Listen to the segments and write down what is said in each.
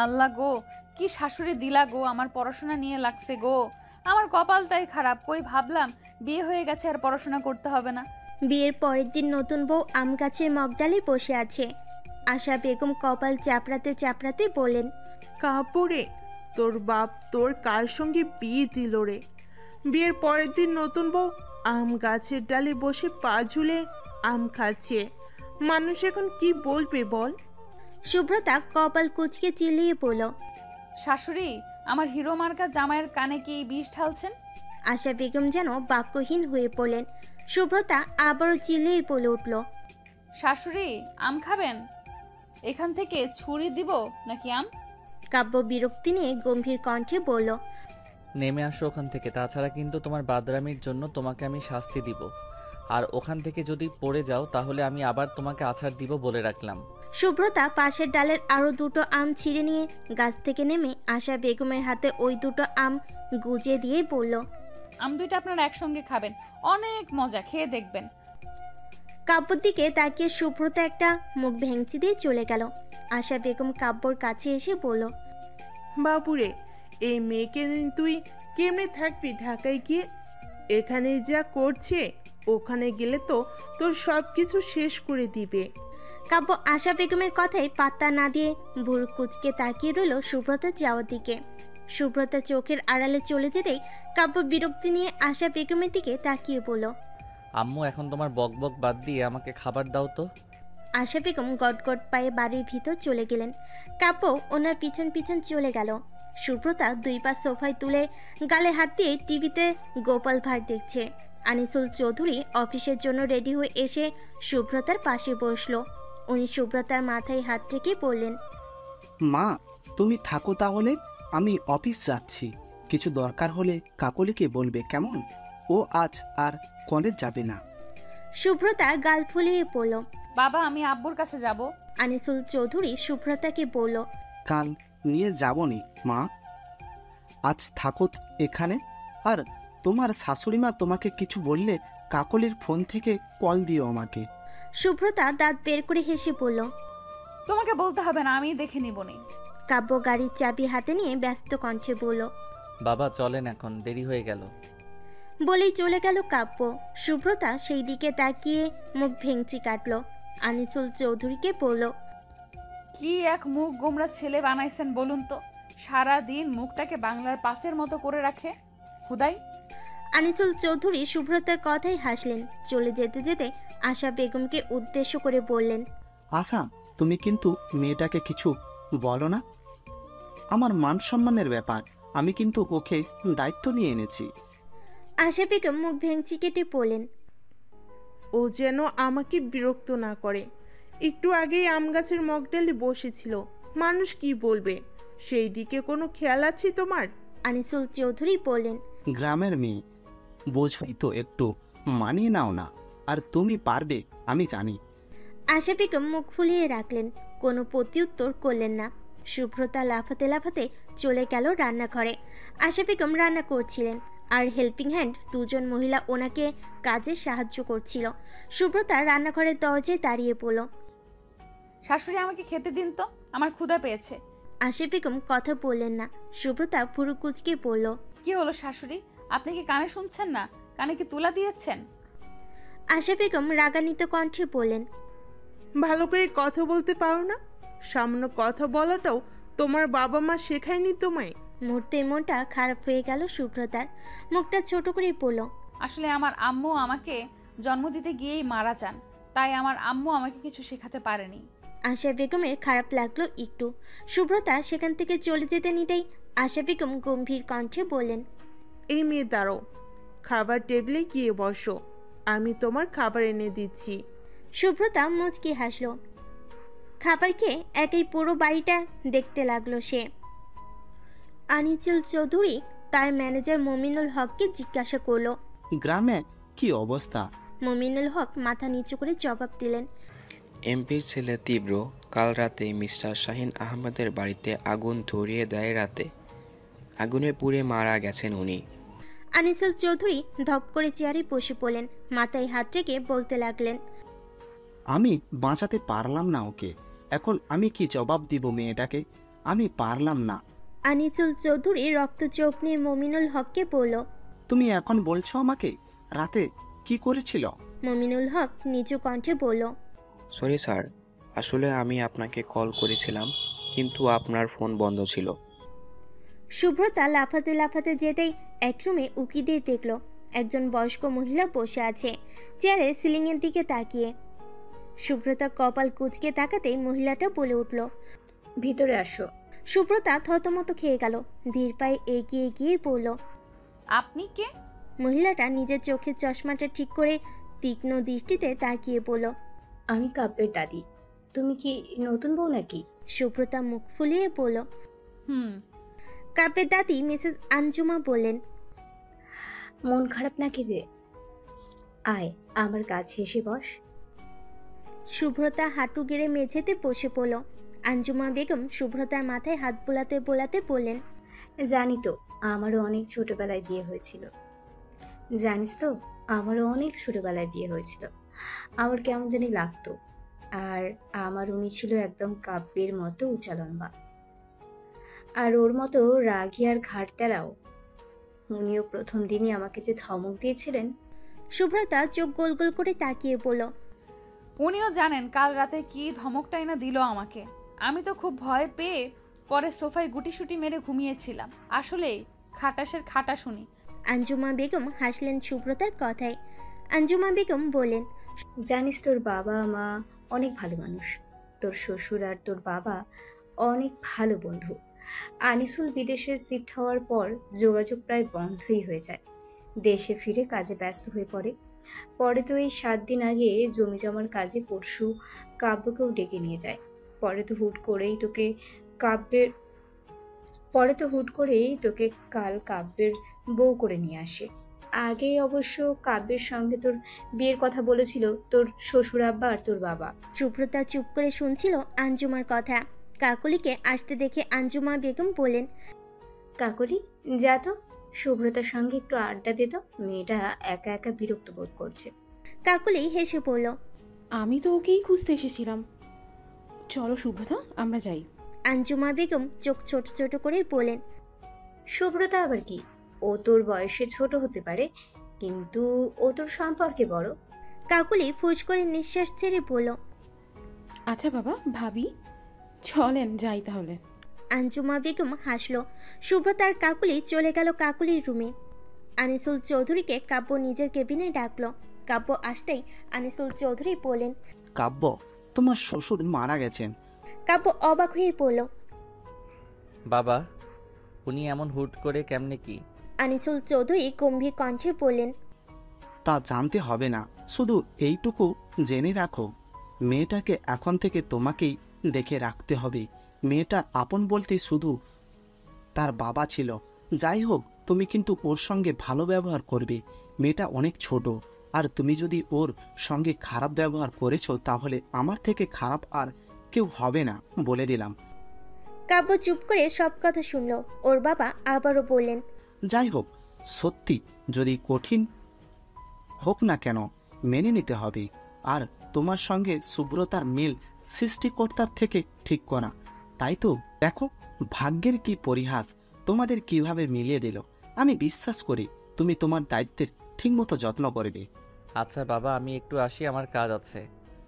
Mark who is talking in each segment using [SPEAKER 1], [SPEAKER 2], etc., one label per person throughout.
[SPEAKER 1] আল্লাহ গো, কি শাশুড়ি দিলা গো, আমার পড়াশোনা নিয়ে লাগছে গো। আমার কপালটাই খারাপ, কই ভাবলাম বিয়ে হয়ে গেছে আর পড়াশোনা করতে হবে না।
[SPEAKER 2] বিয়ের পরের দিন নতুন বউ আম গাছের মগডালে বসে আছে। আশা বেগম কপাল চাপড়াতে চাপড়াতে বলেন,
[SPEAKER 3] কাপড়ে তোর বাপ তোর কার সঙ্গে বিয়ে দিল রে? বিয়ের পরের দিন নতুন বউ আম গাছের ডালে বসে পা ঝুলে আম খাচ্ছে। মানুষ এখন কি বলবে বল?
[SPEAKER 2] শুভ্রতা কপাল কুঁচকে চিল্লিয়ে বলল,
[SPEAKER 1] শাশুড়ি, আমার হিরো মার্কা জামাইয়ের কানে কি বিষ ঢালছেন?
[SPEAKER 2] আশা বেগম যেন বাক্যহীন হয়ে পড়লেন। শুভ্রতা আবারও চিল্লিয়ে বলে উঠল,
[SPEAKER 1] শাশুড়ি, আম খাবেন? এখান থেকে ছুরি দিব নাকি আম?
[SPEAKER 2] কাব্য বিরক্তি নিয়ে গম্ভীর কণ্ঠে বলল,
[SPEAKER 4] নেমে আসো ওখান থেকে, তাছাড়া কিন্তু তোমার বাদরামির জন্য তোমাকে আমি শাস্তি দিব। আর ওখান থেকে যদি পড়ে যাও তাহলে আমি আবার তোমাকে আছাড় দিব বলে রাখলাম।
[SPEAKER 2] শুভ্রতা পাশের ডালের আরো দুটো আম ছিঁড়ে নিয়ে গাছ থেকে নেমে আশা বেগমের হাতে ওই দুটো আম গুজে দিয়ে বলল,
[SPEAKER 1] আম দুইটা আপনারা একসঙ্গে খাবেন, অনেক মজা, খেয়ে দেখবেন।
[SPEAKER 2] কাব্যর দিকে তাকিয়ে শুভ্রতা একটা মুখ ভেঙচি দিয়ে চলে গেল। আশা বেগম কাব্যর কাছে এসে বলল,
[SPEAKER 3] বাবুরে, এই মেয়েকে নিয়ে তুই কেমনে থাকবি ঢাকায় গিয়ে? এখানে যা করছে ওখানে গেলে তো তোর সব কিছু শেষ করে দিবে।
[SPEAKER 2] কাব্য আশা বেগমের কথায় পাত্তা না দিয়ে ভুরু কুচকে তাকিয়ে রইল শুভ্রতার যাওয়ার দিকে। শুভ্রতা চোখের আড়ালে চলে যেতেই কাব্য বিরক্তি নিয়ে আশা বেগমের দিকে তাকিয়ে বলল,
[SPEAKER 4] আম্মু, এখন তোমার বকবক বাদ দিয়ে আমাকে খাবার দাও তো।
[SPEAKER 2] আশা বেগম গটগট পায়ে বাড়ির ভিতর চলে গেলেন। কাব্য ওনার পিছন পিছন চলে গেল। শুভ্রতা দুই পা সোফায় তুলে গালে হাত দিয়ে টিভিতে গোপাল ভাঁড় দেখছে। আনিসুল চৌধুরী অফিসের জন্য রেডি হয়ে এসে শুভ্রতার পাশে বসলো। উনি শুভ্রতার মাথায় হাত রেখে বললেন,
[SPEAKER 5] মা, তুমি থাকো তাহলে, আমি অফিস যাচ্ছি। কিছু দরকার হলে কাকলিকে বলবে, কেমন? ও আজ আর কলেজ যাবে না।
[SPEAKER 2] শুভ্রতা গাল ফুলিয়ে পড়ল।
[SPEAKER 1] বাবা, আমি আব্বুর কাছে যাব।
[SPEAKER 2] আনিসুল চৌধুরী শুভ্রতাকে বলল,
[SPEAKER 5] কাল নিয়ে যাবনি মা, আজ থাকো এখানে। আর তোমার শাশুড়িমা তোমাকে কিছু বললে কাকলির ফোন থেকে কল দিও আমাকে।
[SPEAKER 2] শুভ্রতা দাঁত বের করে হেসে বলল,
[SPEAKER 1] তোমাকে বলতে হবে না, আমি দেখে নিবনি।
[SPEAKER 2] কাব্য গাড়ির চাবি হাতে নিয়ে ব্যস্ত কণ্ঠে বলল,
[SPEAKER 4] বাবা চলেন, এখন দেরি হয়ে গেল।
[SPEAKER 2] বলেই চলে গেল কাব্য। শুভ্রতা সেই দিকে তাকিয়ে মুখ ভেঙচি কাটল। আনিসুল চৌধুরীকে বলল,
[SPEAKER 1] কি এক মুখ গোমরা ছেলে বানাইছেন বলুন তো, সারা দিন মুখটাকে বাংলার পাঁচের মতো করে রাখে। হুদাই।
[SPEAKER 2] আনিসুল চৌধুরী শুভ্রতার কথাই হাসলেন। চলে যেতে যেতে আশা বেগমকে উদ্দেশ্য করে বললেন,
[SPEAKER 5] আশা, তুমি কিন্তু মেয়েটাকে কিছু বলো না। আমার মান সম্মানের ব্যাপার, আমি কিন্তু ওকে দায়িত্ব নিয়ে এনেছি।
[SPEAKER 2] আশা বেগম মুখ ভেঙচি কেটে বললেন,
[SPEAKER 3] ও যেন আমাকে বিরক্ত না করে। একটু আগেই আম গাছের মগডালে বসেছিল, মানুষ কি বলবে সেই দিকে কোনো খেয়াল আছে তোমার?
[SPEAKER 2] আনিসুল চৌধুরী বললেন,
[SPEAKER 5] গ্রামের মেয়ে, বোঝই তো, একটু মানিয়ে নাও না। আর তুমি পারবে, আমি জানি।
[SPEAKER 2] আশা বেগম মুখ ফুলিয়ে রাখলেন, কোনো প্রত্যুত্তর করলেন না। শুভ্রতা লাফাতে লাফাতে চলে গেল রান্নাঘরে। আশা বেগম রান্না করছিলেন, আর হেল্পিং হ্যান্ড দুজন মহিলা ওনাকে কাজে সাহায্য করছিল। শুভ্রতা রান্নাঘরের দরজায় দাঁড়িয়ে পড়ল।
[SPEAKER 1] শাশুড়ি, আমাকে খেতে দিন তো, আমার ক্ষুধা পেয়েছে।
[SPEAKER 2] আশা বেগম কথা বললেন না। শুভ্রতা ভুরু কুঁচকে পড়ল,
[SPEAKER 1] কি হলো শাশুড়ি, আপনি কি কানে শুনছেন না? কানে কি তুলা দিয়েছেন?
[SPEAKER 2] আশা বেগম রাগান্বিত কণ্ঠে বললেন,
[SPEAKER 3] ভালো করে কথা বলতে পারো না? সামান্য কথা বলাটাও তোমার বাবা মা শেখায়নি তোমায়?
[SPEAKER 2] মুহূর্তে মনটা খারাপ হয়ে গেল শুভ্রতার। মুখটা ছোট করে পড়ল,
[SPEAKER 1] আসলে আমার আম্মু আমাকে জন্ম দিতে গিয়েই মারা যান, তাই আমার আম্মু আমাকে কিছু শেখাতে পারেনি।
[SPEAKER 2] আশা বেগমের খারাপ লাগলো একটু। শুভ্রতা সেখান থেকে চলে যেতে নিতেই আশা বেগম গম্ভীর কণ্ঠে বললেন,
[SPEAKER 3] এই মেয়ে দাঁড়ো, খাবার টেবিলে গিয়ে বসো, আমি তোমার খাবার এনে দিচ্ছি।
[SPEAKER 2] শুভ্রতা মুচকি হাসলো। খাবার খেয়ে একাই পুরো বাড়িটা দেখতে লাগলো সে। আনিসুল চৌধুরী তার ম্যানেজার মমিনুল হককে জিজ্ঞাসা করলো,
[SPEAKER 5] গ্রামে কি অবস্থা?
[SPEAKER 2] মমিনুল হক মাথা নিচু করে জবাব দিলেন,
[SPEAKER 6] এমপির ছেলে তীব্র কাল রাতে মিস্টার শাহিন আহমেদের বাড়িতে আগুন ধরিয়ে দেয় রাতে। আগুনে পুড়ে মারা গেছেন উনি।
[SPEAKER 2] আনিসুল চৌধুরী ধপ করে চেয়ারে বসে পড়লেন, মাথায় হাত রেখে বলতে লাগলেন,
[SPEAKER 5] আমি বাঁচাতে পারলাম না ওকে, এখন আমি কি জবাব দিব মেয়েটাকে? আমি পারলাম না।
[SPEAKER 2] আনিসুল চৌধুরী রক্ত চোখ নিয়ে মমিনুল হককে বলল।
[SPEAKER 5] তুমি এখন বলছো আমাকে রাতে কি করেছিল?
[SPEAKER 2] মমিনুল হক নিচু কণ্ঠে বলল।
[SPEAKER 6] সরি স্যার, আসলে আমি আপনাকে কল করেছিলাম কিন্তু আপনার ফোন বন্ধ ছিল।
[SPEAKER 2] শুভ্রতা লাফাতে লাফাতে যেতেই এক রুমে উকি দিয়ে দেখল একজন বয়স্ক মহিলা বসে আছে চেয়ারে সিলিংয়ের দিকে তাকিয়ে। শুভ্রতা কপাল কুঁচকে তাকাতেই মহিলাটা বলে উঠল।
[SPEAKER 7] ভিতরে আসো।
[SPEAKER 2] শুভ্রতা থতমত খেয়ে গেল, ধীর পায়ে এগিয়ে গিয়ে বলল।
[SPEAKER 1] আপনি কে?
[SPEAKER 2] মহিলাটা নিজের চোখের চশমাটা ঠিক করে তীক্ষ্ণ দৃষ্টিতে তাকিয়ে বলল।
[SPEAKER 7] আমি কাব্যের দাদি। তুমি কি নতুন বউ নাকি?
[SPEAKER 2] শুভ্রতা মুখ ফুলিয়ে বলল।
[SPEAKER 1] হুম।
[SPEAKER 2] কাব্যের দাদি মিসেস আঞ্জুমা বললেন।
[SPEAKER 7] মন খারাপ নাকি রে? আয় আমার কাছে এসে বস।
[SPEAKER 2] শুভ্রতা হাঁটু গেড়ে মেঝেতে বসে পড়ল। আঞ্জুমা বেগম শুভ্রতার মাথায় হাত বোলাতে বোলাতে বললেন।
[SPEAKER 7] জানি তো আমারও অনেক ছোটবেলায় বিয়ে হয়েছিল। জানিস তো আমারও অনেক ছোটবেলায় বিয়ে হয়েছিল। আমার কেমন জানি লাগতো। আর আমার উনি ছিল একদম কাব্যের মতো উঁচা লম্বা, আর ওর মতো রাগী আর ঘাড়তেরাও। উনিও প্রথম দিনই আমাকে যে ধমক দিয়েছিলেন।
[SPEAKER 2] শুভ্রতা চোখ গোল গোল করে তাকিয়ে বলল।
[SPEAKER 1] উনিও জানেন কাল রাতে কি ধমকটাই না দিল আমাকে। আমি তো খুব ভয় পেয়ে পরে সোফায় গুটিসুটি মেরে ঘুমিয়েছিলাম। আসলেই খাটাসের খাটা শুনি।
[SPEAKER 2] আঞ্জুমা বেগম হাসলেন শুভ্রতার কথায়। আঞ্জুমা বেগম বললেন।
[SPEAKER 7] জানিস তোর বাবা মা অনেক ভালো মানুষ। তোর শ্বশুর আর তোর বাবা অনেক ভালো বন্ধু। আনিসুল বিদেশে শিফট হওয়ার পর যোগাযোগ প্রায় বন্ধই হয়ে যায়। দেশে ফিরে কাজে ব্যস্ত হয়ে পড়ে। পরে তো এই 7 দিন আগে জমি জমার কাজে পরশু কাব্যকেও ডেকে নিয়ে যায়। পরে তো হুট করেই তোকে কাল কাব্যের বউ করে নিয়ে আসে। আগে অবশ্য কাব্যের সঙ্গে তোর বিয়ের কথা বলেছিল তোর শ্বশুর আব্বা আর তোর বাবা।
[SPEAKER 2] শুভ্রতা চুপ করে শুনছিল আঞ্জুমার কথা। কাকলিকে আসতে দেখে আঞ্জুমা বেগম বলেন।
[SPEAKER 7] কাকলি যা তো, শুভ্রতার সঙ্গে একটু আড্ডা দে তো, মেয়েটা একা একা বিরক্ত বোধ করছে।
[SPEAKER 2] কাকলি হেসে বলল।
[SPEAKER 8] আমি তো ওকেই খুঁজতে এসেছিলাম। চলো শুভ্রতা আমরা যাই।
[SPEAKER 2] আঞ্জুমা বেগম চোখ ছোট ছোট করে বলেন।
[SPEAKER 7] শুভ্রতা আবার কি? ও তোর বয়সে ছোট হতে পারে কিন্তু ও তোর সম্পর্কে বড়।
[SPEAKER 2] কাকলি ফুস করে নিঃশ্বাস ছেড়ে বলল।
[SPEAKER 8] আচ্ছা বাবা ভাবি, চলেন যাই তাহলে।
[SPEAKER 2] আঞ্জুমা বেগম হাসলো। শুভ্রতার কাকুলি চলে গেল কাকুলির রুমে। আনিসুল চৌধুরীকে কাব্য নিজের কেবিনে ডাকলো। কাব্য আসতেই আনিসুল চৌধুরী বললেন।
[SPEAKER 5] কাব্য, তোমার শ্বশুর মারা গেছেন।
[SPEAKER 2] কাব্য অবাক হয়ে পড়ল।
[SPEAKER 4] বাবা, উনি এমন হুট করে কেমনে কি?
[SPEAKER 2] আনিসুল চৌধুরী গম্ভীর কণ্ঠে বললেন।
[SPEAKER 5] তা জানতে হবে না, শুধু এইটুকু জেনে রাখো, মেয়েটাকে এখন থেকে তোমাকেই দেখে রাখতে হবে। মেয়েটা আপন বলতে শুধু তার বাবা ছিল। যাই হোক, তুমি কিন্তু ওর সঙ্গে ভালো ব্যবহার করবে। মেয়েটা অনেক ছোট, আর তুমি যদি ওর সঙ্গে খারাপ ব্যবহার করেছো তাহলে আমার থেকে খারাপ আর কেউ হবে না, বলে দিলাম।
[SPEAKER 2] কাব্য চুপ করে সব কথা শুনল। ওর বাবা আবারও বললেন।
[SPEAKER 5] যাই হোক, সত্যি যদি কঠিন হোক না কেন মেনে নিতে হবে। আর তোমার সঙ্গে শুভ্রতার মিল সৃষ্টিকর্তার থেকে ঠিক করা, তাই তো। দেখো ভাগ্যের কি পরিহাস, তোমাদের কিভাবে মিলিয়ে দিল। আমি বিশ্বাস করি তুমি তোমার দায়িত্বের ঠিকমতো যত্ন করবে।
[SPEAKER 4] আচ্ছা বাবা, আমি একটু আসি, আমার কাজ আছে।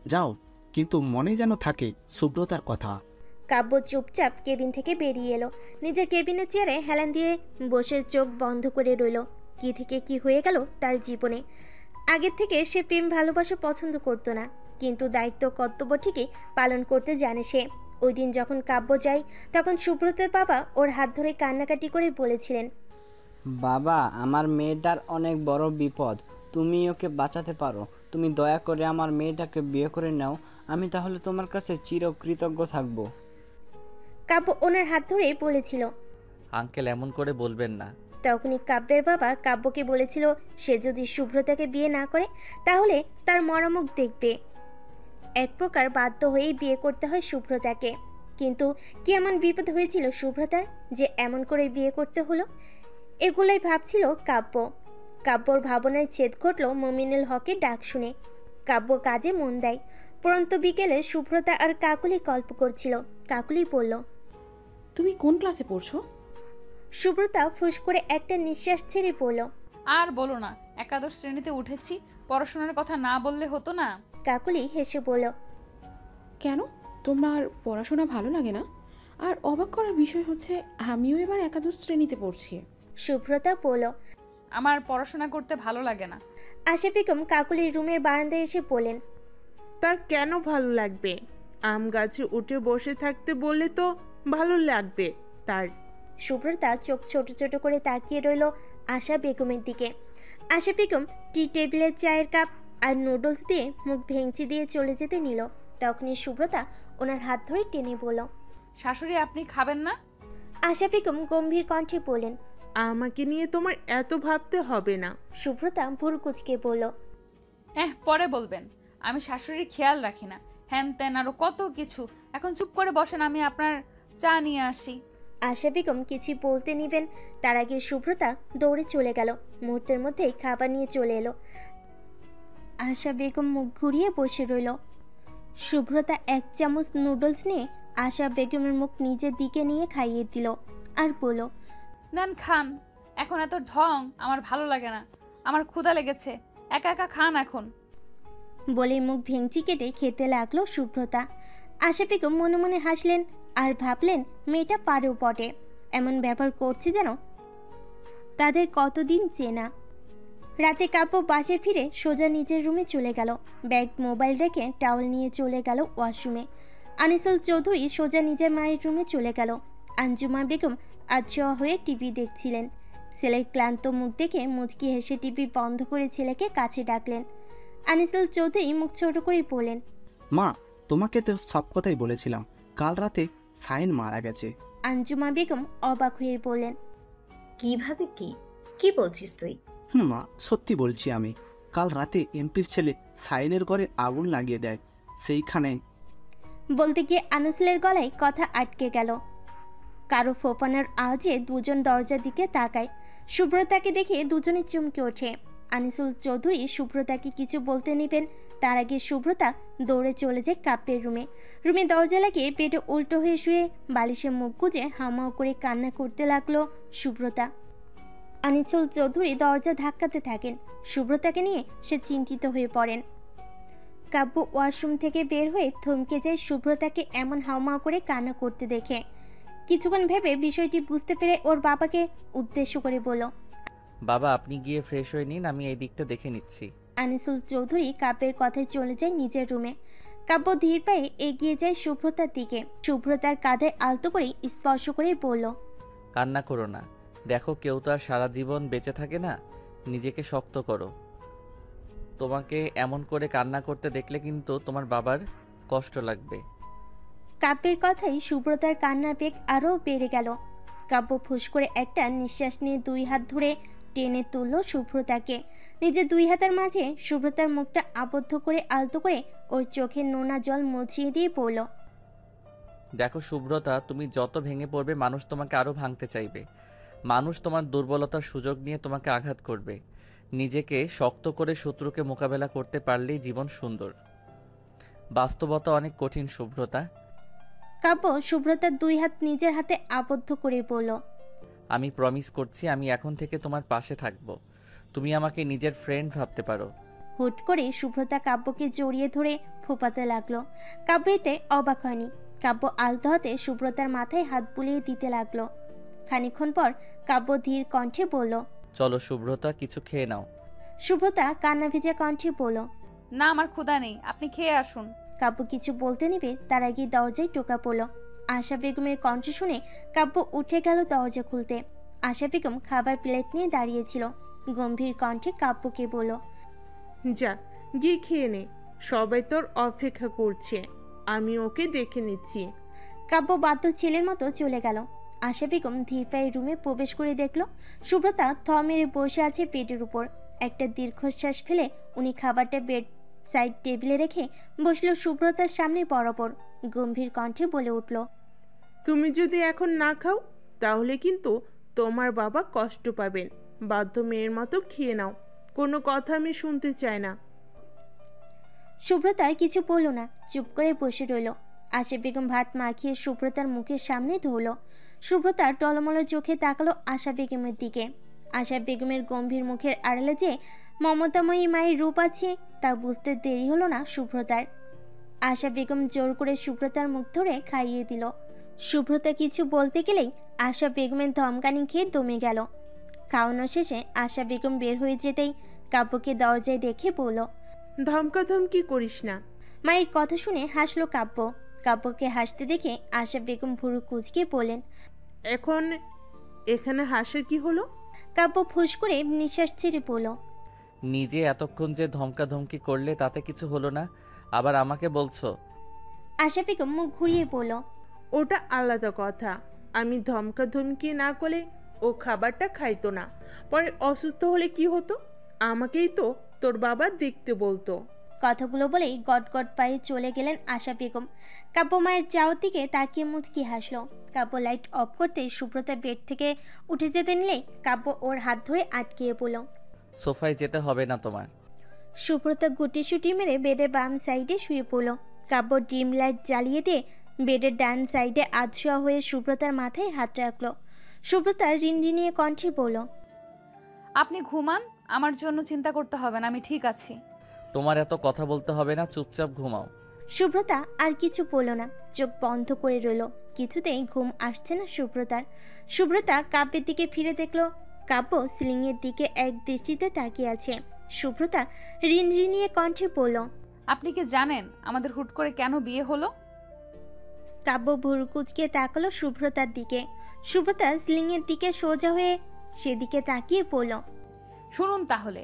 [SPEAKER 5] যাও, কিন্তু মনে যেন থাকে শুভ্রতার কথা।
[SPEAKER 2] কাব্য চুপচাপ কেবিন থেকে বেরিয়ে এলো। নিজের কেবিনের চেয়ারে হেলান দিয়ে বসে চোখ বন্ধ করে রইল। কি থেকে কি হয়ে গেল তার জীবনে। আগের থেকে সে প্রেম ভালোবাসা পছন্দ করতো না, কিন্তু দায়িত্ব কর্তব্য ঠিকই পালন করতে জানে সে। ওই দিন যখন কাব্য যায় তখন সুব্রতের বাবা ওর হাত ধরে কান্নাকাটি করে বলেছিলেন।
[SPEAKER 9] বাবা, আমার মেয়েটার অনেক বড় বিপদ, তুমি ওকে বাঁচাতে পারো। তুমি দয়া করে আমার মেয়েটাকে বিয়ে করে নাও, আমি তাহলে তোমার কাছে চিরকৃতজ্ঞ থাকবো।
[SPEAKER 2] কাব্য ওনার হাত ধরে বলেছিল।
[SPEAKER 4] আঙ্কেল এমন করে বলবেন না।
[SPEAKER 2] তখনই কাব্যের বাবা কাব্যকে বলেছিল সে যদি শুভ্রতাকে বিয়ে না করে তাহলে তার মরামুখ দেখবে। এক প্রকার বাধ্য হয়েই বিয়ে করতে হয় শুভ্রতাকে। কিন্তু কি এমন বিপদ হয়েছিল শুভ্রতার যে এমন করে বিয়ে করতে হলো? এগুলোই ভাবছিল কাব্য। কাব্যর ভাবনায় ছেদ ঘটল মমিনুল হকের ডাক শুনে। কাব্য কাজে মন দেয়। পরন্ত বিকেলে শুভ্রতা আর কাকুলি গল্প করছিল। কাকুলি বলল,
[SPEAKER 8] তুমি কোন ক্লাসে পড়ছো?
[SPEAKER 2] সুব্রতা ফুস করে একটা নিঃশ্বাস ছেড়ে বলল।
[SPEAKER 1] আর বলো না, একাদশ শ্রেণীতে উঠেছি, পড়াশোনার কথা না বললে হতো না?
[SPEAKER 2] কাকুলি হেসে বলল।
[SPEAKER 8] কেন, তোমার পড়াশোনা ভালো লাগে না? আর অবাক করার বিষয় হচ্ছে আমিও এবার একাদশ শ্রেণীতে পড়ছি।
[SPEAKER 2] সুব্রতা বলল।
[SPEAKER 1] আমার পড়াশোনা করতে ভালো লাগে না।
[SPEAKER 2] আশা বেগম কাকুলির রুমের বারান্দায় এসে বলেন।
[SPEAKER 3] তা কেন ভালো লাগবে? আম গাছে উঠে বসে থাকতে বললে তো ভালো লাগবে তার।
[SPEAKER 2] সুব্রতা চোখ ছোট ছোট করে তাকিয়ে রইল আশা বেগমের দিকে। আশা বেগম টি টেবিলের চায়ের কাপ আর নুডলস দিয়ে মুখ ভেঙচি দিয়ে চলে যেতে নিল। তখনই সুব্রতা ওনার হাত ধরে টেনে বলল।
[SPEAKER 1] শাশুড়ি, আপনি খাবেন না?
[SPEAKER 2] আশা বেগম গম্ভীর কণ্ঠে বলেন।
[SPEAKER 3] আমাকে নিয়ে তোমার এত ভাবতে হবে না।
[SPEAKER 2] সুব্রতা ভুরু কুঁচকে বলল।
[SPEAKER 1] পরে বলবেন। আমি শাশুড়ির খেয়াল রাখি না, হ্যান ত্যান আরো কত কিছু। এখন চুপ করে বসেন, আমি আপনার চা নিয়ে আসি।
[SPEAKER 2] আশা বেগম কিছু বলতে নিবেন তার আগে সুব্রতা দৌড়ে চলে গেল। মুহূর্তের মধ্যেই খাবার নিয়ে চলে এলো। আশা বেগম মুখ ঘুরিয়ে বসে রইল। সুব্রতা এক চামচ নুডলস নিয়ে আশা বেগমের মুখ নিজের দিকে নিয়ে খাইয়ে দিল আর বলল।
[SPEAKER 1] নেন খান, এখন এত ঢং আমার ভালো লাগে না। আমার ক্ষুধা লেগেছে, একা একা খান এখন।
[SPEAKER 2] বলে মুখ ভেঙচি কেটে খেতে লাগলো সুব্রতা। আশা বেগম মনে মনে হাসলেন আর ভাবলেন মেয়েটা পারেও বটে, এমন ব্যবহার করছে যেন তাদের কতদিন চেনা। রাতে কাব্য বাসে ফিরে সোজা নিজের রুমে চলে গেল। ব্যাগ মোবাইল রেখে টাওয়াল নিয়ে চলে গেল ওয়াশরুমে। আনিসুল চৌধুরী সোজা নিজের মায়ের রুমে চলে গেল। আঞ্জুমা বেগম আছোয়া হয়ে টিভি দেখছিলেন। ছেলের ক্লান্ত মুখ দেখে মুচকি হেসে টিভি বন্ধ করে ছেলেকে কাছে ডাকলেন। আনিসুল চৌধুরী মুখ ছোট করে বললেন।
[SPEAKER 5] মা, তোমাকে তো সব কথাই বলেছিলাম, কাল রাতে সাইন মারা গেছে।
[SPEAKER 2] আঞ্জুমা বেগম অবাক হয়ে বললেন।
[SPEAKER 7] কিভাবে? কি বলছিস তুই?
[SPEAKER 5] মা, সত্যি বলছি আমি। কাল রাতে এমপির ছেলে সাইনের ঘরে আগুন লাগিয়ে দেয়, সেইখানে।
[SPEAKER 2] বলতে গিয়ে আনিসুলের গলায় কথা আটকে গেল। কারো ফোপানোর আওয়াজে দুজন দরজার দিকে তাকায়। সুব্রতাকে দেখে দুজনে চমকে ওঠে। আনিসুল চৌধুরী সুব্রতাকে কিছু বলতে নিবেন তার আগে সুব্রতা দৌড়ে চলে যায় কাব্যের রুমে দরজা লাগিয়ে পেটে উল্টো হয়ে শুয়ে বালিশে মুখ গুজে হামাও করে কান্না করতে লাগলো সুব্রতা। আনিসুল চৌধুরী দরজা ধাক্কাতে থাকেন। সুব্রতাকে নিয়ে সে চিন্তিত হয়ে পড়েন। কাব্য ওয়াশরুম থেকে বের হয়ে থমকে যায় সুব্রতাকে এমন হাউমাউ করে কান্না করতে দেখে। কিছুক্ষণ ভেবে বিষয়টি বুঝতে পেরে ওর বাবাকে উদ্দেশ্য করে বলল।
[SPEAKER 4] বাবা, আপনি গিয়ে ফ্রেশ হয়ে নিন, আমি এই দিকটা দেখে নিচ্ছি।
[SPEAKER 2] আনিসুল চৌধুরী কাব্যের কথায় চলে যায় নিজের রুমে। কাব্য ধীর পায়ে এগিয়ে যায় সুব্রতার দিকে। সুব্রতার কাঁধে আলতো করে স্পর্শ করে বলল।
[SPEAKER 4] কান্না করো না, দেখো কেউ তো আর সারা জীবন বেঁচে থাকে না, নিজেকে শক্ত করো। তোমাকে এমন করে কান্না করতে দেখলে কিন্তু তোমার বাবার কষ্ট লাগবে।
[SPEAKER 2] কাব্যের কথাই সুব্রতার কান্নার বেগ আরও বেড়ে গেল। কাব্য ফুস করে একটা নিঃশ্বাস নিয়ে দুই হাত ধরে টেনে তুলল সুব্রতাকে। নিজের দুই হাতের মাঝে সুব্রতার মুখটা আবদ্ধ করে আলতো করে ওর চোখের নোনা জল মুছিয়ে দিয়ে পড়ল।
[SPEAKER 4] দেখো সুব্রতা, তুমি যত ভেঙে পড়বে মানুষ তোমাকে আরো ভাঙতে চাইবে। মানুষ তোমার দুর্বলতার সুযোগ নিয়ে তোমাকে আঘাত করবে। নিজেকে শক্ত করে শত্রুকে মোকাবেলা করতে পারলেই জীবন সুন্দর। বাস্তবতা অনেক কঠিন সুব্রতা।
[SPEAKER 2] কাব্য সুব্রতার দুই হাত নিজের হাতে আবদ্ধ করে বলল।
[SPEAKER 4] আমি প্রমিস করছি, আমি এখন থেকে তোমার পাশে থাকবো। তুমি আমাকে নিজের ফ্রেন্ড ভাবতে পারো।
[SPEAKER 2] হুট করে সুব্রতা কাব্যকে জড়িয়ে ধরে ফোপাতে লাগলো। কাব্য এতে অবাক হয়নি। কাব্য আলতো হাতে সুব্রতার মাথায় হাত বুলিয়ে দিতে লাগলো। খানিকক্ষণ পর কাব্য ধীর কণ্ঠে বলল।
[SPEAKER 4] চলো সুব্রতা, কিছু খেয়ে নাও।
[SPEAKER 2] সুব্রতা কান্না ভেজা কণ্ঠে বলল।
[SPEAKER 1] না, আমার ক্ষুধা নেই, আপনি খেয়ে আসুন।
[SPEAKER 2] কাব্য কিছু বলতে নিবে তার আগে দরজায় টোকা পড়ল। আশা বেগমের কণ্ঠ শুনে কাব্য উঠে গেল দরজা খুলতে। আশা বেগম খাবার প্লেট নিয়ে দাঁড়িয়েছিল। গম্ভীর কণ্ঠে কাব্যকে বলল।
[SPEAKER 3] যা গিয়ে খেয়ে নে, সবাই তোর অপেক্ষা করছে, আমি ওকে দেখে নিচ্ছি।
[SPEAKER 2] কাব্য বাধ্য ছেলের মতো চলে গেল। আশা বেগম ধীর পায়ে রুমে প্রবেশ করে দেখল সুব্রতা থ মেরে বসে আছে পেটের উপর। একটা দীর্ঘশ্বাস ফেলে উনি খাবারটা বেড সাইড টেবিলে রেখে বসলো সুব্রতার সামনে বরাবর। গম্ভীর কণ্ঠে বলে উঠল।
[SPEAKER 3] তুমি যদি এখন না খাও তাহলে কিন্তু তোমার বাবা কষ্ট পাবেন। বাধ্য মেয়ের মতো খেয়ে নাও, কোনো কথা আমি শুনতে চাই না।
[SPEAKER 2] সুব্রতা কিছু বলল না, চুপ করে বসে রইল। আশা বেগম ভাত মাখিয়ে সুব্রতার মুখের সামনে ধরল। সুব্রতা টলমলো চোখে তাকালো আশা বেগমের দিকে। আশা বেগমের গম্ভীর মুখের আড়ালে যে মমতাময়ী মায়ের রূপ আছে তা বুঝতে দেরি হলো না সুব্রতার। আশা বেগম জোর করে সুব্রতার মুখ ধরে খাইয়ে দিল। সুব্রতা কিছু বলতে গেলেই আশা বেগমের ধমকানি খেয়ে দমে গেল। খাওয়ানো শেষে আশা বেগম বের হয়ে যেতেই কাব্যকে দরজায় দেখে বলল,
[SPEAKER 3] ধমকাধমকি করিস না।
[SPEAKER 2] মায়ের কথা শুনে হাসলো কাব্য। কাব্যকে হাসতে দেখে আশা বেগম ভুরু কুঁচকে বলেন,
[SPEAKER 3] এখন এখানে হাসার কি হলো?
[SPEAKER 2] কাব্য ফুস করে নিঃশ্বাস ছেড়ে বলল,
[SPEAKER 4] নিজে এতক্ষণ যে ধমকাধমকি করলে তাতে কিছু হলো না, আবার আমাকে বলছো?
[SPEAKER 2] আশা বেগম মুখ ঘুরিয়ে বলল,
[SPEAKER 3] ওটা আলাদা কথা। আমি ধমকাধমকি না করলে ও খাবারটা খাইতো না। পরে অসুস্থ হলে কি হতো? আমাকেই তো তোর বাবা দেখতে বলতো।
[SPEAKER 2] কথাগুলো বলেই গটগট পায়ে চলে গেলেন আশা বেগম। কাব্য মায়ের যাওয়ার দিকে তাকিয়ে মুচকি হাসলো। কাব্য লাইট অফ করতে সুব্রতা বেড থেকে উঠে যেতে নিলে কাব্য ওর হাত ধরে আটকিয়ে পড়ল।
[SPEAKER 4] সোফায় যেতে হবে না তোমার।
[SPEAKER 2] সুব্রতা গুটি সুটি মেরে বেডের বাম সাইডে শুয়ে পড়ল। কাব্য ডিম লাইট জ্বালিয়ে দিয়ে বেডের ডান সাইডে আধশোয়া হয়ে সুব্রতার মাথায় হাত রাখলো। সুব্রতা রিনরিনিয়ে কণ্ঠে বলল,
[SPEAKER 1] আপনি ঘুমান, আমার জন্য চিন্তা করতে হবে না, আমি ঠিক আছি।
[SPEAKER 4] তোমার এত কথা বলতে হবে না, চুপচাপ ঘুমাও।
[SPEAKER 2] সুব্রতা আর কিছু বলল না, চোখ বন্ধ করে রইল। কিছুতেই ঘুম আসছে না সুব্রতার। সুব্রতা কাব্যের দিকে ফিরে দেখলো কাব্য সিলিংয়ের দিকে এক দৃষ্টিতে তাকিয়ে আছে। সুব্রতা রিনরিনিয়ে কণ্ঠে বলল,
[SPEAKER 1] আপনি কি জানেন আমাদের হুট করে কেন বিয়ে হলো?
[SPEAKER 2] কাব্য ভুরু কুঁচকে তাকালো সুব্রতার দিকে। সুব্রতা সিলিংয়ের দিকে সোজা হয়ে সেদিকে তাকিয়ে পড়ল,
[SPEAKER 1] শুনুন তাহলে।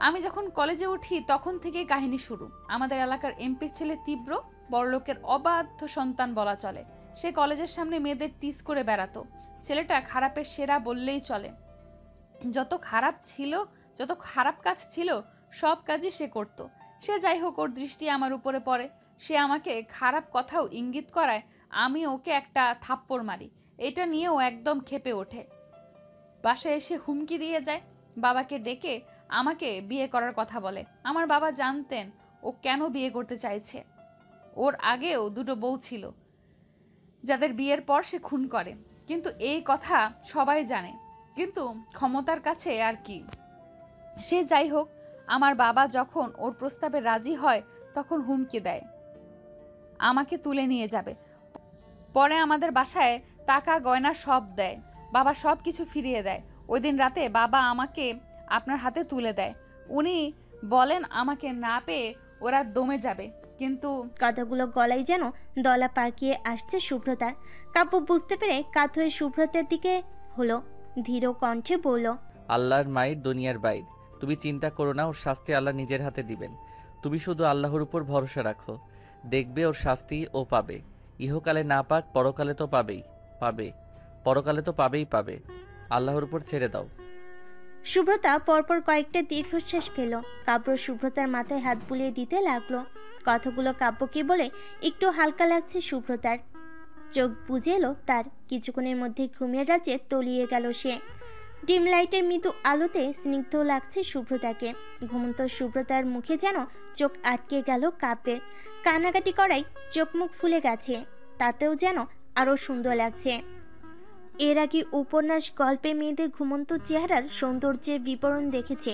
[SPEAKER 1] আমি যখন কলেজে উঠি তখন থেকেই কাহিনী শুরু। আমাদের এলাকার এমপির ছেলে তীব্র বড়লোকের অবাধ্য সন্তান বলা চলে। সে কলেজের সামনে মেয়েদের টিজ করে বেড়াতো। ছেলেটা খারাপের সেরা বললেই চলে। যত খারাপ কাজ ছিল সব কাজই সে করত। সে যাই হোক, ওর দৃষ্টি আমার উপরে পড়ে। সে আমাকে খারাপ কথাও ইঙ্গিত করায়, আমি ওকে একটা থাপ্পড় মারি। এটা নিয়েও একদম ক্ষেপে ওঠে। বাসায় এসে হুমকি দিয়ে যায়। বাবাকে ডেকে আমাকে বিয়ে করার কথা বলে। আমার বাবা জানতেন ও কেন বিয়ে করতে চাইছে। ওর আগেও দুটো বউ ছিল যাদের বিয়ের পর সে খুন করে। কিন্তু এই কথা সবাই জানে, কিন্তু ক্ষমতার কাছে আর কি। সে যাই হোক, আমার বাবা যখন ওর প্রস্তাবে রাজি হয় তখন হুমকি দেয় আমাকে তুলে নিয়ে যাবে। পরে আমাদের বাসায় টাকা গয়না সব দেয়। বাবা সব কিছু ফিরিয়ে দেয়। ওই দিন রাতে বাবা আমাকে আপনার হাতে তুলে দেয়। উনি বলেন আমাকে না পেয়ে ওরা দমে যাবে, কিন্তু
[SPEAKER 2] কথাগুলো গলায় যেন দলা পাকিয়ে আসছে সুব্রতার। কাব্য বুঝতে পেরে কাত হয়ে সুব্রতার দিকে হলো, ধীর কণ্ঠে বলল,
[SPEAKER 4] আল্লাহর মায়ের দুনিয়ার বাইর, তুমি চিন্তা করো না, ওর শাস্তি আল্লাহ নিজের হাতে দিবেন। তুমি শুধু আল্লাহর উপর ভরসা রাখো, দেখবে ওর শাস্তি ও পাবে। ইহকালে না পাক পরকালে তো পাবে। আল্লাহর উপর ছেড়ে দাও।
[SPEAKER 2] সুব্রতা পরপর কয়েকটা দীর্ঘশ্বাস ফেল। কাব্য সুব্রতার মাথায় হাত বুলিয়ে দিতে লাগলো। কথাগুলো কাব্যকে বলে একটু হালকা লাগছে সুব্রতার। চোখ বুজে এলো তার। কিছুক্ষণের মধ্যে ঘুমের রাজ্যে তলিয়ে গেল সে। ডিম লাইটের মৃদু আলোতে স্নিগ্ধ লাগছে সুব্রতাকে। ঘুমন্ত সুব্রতার মুখে যেন চোখ আটকে গেল কাব্যের। কান্নাকাটি করাই চোখ মুখ ফুলে গেছে, তাতেও যেন আরো সুন্দর লাগছে। এর আগে উপন্যাস গল্পে মেয়েদের ঘুমন্ত চেহারার সৌন্দর্যের বিবরণ দেখেছে,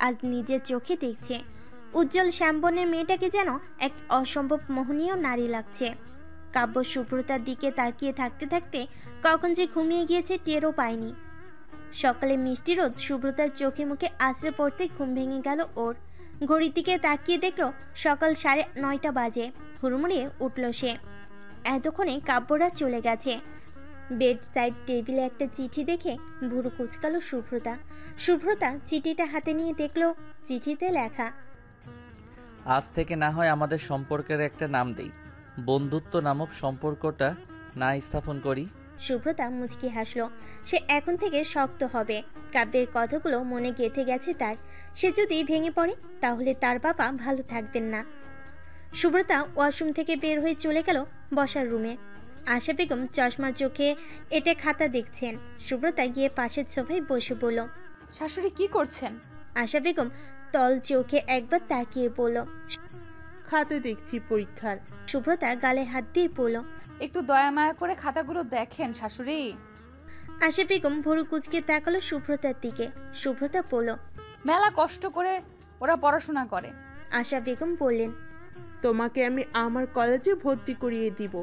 [SPEAKER 2] আজ নিজের চোখে দেখছে। উজ্জ্বল শ্যামবনের মেয়েটাকে যেন এক অসম্ভব মোহনীয় নারী লাগছে। কাব্য সুব্রতার দিকে তাকিয়ে থাকতে থাকতে কখন যে ঘুমিয়ে গিয়েছে টেরও পায়নি। সকালে মিষ্টি রোদ সুব্রতার চোখে মুখে আছড়ে পড়তে ঘুম ভেঙে গেল ওর। ঘড়ির দিকে তাকিয়ে দেখলো সকাল 9:30 বাজে। হুড়মুড়িয়ে উঠল সে। এতক্ষণে কাব্যরা চলে গেছে। বেড সাইড টেবিলে একটা চিঠি দেখে ভুরু কুচকালো সুব্রতা চিঠিটা হাতে নিয়ে দেখলো চিঠিতে লেখা,
[SPEAKER 4] আজ থেকে না হয় আমাদের সম্পর্কের একটা নাম দেই, বন্ধুত্ব নামক সম্পর্কটা না স্থাপন করি।
[SPEAKER 2] সুব্রতা মুচকি হাসলো। সে এখন থেকে শক্ত হবে। কাব্যের কথাগুলো মনে গেঁথে গেছে তার। সে যদি ভেঙে পড়ে তাহলে তার বাবা ভালো থাকবেন না। সুব্রতা ওয়াশরুম থেকে বের হয়ে চলে গেল বসার রুমে। আশা বেগম চশমার চোখে এটে খাতা দেখছেন। সুব্রতা গিয়ে পাশের সোফায় বসে বলল,
[SPEAKER 1] শাশুড়ি কি করছেন?
[SPEAKER 2] আশা বেগম তল চোখে একবার তাকিয়ে বলল,
[SPEAKER 3] খাতা দেখছি পরীক্ষার।
[SPEAKER 2] সুব্রতা গালে হাত দিয়ে বলল।
[SPEAKER 1] একটু দয়া মায়া করে খাতাগুলো দেখেন শাশুড়ি।
[SPEAKER 2] আশা বেগম ভুরু কুচকে তাকালো সুব্রতার দিকে। সুব্রতা বলল।
[SPEAKER 1] মেলা কষ্ট করে ওরা পড়াশোনা করে।
[SPEAKER 2] আশা বেগম বললেন।
[SPEAKER 3] তোমাকে আমি আমার কলেজে ভর্তি করিয়ে দিব,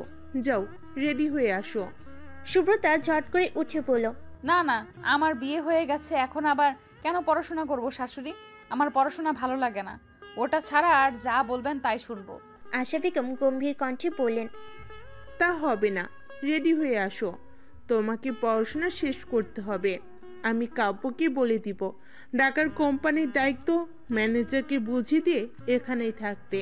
[SPEAKER 3] যাও রেডি হয়ে আসো।
[SPEAKER 2] সুব্রতা ঝট করে উঠে বলল।
[SPEAKER 1] না না, আমার বিয়ে হয়ে গেছে, এখন আবার কেন পড়াশোনা করব শাশুড়ি? আমার পড়াশোনা ভালো লাগে না, ওটা ছাড়া আর যা বলবেন তাই শুনবো।
[SPEAKER 2] আশা বেগম গম্ভীর কণ্ঠে বললেন।
[SPEAKER 3] তা হবে না, রেডি হয়ে আসো, তোমাকে পড়াশোনা শেষ করতে হবে। আমি কাব্যকে বলে দিব ঢাকার কোম্পানির দায়িত্ব ম্যানেজারকে বুঝিয়ে দিয়ে এখানেই থাকতে,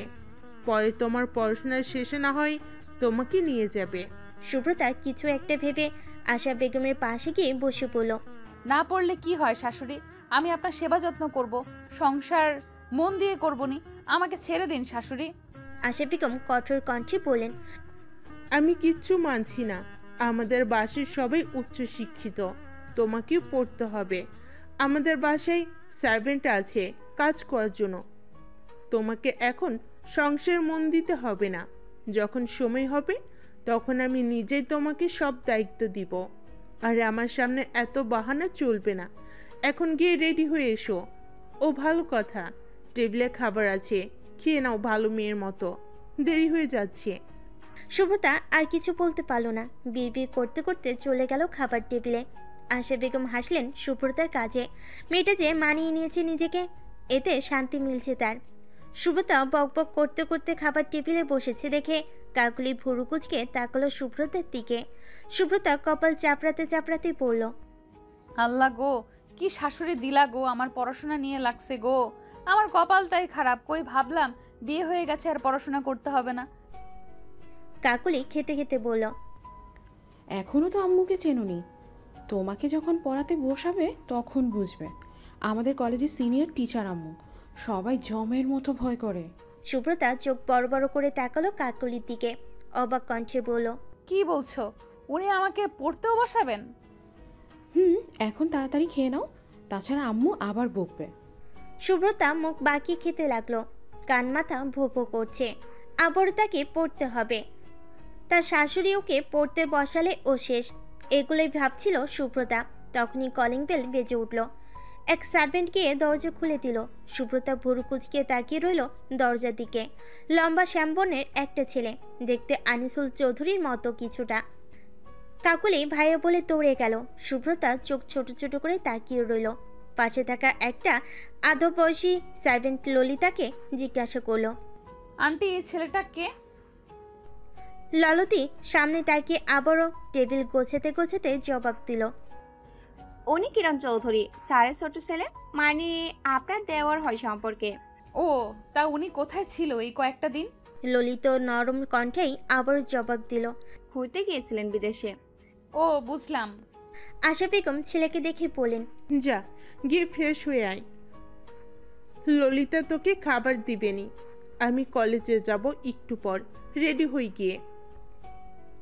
[SPEAKER 3] পরে তোমার পড়াশোনা শেষে না হয় তোমাকে নিয়ে যাবে।
[SPEAKER 2] সুব্রতা কিছু একটা ভেবে আশা বেগমের পাশে গিয়ে বসে পড়ল।
[SPEAKER 1] না পড়লে কি হয় শাশুড়ি? আমি আপনার সেবা যত্ন করব, সংসার মন দিয়ে করবনি, আমাকে ছেড়ে দিন শাশুড়ি।
[SPEAKER 2] আশা বেগম কঠোর কণ্ঠে বললেন।
[SPEAKER 3] আমি কিচ্ছু মানছি না, আমাদের বাসায় সবাই উচ্চ শিক্ষিত, তোমাকেও পড়তে হবে। আমাদের বাসায় সার্ভেন্ট আছে কাজ করার জন্য, তোমাকে এখন সংসার মন দিতে হবে না। যখন সময় হবে তখন আমি নিজেই তোমাকে সব দায়িত্ব দিব। আর আমার সামনে এত বাহানা চলবে না, এখন গিয়ে রেডি হয়ে এসো। ও ভালো কথা, টেবিলে খাবার আছে, খেয়ে নাও ভালো মেয়ের মতো, দেরি হয়ে যাচ্ছে।
[SPEAKER 2] সুব্রতা আর কিছু বলতে পারল না, বিড়বিড় করতে করতে চলে গেল খাবার টেবিলে। আশা বেগম হাসলেন সুব্রতার কাজে, মেয়েটা যে মানিয়ে নিয়েছে নিজেকে, এতে শান্তি মিলছে তার। সুব্রতা বকবক করতে করতে খাবার টেবিলে বসেছে দেখে কাকুলি ভুরু কুচকে তাকালো সুব্রতার দিকে। সুব্রতা কপাল চাপড়াতে চাপড়াতে পড়ল।
[SPEAKER 1] আল্লাহ গো, কি শাশুড়ি দিলা গো, আমার পড়াশোনা নিয়ে লাগছে গো। আমার কপালটাই খারাপ, কই ভাবলাম বিয়ে হয়ে গেছে আর পড়াশোনা করতে হবে না।
[SPEAKER 2] কাকুলি খেতে খেতে বলল।
[SPEAKER 8] এখনো তো আম্মুকে চেনুনি, তোমাকে যখন পড়াতে বসাবে তখন বুঝবে। আমাদের কলেজের সিনিয়র টিচার আম্মু, সবাই জমের মতো ভয় করে।
[SPEAKER 2] সুব্রতা চোখ বড় বড় করে তাকালো কাকুলির দিকে, অবাক কণ্ঠে বলল।
[SPEAKER 1] কি বলছো? উনি আমাকে পড়তেও বসাবেন?
[SPEAKER 8] এখন তাড়াতাড়ি খেয়ে নাও, তাছাড়া আম্মু আবার বকবে।
[SPEAKER 2] সুব্রতা মুখ বাঁকিয়ে খেতে লাগলো, কান মাথা ভো ভো করছে। আবারও তাকে পড়তে হবে, তার শাশুড়ি ওকে পড়তে বসালে ও শেষ, এগুলোই ভাবছিল সুব্রতা। তখনই কলিং বেল বেজে উঠল। এক সার্ভেন্ট গিয়ে দরজা খুলে দিল। সুব্রতা ভুরু কুচকিয়ে তাকিয়ে রইল দরজার দিকে। লম্বা শ্যামবর্ণের একটা ছেলে, দেখতে আনিসুল চৌধুরীর মতো কিছুটা। কাকুলি ভাইয়া বলে দৌড়ে গেল। সুব্রতা চোখ ছোট ছোট করে তাকিয়ে রইল। পাশে থাকা একটা আধো বয়সী সার্ভেন্ট ললিতাকে জিজ্ঞাসা করলো।
[SPEAKER 1] আন্টি, এই ছেলেটা কে?
[SPEAKER 2] ললতি সামনে তাকিয়ে আবারও টেবিল গোছাতে গোছাতে জবাব দিল।
[SPEAKER 10] উনি কিরণ চৌধুরী, স্যারের ছোট ছেলে, মানে আপনার দেওয়ার হয় সম্পর্কে।
[SPEAKER 1] ও, তা উনি কোথায় ছিল এই কয়েকটা দিন?
[SPEAKER 2] ললিত নরম কণ্ঠেই আবারও জবাব দিল।
[SPEAKER 10] ঘুরতে গিয়েছিলেন বিদেশে।
[SPEAKER 1] ও, বুঝলাম।
[SPEAKER 2] আশা বেগম ছেলেকে দেখে বলেন।
[SPEAKER 3] যা গিয়ে ফ্রেশ হয়ে আয়, ললিতা তোকে খাবার দিবেনি। আমি কলেজে যাব একটু পর, রেডি হয়ে গিয়ে।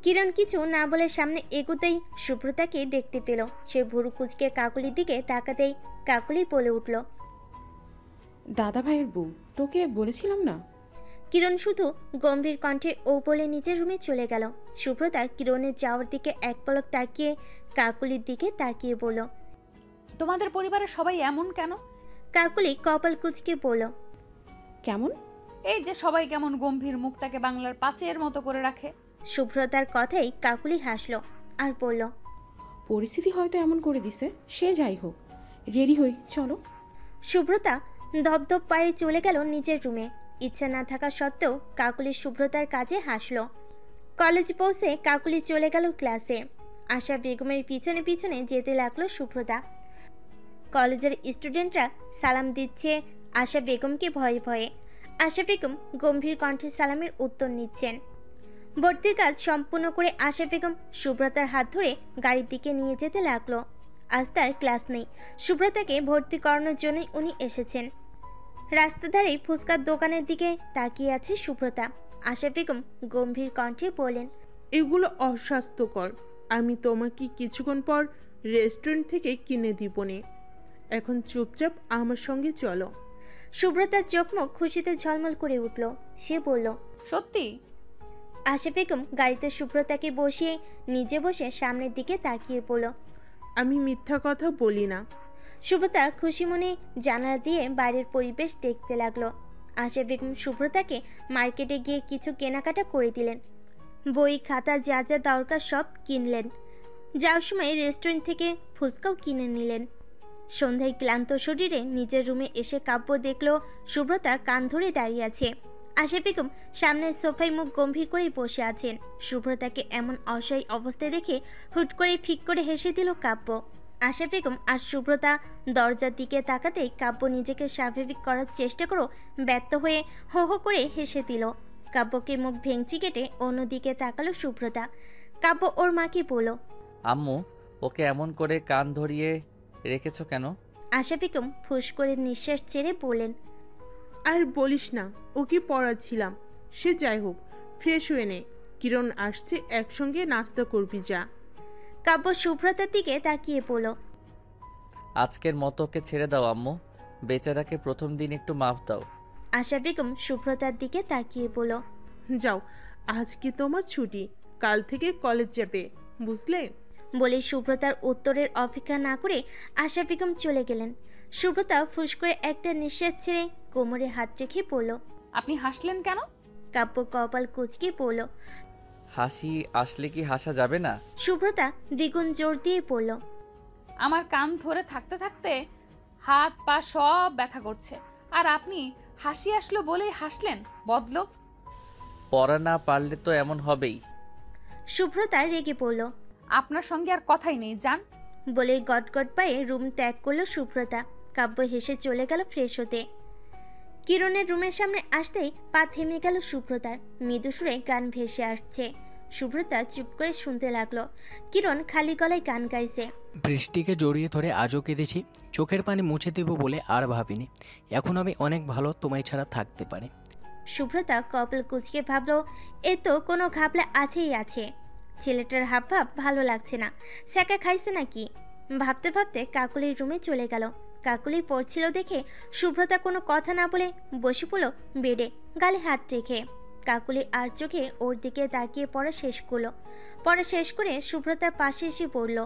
[SPEAKER 2] কিরণ কিছু না বলে সামনে এগোতেই সুব্রতাকে দেখতে পেল। সে ভুরু কুচকে কাকুলির দিকে তাকাতেই কাকুলি বলে উঠল।
[SPEAKER 8] দাদা ভাইয়ের বউ, তোকে বলেছিলাম না?
[SPEAKER 2] কিরণ শুধু গম্ভীর কণ্ঠে ও বলে নিজের রুমে চলে গেল। সুব্রতা কিরণের যাওয়ার দিকে এক পলক তাকিয়ে কাকুলির দিকে তাকিয়ে বলল।
[SPEAKER 1] তোমাদের পরিবারের সবাই এমন কেন?
[SPEAKER 2] কাকুলি কপাল কুচকে বলল।
[SPEAKER 8] কেমন?
[SPEAKER 1] এই যে সবাই কেমন গম্ভীর, মুখটাকে বাংলার পাঁচের মতো করে রাখে।
[SPEAKER 2] সুব্রতার কথাই কাকুলি হাসলো আর বলল।
[SPEAKER 8] পরিস্থিতি হয়তো এমন করে দিছে, সে যাই হোক, রেডি হই চলো।
[SPEAKER 2] সুব্রতা ধপধপ পায়ে চলে গেল নিজের রুমে। ইচ্ছা না থাকা সত্ত্বেও কাকুলি সুব্রতার কাজে হাসলো। কলেজ পৌঁছে কাকুলি চলে গেল ক্লাসে। আশা বেগমের পিছনে পিছনে যেতে লাগলো সুব্রতা। কলেজের স্টুডেন্টরা সালাম দিচ্ছে আশা বেগমকে ভয়ে ভয়ে। আশা বেগম গম্ভীর কণ্ঠে সালামের উত্তর নিচ্ছেন। ভর্তির কাজ সম্পূর্ণ করে আশা বেগম সুব্রতার হাত ধরে গাড়ির দিকে নিয়ে যেতে লাগলো। আজ তার ক্লাস নেই, সুব্রতাকে ভর্তি করানোর জন্যই উনি এসেছেন। রাস্তা ধারে ফুচকার দোকানের দিকে তাকিয়ে আছে সুব্রতা। আশা বেগম গম্ভীর কণ্ঠে বলেন।
[SPEAKER 3] এগুলো অস্বাস্থ্যকর, আমি তোমাকে কিছুক্ষণ পর রেস্টুরেন্ট থেকে কিনে দিব নে, এখন চুপচাপ আমার সঙ্গে চলো।
[SPEAKER 2] সুব্রতার চোখ মুখ খুশিতে ঝলমল করে উঠল। সে বলল,
[SPEAKER 1] সত্যি?
[SPEAKER 2] আশা বেগম গাড়িতে সুব্রতাকে বসিয়ে নিজে বসে সামনের দিকে তাকিয়ে পড়ল।
[SPEAKER 3] আমি মিথ্যা কথা বলি না।
[SPEAKER 2] সুব্রতা খুশি মনে জানালা দিয়ে বাইরের পরিবেশ দেখতে লাগলো। আশা বেগম সুব্রতাকে মার্কেটে গিয়ে কিছু কেনাকাটা করে দিলেন। বই খাতা যা যা দরকার সব কিনলেন। যাওয়ার সময় রেস্টুরেন্ট থেকে ফুচকাও কিনে নিলেন। সন্ধ্যায় ক্লান্ত শরীরে নিজের রুমে এসে কাব্য দেখল সুব্রতা কান ধরে দাঁড়িয়ে আছে। আশা বেগম সামনের সোফায় মুখ গম্ভীর করে বসে আছেন। সুব্রতাকে এমন অসহায় অবস্থায় দেখে হুট করে ফিক করে হেসে দিল কাব্য। আশা বেগম আর সুব্রতা দরজার দিকে তাকাতেই কাব্য নিজেকে স্বাভাবিক করার চেষ্টা করেও ব্যর্থ হয়ে হো হো করে হেসে দিল। কাব্যকে মুখ ভেঙচি কেটে অন্যদিকে তাকালো সুব্রতা। কাব্য ওর মাকে বলল,
[SPEAKER 4] আম্মু, ওকে এমন করে কান ধরিয়ে রেখেছো কেন?
[SPEAKER 2] আশা বেগম ফুস করে নিঃশ্বাস ছেড়ে বললেন,
[SPEAKER 3] আর বলিস না, ওকে পড়াচ্ছিলাম। সে যাই হোক, ফ্রেশ হয়ে নে, কিরণ আসছে, একসঙ্গে নাস্তা করবি যা।
[SPEAKER 2] কাব্য সুব্রতার দিকে তাকিয়ে বলল,
[SPEAKER 4] আজকের মতো ওকে ছেড়ে দাও আম্মু, বেচারাকে প্রথম দিন একটু মাফ দাও।
[SPEAKER 2] আশা বেগম সুব্রতার দিকে তাকিয়ে বলল,
[SPEAKER 3] যাও, আজকে তোমার ছুটি, কাল থেকে কলেজ যাবে, বুঝলে?
[SPEAKER 2] বলে সুব্রতার উত্তরের অপেক্ষা না করে আশা বেগম চলে গেলেন। সুব্রতা ফুস করে একটা নিঃশ্বাস ছেড়ে কোমরে হাত রেখে পড়ল।
[SPEAKER 1] আপনি হাসলেন কেন?
[SPEAKER 2] কাব্য কপাল কুঁচকে পড়ল।
[SPEAKER 4] হাসি আসলে কি হাসা যাবে না?
[SPEAKER 2] সুব্রতা দ্বিগুণ জোর দিয়ে পড়ল,
[SPEAKER 1] আমার কান ধরে থাকতে থাকতে হাত পা সব ব্যথা করছে, আর আপনি হাসি আসলো বলেই হাসলেন? বদলোক।
[SPEAKER 4] পড়া না পারলে তো এমন হবেই।
[SPEAKER 2] সুব্রতা রেগে পড়ল।
[SPEAKER 1] আপনার সঙ্গে আর কথাই নেই, যান।
[SPEAKER 2] বলে গটগট পায়ে রুম ত্যাগ করলো সুব্রতা। কাব্য হেসে চলে গেল ফ্রেশ হতে। কিরণের রুমের সামনে আসতেই পা থেমে গেল সুব্রতার। মৃদু সুরে গান ভেসে আসছে। সুব্রতা চুপ করে শুনতে লাগলো। কিরণ খালি গলায় গান গাইছে।
[SPEAKER 11] বৃষ্টিকে জড়িয়ে ধরে আজও কেঁদেছি, চোখের পানি মুছে দেব বলে আর ভাবিনি, এখন আমি অনেক ভালো তোমায় ছাড়া থাকতে পারি।
[SPEAKER 2] সুব্রতা কপাল কুঁচকে ভাবলো, এ তো কোনো ঘাবলা আছেই আছে। ছেলেটার হাবভাব ভালো লাগছে না, স্যাকা খাইছে নাকি? ভাবতে ভাবতে কাকুলির রুমে চলে গেল। কাকুলি পড়ছিল দেখে সুব্রতা কোনো কথা না বলে বসে পড়ল বেডে, গালে হাত রেখে। কাকুলি আর চোখে ওর দিকে তাকিয়ে পড়া শেষ করলো। পড়া শেষ করে সুব্রতার পাশে এসে পড়ল।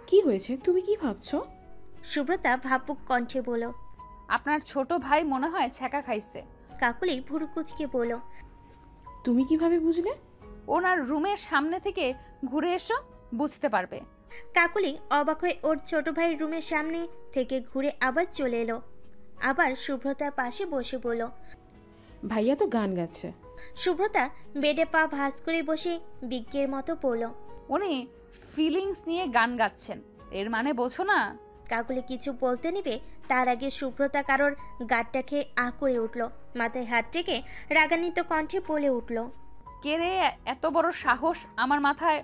[SPEAKER 8] কি হয়েছে, তুমি কি ভাবছো?
[SPEAKER 2] সুব্রতা ভাবুক কণ্ঠে বলল,
[SPEAKER 1] আপনার ছোট ভাই মনে হয় ছ্যাঁকা খাইছে।
[SPEAKER 2] কাকুলি ভুরু কুচকে বলল,
[SPEAKER 8] তুমি কিভাবে বুঝলে?
[SPEAKER 1] ওনার রুমের সামনে থেকে ঘুরে এসো, বুঝতে পারবে।
[SPEAKER 2] কাকুলি অবাক হয়ে ওর ছোট ভাইয়ের রুমের সামনে থেকে ঘুরে আবার চলে এলো। আবার সুব্রতার পাশে বসে বলল,
[SPEAKER 8] ভাইয়া তো গান গাচ্ছে।
[SPEAKER 2] সুব্রতা বেডে পা ভাঁজ করে বসে বিজ্ঞের মতো পড়ল,
[SPEAKER 1] উনি ফিলিংস নিয়ে গান গাচ্ছেন, এর মানে বোঝো না?
[SPEAKER 2] কাকুলি কিছু বলতে নেবে তার আগে সুব্রতা কারোর গাঁটটা খেয়ে আঁ করে উঠল। মাথায় হাত রেখে রাগান্বিত কণ্ঠে বলে উঠল,
[SPEAKER 1] কে রে এত বড় সাহস আমার মাথায়?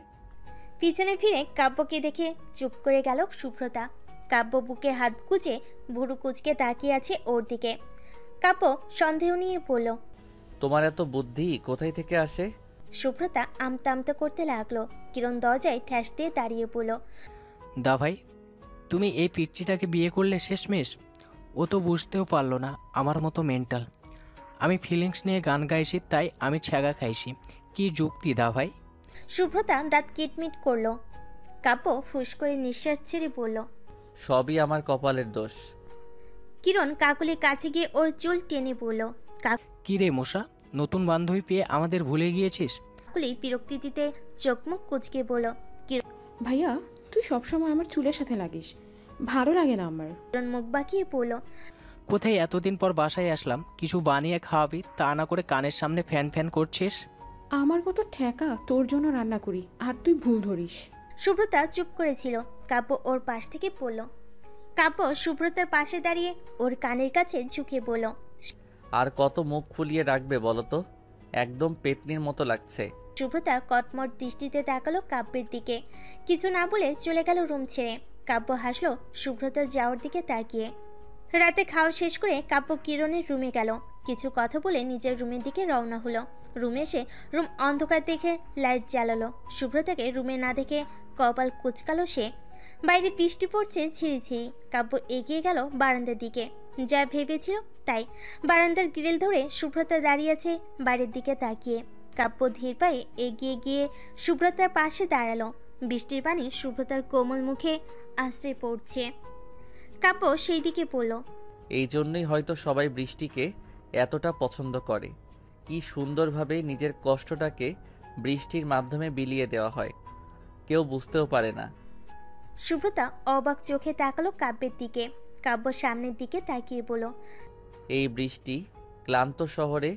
[SPEAKER 2] পিছনে ফিরে কাব্যকে দেখে চুপ করে গেল সুব্রতা। কাব্য বুকে হাত গুজে ভুরু কুচকে তাকিয়ে আছে ওর দিকে। কাব্য সন্দেহ নিয়ে পড়ল,
[SPEAKER 4] তোমার এত বুদ্ধি কোথায় থেকে আসে?
[SPEAKER 2] সুব্রতা আমতা আমতা করতে লাগলো। কিরণ দরজায় ঠ্যাস দিয়ে দাঁড়িয়ে পড়ল।
[SPEAKER 11] দা ভাই, তুমি এই পিচ্চিটাকে বিয়ে করলে শেষমেশ? ও তো বুঝতেও পারলো না আমার মতো মেন্টাল। আমি ফিলিংস নিয়ে গান গাইছি তাই আমি ছ্যাগা খাইছি, কি যুক্তি দা ভাই?
[SPEAKER 2] সুব্রতা দাঁত কিটমিট করল। কাব্য ফুস করে নিঃশ্বাস ছেড়ে পড়ল,
[SPEAKER 4] সবই আমার কপালের দোষ।
[SPEAKER 2] কিরণ কাকুলির কাছে গিয়ে ওর চুল টেনে পড়ল।
[SPEAKER 11] কি রে মশা, নতুন বান্ধবী পেয়ে আমাদের ভুলে গিয়েছিস?
[SPEAKER 2] কাকুলি বিরক্তি দিতে চোখ মুখ কুচকে বলল,
[SPEAKER 8] ভাইয়া তুই সবসময় আমার চুলের সাথে লাগিস, ভালো লাগে না আমার।
[SPEAKER 2] কিরণ মুখ বাঁকিয়ে পড়ল,
[SPEAKER 11] কোথায় এতদিন পর বাসায় আসলাম, কিছু বানিয়ে খাওয়াবি, তা না করে কানের সামনে ফ্যান ফ্যান করছিস।
[SPEAKER 8] আমার কত ঠেকা তোর জন্য রান্না করি আর তুই ভুল ধরিস।
[SPEAKER 2] সুব্রতা চুপ করেছিল। কাব্য ওর পাশ থেকে পড়ল। কাব্য সুব্রতার পাশে দাঁড়িয়ে ওর কানের কাছে ঝুঁকে বলল,
[SPEAKER 4] আর কত মুখ ফুলিয়ে রাখবে বলো তো? একদম পেতনির মতো লাগছে।
[SPEAKER 2] সুব্রতা কটমট দৃষ্টিতে তাকালো কাব্যের দিকে। কিছু না বলে চলে গেল রুম ছেড়ে। কাব্য হাসলো সুব্রতা যাওয়ার দিকে তাকিয়ে। রাতে খাওয়া শেষ করে কাব্য কিরণের রুমে গেল। কিছু কথা বলে নিজের রুমের দিকে রওনা হলো। রুমে এসে রুম অন্ধকার দেখে লাইট জ্বালালো। সুব্রতাকে রুমে না দেখে কপাল কুচকালো সে। বাইরে বৃষ্টি পড়ছে ঝিরিঝিরি। কাব্য এগিয়ে গেল বারান্দার দিকে। যা ভেবেছিল তাই। বারান্দার গ্রিল ধরে সুব্রতা দাঁড়িয়ে আছে বাইরের দিকে তাকিয়ে। কাব্য ধীর পায়ে এগিয়ে গিয়ে সুব্রতার পাশে দাঁড়ালো। বৃষ্টির পানি সুব্রতার কোমল মুখে আশ্রয় পড়ছে। কাব্য সেই দিকে পড়ল।
[SPEAKER 4] এই জন্যই হয়তো সবাই বৃষ্টিকে এতটা পছন্দ করে। কি সুন্দরভাবে নিজের কষ্টটাকে বৃষ্টির মাধ্যমে বিলিয়ে দেওয়া হয়, কেউ বুঝতেও পারে না।
[SPEAKER 2] সুব্রতা অবাক চোখে তাকালো কাব্যের দিকে। কাব্য সামনের দিকে তাকিয়ে বলল,
[SPEAKER 4] এই বৃষ্টি ক্লান্ত শহরে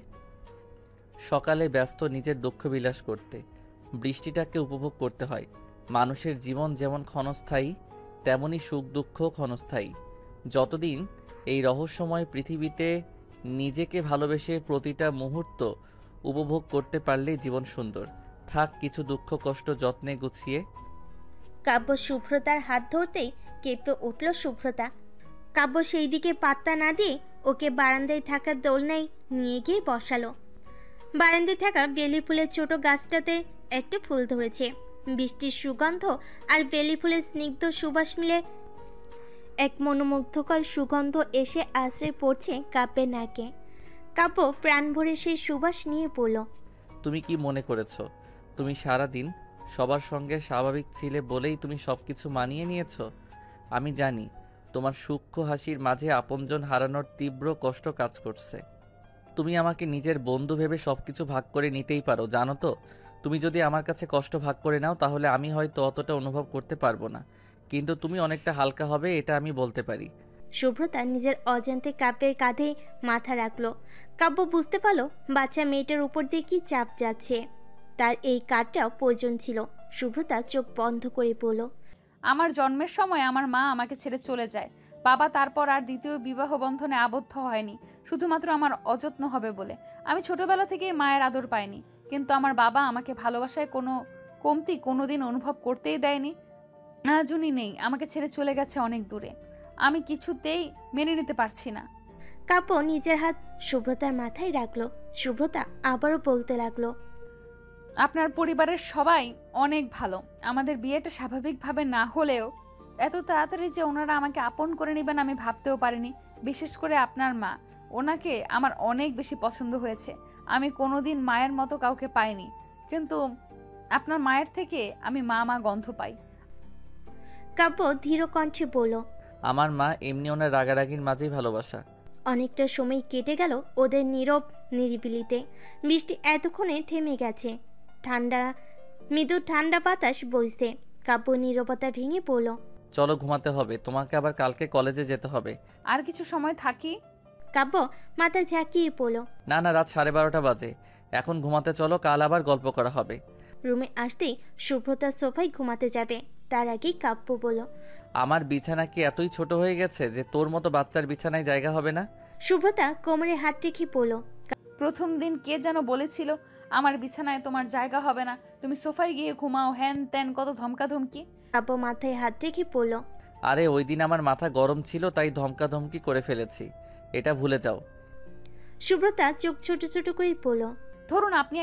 [SPEAKER 4] সকালে ব্যস্ত নিজের দুঃখ বিলাস করতে। বৃষ্টিটাকে উপভোগ করতে হয়। মানুষের জীবন যেমন ক্ষণস্থায়ী, তেমনি সুখ দুঃখ ক্ষণস্থায়ী। যতদিন এই রহস্যময় পৃথিবীতে নিজেকে ভালোবেসে প্রতিটা মুহূর্ত উপভোগ করতে পারলেই জীবন সুন্দর। থাক কিছু দুঃখ কষ্ট যত্নে গুছিয়ে।
[SPEAKER 2] কাব্য সুব্রতার হাত ধরতেই কেঁপে উঠল সুব্রতা। কাব্য সেই দিকে পাত্তা না দিয়ে ওকে বারান্দায় থাকা দোলনায় নিয়ে গিয়ে বসালো। বারান্দায় থাকা বেলি ফুলের ছোট গাছটাতে একটা ফুল ধরেছে। বৃষ্টির সুগন্ধ আর বেলি ফুলের স্নিগ্ধ সুবাস মিলে এক মনোমুগ্ধকর সুগন্ধ এসে আশ্রয় পড়ছে কাব্যের নাকে। কাব্য প্রাণ ভরে সেই সুবাস নিয়ে পড়ল।
[SPEAKER 4] তুমি কি মনে করেছো তুমি সারাদিন সবার সঙ্গে স্বাভাবিক ছিলে বলেই তুমি সবকিছু মানিয়ে নিয়েছো? আমি জানি তোমার সূক্ষ্ম হাসির মাঝে আপনজন হারানোর তীব্র কষ্ট কাজ করছে। তুমি আমাকে নিজের বন্ধু ভেবে সবকিছু ভাগ করে নিতেই পারো, জানো তো? তুমি যদি আমার কাছে কষ্ট ভাগ করে নাও তাহলে আমি হয়তো অতটা অনুভব করতে পারবো না, কিন্তু তুমি অনেকটা হালকা হবে, এটা আমি বলতে পারি।
[SPEAKER 2] সুব্রতা নিজের অজান্তে কাব্যের কাঁধে মাথা রাখলো। কাব্য বুঝতে পারলো বাচ্চা মেয়েটার উপর দিয়ে কি চাপ যাচ্ছে। তার এই কাজটাও প্রয়োজন ছিল। সুব্রতা চোখ বন্ধ করে বলল,
[SPEAKER 1] আমার জন্মের সময় আমার মা আমাকে ছেড়ে চলে যায়। বাবা তারপর আর দ্বিতীয় বিবাহ বন্ধনে আবদ্ধ হয়নি, শুধুমাত্র আমার অযত্ন হবে বলে। আমি ছোটবেলা থেকেই মায়ের আদর পাইনি, কিন্তু আমার বাবা আমাকে ভালোবাসায় কোনো কমতি কোনোদিন অনুভব করতেই দেয়নি। আজ উনি নেই, আমাকে ছেড়ে চলে গেছে অনেক দূরে। আমি কিছুতেই মেনে নিতে পারছি না।
[SPEAKER 2] কাব্য নিজের হাত সুব্রতার মাথায় রাখলো। সুব্রতা আবারও বলতে লাগলো,
[SPEAKER 1] আপনার পরিবারের সবাই অনেক ভালো। আমাদের বিয়েটা স্বাভাবিকভাবে না হলেও এত তাড়াতাড়ি যে ওনারা আমাকে আপন করে নেবেন আমি ভাবতেও পারিনি। বিশেষ করে আপনার মা, ওনাকে আমার অনেক বেশি পছন্দ হয়েছে। আমি কোনোদিন মায়ের মতো কাউকে পাইনি, কিন্তু আপনার মায়ের থেকে আমি মা মা গন্ধ পাই।
[SPEAKER 2] কাব্য ধীর কণ্ঠে বলল,
[SPEAKER 4] আমার মা এমনি ওনার রাগারাগির মাঝেই ভালোবাসা।
[SPEAKER 2] অনেকটা সময় কেটে গেল ওদের নীরব নিরিবিলিতে। বৃষ্টি এতক্ষণে থেমে গেছে। মৃদু ঠান্ডা বাতাস বইছে। কাব্য নীরবতা ভেঙে পড়ল,
[SPEAKER 4] চলো ঘুমাতে হবে, তোমাকে আবার কালকে কলেজে যেতে হবে।
[SPEAKER 1] আর কিছু সময় থাকি।
[SPEAKER 2] কাব্য মাথা ঝাঁকিয়ে পড়ল,
[SPEAKER 4] না না, রাত 12:30 বাজে, এখন ঘুমাতে চলো, কাল আবার গল্প করা হবে।
[SPEAKER 2] রুমে আসতেই সুব্রতা সোফায় ঘুমাতে যাবে, তার আগেই কাব্য বলল,
[SPEAKER 4] আমার বিছানা কি এতই ছোট হয়ে গেছে যে তোর মতো বাচ্চার বিছানায় জায়গা হবে না?
[SPEAKER 2] সুব্রতা কোমরে হাত রেখে বলল,
[SPEAKER 1] প্রথম দিন কে যেন বলেছিল আমার বিছানায় তোমার জায়গা হবে না, তুমি সোফায় গিয়ে ঘুমাও, হ্যান ত্যান কত ধমকাধমকি।
[SPEAKER 2] কাব্য মাথায় হাত রেখে বলল,
[SPEAKER 4] আরে ওই দিন আমার মাথা গরম ছিল তাই ধমকাধমকি করে ফেলেছি, এটা ভুলে যাও।
[SPEAKER 2] সুব্রতা চোখ ছোট ছোট করে বলল,
[SPEAKER 1] ধরুন আপনি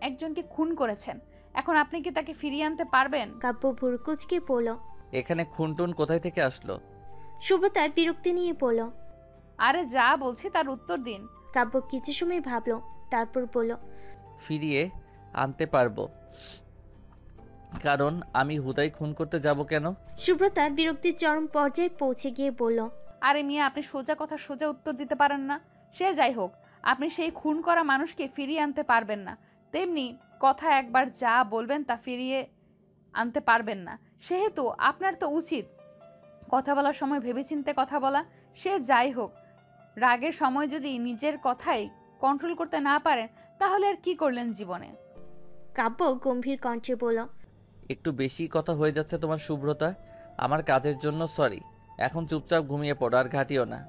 [SPEAKER 1] একজনকে খুন করেছেন, এখন আপনি কি তাকে ফিরিয়ে আনতে পারবেন?
[SPEAKER 2] কাব্য ভুরকুচকে বলল,
[SPEAKER 4] এখানে খুনটুন কোথায় থেকে আসলো?
[SPEAKER 2] সুব্রতা বিরক্তি নিয়ে বলল,
[SPEAKER 1] আরে যা বলছি তার উত্তর দিন।
[SPEAKER 2] কাব্য কিছু সময় ভাবলো, তারপর বলল,
[SPEAKER 4] ফিরিয়ে আনতে পারবো, কারণ আমি হুদাই খুন করতে যাব কেন?
[SPEAKER 2] সুব্রতা বিরক্তির চরম পর্যায়ে পৌঁছে গিয়ে বলল,
[SPEAKER 1] আরে মিয়া, আপনি সোজা কথা সোজা উত্তর দিতে পারেন না। সে যাই হোক, আপনি সেই খুন করা মানুষকে ফিরিয়ে আনতে পারবেন না, তেমনি কথা একবার যা বলবেন তা ফিরিয়ে আনতে পারবেন না। সেহেতু আপনার তো উচিত কথা বলার সময় ভেবেচিন্তে কথা বলা। সে যাই হোক, রাগের সময় যদি নিজের কথাই কন্ট্রোল করতে না পারেন তাহলে আর কি করলেন জীবনে?
[SPEAKER 2] কাব্য গম্ভীর কণ্ঠে বলল,
[SPEAKER 4] একটু বেশি কথা হয়ে যাচ্ছে তোমার সুব্রতা, আমার কাজের জন্য সরি, এখন চুপচাপ ঘুমিয়ে পড়ো আর ঘাটিও না।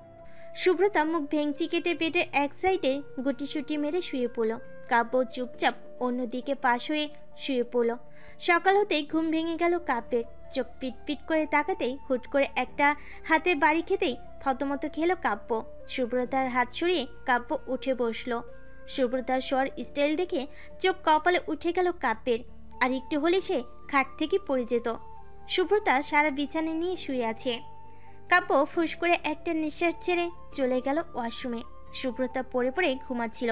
[SPEAKER 2] সুব্রতা মুখ ভেঙচি কেটে পেটের এক সাইডে গুটিসুটি মেরে শুয়ে পড়ল। কাব্য চুপচাপ অন্যদিকে পাশ হয়ে শুয়ে পড়ল। সকাল হতেই ঘুম ভেঙে গেল কাব্যের। চোখ পিটপিট করে তাকাতেই হুট করে একটা হাতের বাড়ি খেতেই থতমত খেলো কাব্য। সুব্রতার হাত সরিয়ে কাব্য উঠে বসলো। সুব্রতার স্বর স্টাইল দেখে চোখ কপালে উঠে গেল কাব্যের। আর একটু হলে সে খাট থেকে পড়ে যেত। সুব্রতা সারা বিছানা নিয়ে শুয়ে আছে। কাব্য ফুস করে একটা নিঃশ্বাস ছেড়ে চলে গেল ওয়াশরুমে। সুব্রতা পড়ে পড়ে ঘুমাচ্ছিল।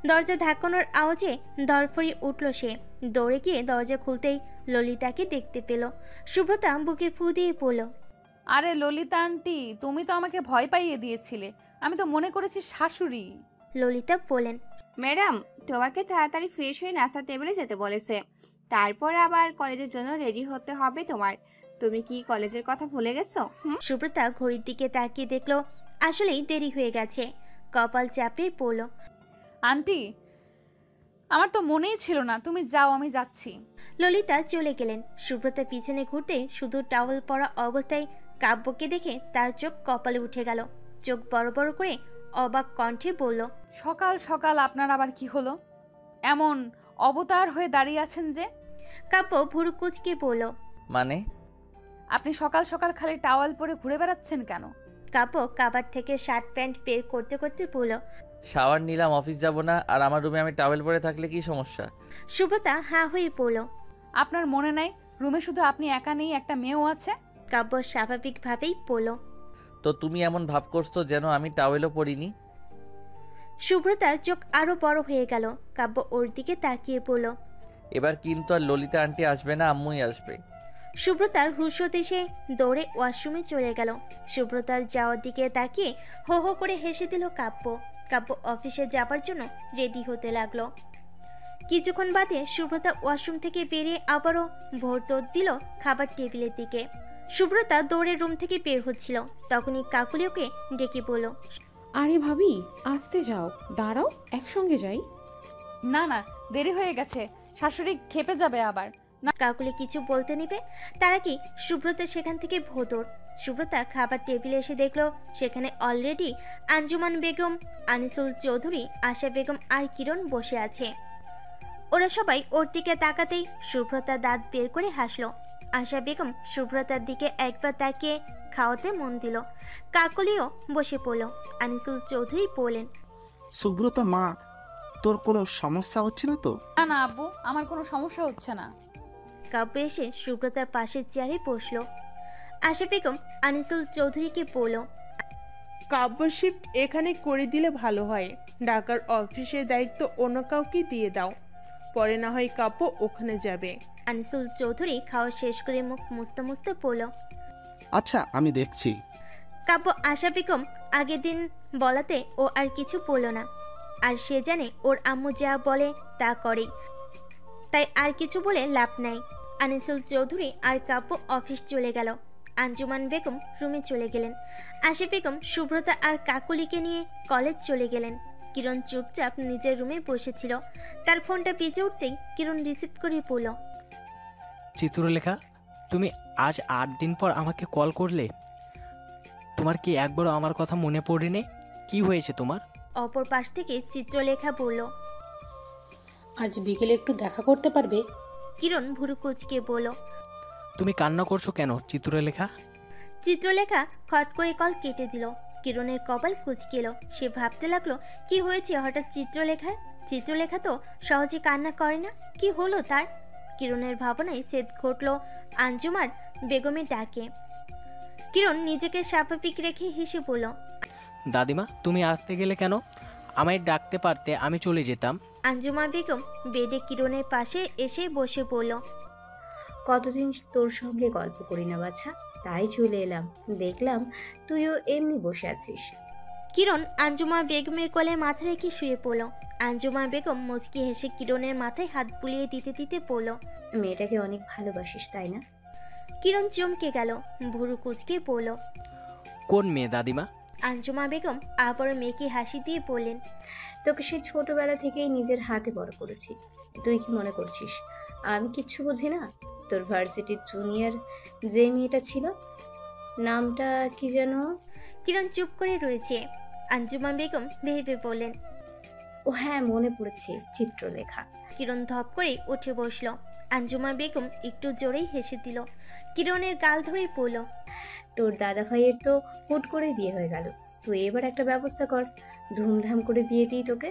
[SPEAKER 2] দরজা ধাক্কানোর আওয়াজে ধরফড়িয়ে উঠল সে। দৌড়ে গিয়ে দরজা খুলতেই ললিতাকে দেখতে পেল। সুব্রতা বুকে ফু দিয়ে পড়ল।
[SPEAKER 1] আরে ললিতা আন্টি, তুমি তো আমাকে ভয় পাইয়ে দিয়েছিলে। আমি তো মনে করেছি শাশুড়ি।
[SPEAKER 2] ললিতা বলেন,
[SPEAKER 10] ম্যাডাম, তোমাকে তাড়াতাড়ি ফ্রেশ হয়ে নাস্তা টেবিলে যেতে বলেছে। তারপর আবার কলেজের জন্য রেডি হতে হবে তোমার। তুমি কি কলেজের কথা ভুলে গেছো?
[SPEAKER 2] সুব্রতা ঘড়ির দিকে তাকিয়ে দেখলো আসলেই দেরি হয়ে গেছে। কপাল চাপড়ে পড়ল।
[SPEAKER 1] আন্টি, আমার তো মনেই ছিল না। তুমি যাও, আমি যাচ্ছি।
[SPEAKER 2] ললিতা চলে গেলেন। সুব্রতা পিছনে ঘুরতে শুধু টাওয়েল পরা অবস্থায় কাব্যকে দেখে তার চোখ কপালে উঠে গেল। চোখ বড় বড় করে অবাক কণ্ঠে বলল,
[SPEAKER 1] সকাল সকাল আপনার আবার কি হলো? এমন অবতার হয়ে দাঁড়িয়ে আছেন যে?
[SPEAKER 2] কাব্য ভুরু কুচকে বলল,
[SPEAKER 4] মানে?
[SPEAKER 1] আপনি সকাল সকাল খালি টাওয়াল পরে ঘুরে বেড়াচ্ছেন কেন?
[SPEAKER 2] কাব্য কাবার থেকে শার্ট প্যান্ট বের করতে করতে বলল।
[SPEAKER 4] শাওয়ার নিলাম, অফিস যাব না, আর আমার রুমে আমি টাওয়েল পরে থাকলে কি সমস্যা?
[SPEAKER 2] সুব্রতা হাঁ হয়ে পড়ল।
[SPEAKER 1] আপনার মনে নাই রুমে শুধু আপনি একা নেই, একটা মেয়েও আছে?
[SPEAKER 2] কাব্য স্বাভাবিকভাবেই পড়ল।
[SPEAKER 4] তো তুমি এমন ভাব করছো যেন আমি টাওয়েলও পরিনি।
[SPEAKER 2] সুব্রতার চোখ আরো বড় হয়ে গেল। কাব্য ওর দিকে তাকিয়ে পড়ল।
[SPEAKER 4] এবার কিন্তু আর ললিতা আন্টি আসবে না, আম্মুই আসবে।
[SPEAKER 2] সুব্রতার হুঁশ হতে সে দৌড়ে ওয়াশরুমে চলে গেল। সুব্রতার যাওয়ার দিকে তাকিয়ে হো হো করে হেসে দিল কাব্য। কাব্য অফিসে যাবার জন্য রেডি হতে লাগলো। কিছুক্ষণ বাদে সুব্রতা ওয়াশরুম থেকে বেরিয়ে আবারও ভোর দৌড় দিল খাবার টেবিলের দিকে। সুব্রতা দৌড়ে রুম থেকে বের হচ্ছিল, তখনই কাকুলি ওকে ডেকে বলল,
[SPEAKER 8] আরে ভাবি, আসতে যাও, দাঁড়াও, একসঙ্গে যাই।
[SPEAKER 1] না না, দেরি হয়ে গেছে, শাশুড়ি খেপে যাবে আবার।
[SPEAKER 2] না। কাকুলি কিছু বলতে নিবে তারা কি সুব্রতা সেখান থেকে ভোতর। সুব্রতা খাবার টেবিলে এসে দেখলো সেখানে অলরেডি আঞ্জুমান বেগম, আনিসুল চৌধুরী, আশা বেগম আর কিরণ বসে আছে। ওরা সবাই ওর দিকে তাকাতেই সুব্রতা দাঁত বের করে হাসলো। আশা বেগম সুব্রতার দিকে একবার তাকিয়ে খাওয়াতে মন দিল। কাকলিও বসে পড়ল। আনিসুল চৌধুরী বললেন,
[SPEAKER 5] সুব্রতা মা, তোর কোনো সমস্যা হচ্ছে না তো?
[SPEAKER 1] না না আব্বু, আমার কোনো সমস্যা হচ্ছে না।
[SPEAKER 2] কাব্য এসে সুব্রতার পাশের চেয়ারে বসলো। আশা বেগম আনিসুল চৌধুরীকে বলল,
[SPEAKER 3] কাব্য শিফট এখানে করে দিলে ভালো হয়। ঢাকার অফিসের দায়িত্ব অন্য কাউকে দিয়ে দাও, পরে না হয় কাব্য ওখানে যাবে।
[SPEAKER 2] আনিসুল চৌধুরী খাওয়া শেষ করে মুখ মুছতে মুছতে বলল,
[SPEAKER 5] আচ্ছা, আমি দেখছি।
[SPEAKER 2] কাব্য আশা বেগম আগের দিন বলাতে ও আর কিছু বলল না। আর সে জানে ওর আম্মু যা বলে তা করে, তাই আর কিছু বলে লাভ নাই। আনিসুল চৌধুরী আর কাব্য অফিস চলে গেল। আঞ্জুমান বেগম রুমে চলে গেলেন। আশা বেগম সুব্রতা আর কাকুলিকে নিয়ে কলেজ চলে গেলেন। কিরণ চুপচাপ নিজের রুমে বসেছিল। তার ফোনটা বেজে উঠতেই কিরণ রিসিভ করে বলল,
[SPEAKER 11] চিত্রলেখা, তুমি আজ 8 দিন পর আমাকে কল করলে। তোমার কি একবারও আমার কথা মনে পড়েনি? কি হয়েছে তোমার?
[SPEAKER 2] অপর পাশ থেকে চিত্রলেখা বলল,
[SPEAKER 12] আজ বিকেলে একটু দেখা করতে পারবে?
[SPEAKER 2] কিরণ ভুরু কুচকে বলল,
[SPEAKER 11] তুমি কান্না করছো কেন চিত্রলেখা?
[SPEAKER 2] চিত্রলেখা খট করে কল কেটে দিল। কিরণের কপাল কুচকে এলো। সে ভাবতে লাগলো কি হয়েছে হঠাৎ চিত্রলেখার। চিত্রলেখা তো সহজে কান্না করে না, কি হলো তার? কিরণের ভাবনায় সেদ ঘটল আঞ্জুমার বেগমের ডাকে। কিরণ নিজেকে স্বাভাবিক রেখে হেসে বলল,
[SPEAKER 11] দাদিমা, তুমি আসতে গেলে কেন? আমায় ডাকতে পারতে, আমি চলে যেতাম।
[SPEAKER 2] আঞ্জুমা বেগম বেডে কিরণের পাশে এসে বসে পড়ল।
[SPEAKER 7] কতদিন তোর সঙ্গে গল্প করি না বাছা, তাই চলে এলাম। দেখলাম তুইও এমনি বসে আছিস।
[SPEAKER 2] কিরণ আঞ্জুমা বেগমের কোলে মাথা রেখে শুয়ে পড়ল। আঞ্জুমা বেগম মুচকি হেসে কিরণের মাথায় হাত বুলিয়ে দিতে দিতে বলল,
[SPEAKER 7] মেয়েটাকে অনেক ভালোবাসিস তাই না?
[SPEAKER 2] কিরণ চমকে গেল, ভুরু কুচকে বলল,
[SPEAKER 11] কোন মেয়ে দাদিমা?
[SPEAKER 2] আঞ্জুমা বেগম আবার মেয়েকে হাসি দিয়ে বললেন,
[SPEAKER 7] তোকে সে ছোটবেলা থেকেই নিজের হাতে বড় করেছি। তুই কি মনে করছিস আমি কিচ্ছু বুঝি না? তোর ভার্সিটির জুনিয়র যে মেয়েটা ছিল, নামটা কি যেন?
[SPEAKER 2] কিরণ চুপ করে রয়েছে। আঞ্জুমা বেগম ভেবে বললেন,
[SPEAKER 7] ও হ্যাঁ, মনে পড়েছে, চিত্রলেখা।
[SPEAKER 2] কিরণ ধপ করে উঠে বসলো। আঞ্জুমা বেগম একটু জোরেই হেসে দিল। কিরণের গাল ধরে বলল,
[SPEAKER 7] তোর দাদা ভাইয়ের তো হুট করে বিয়ে হয়ে গেল, তুই এবার একটা ব্যবস্থা কর, ধুমধাম করে বিয়ে দিই তোকে।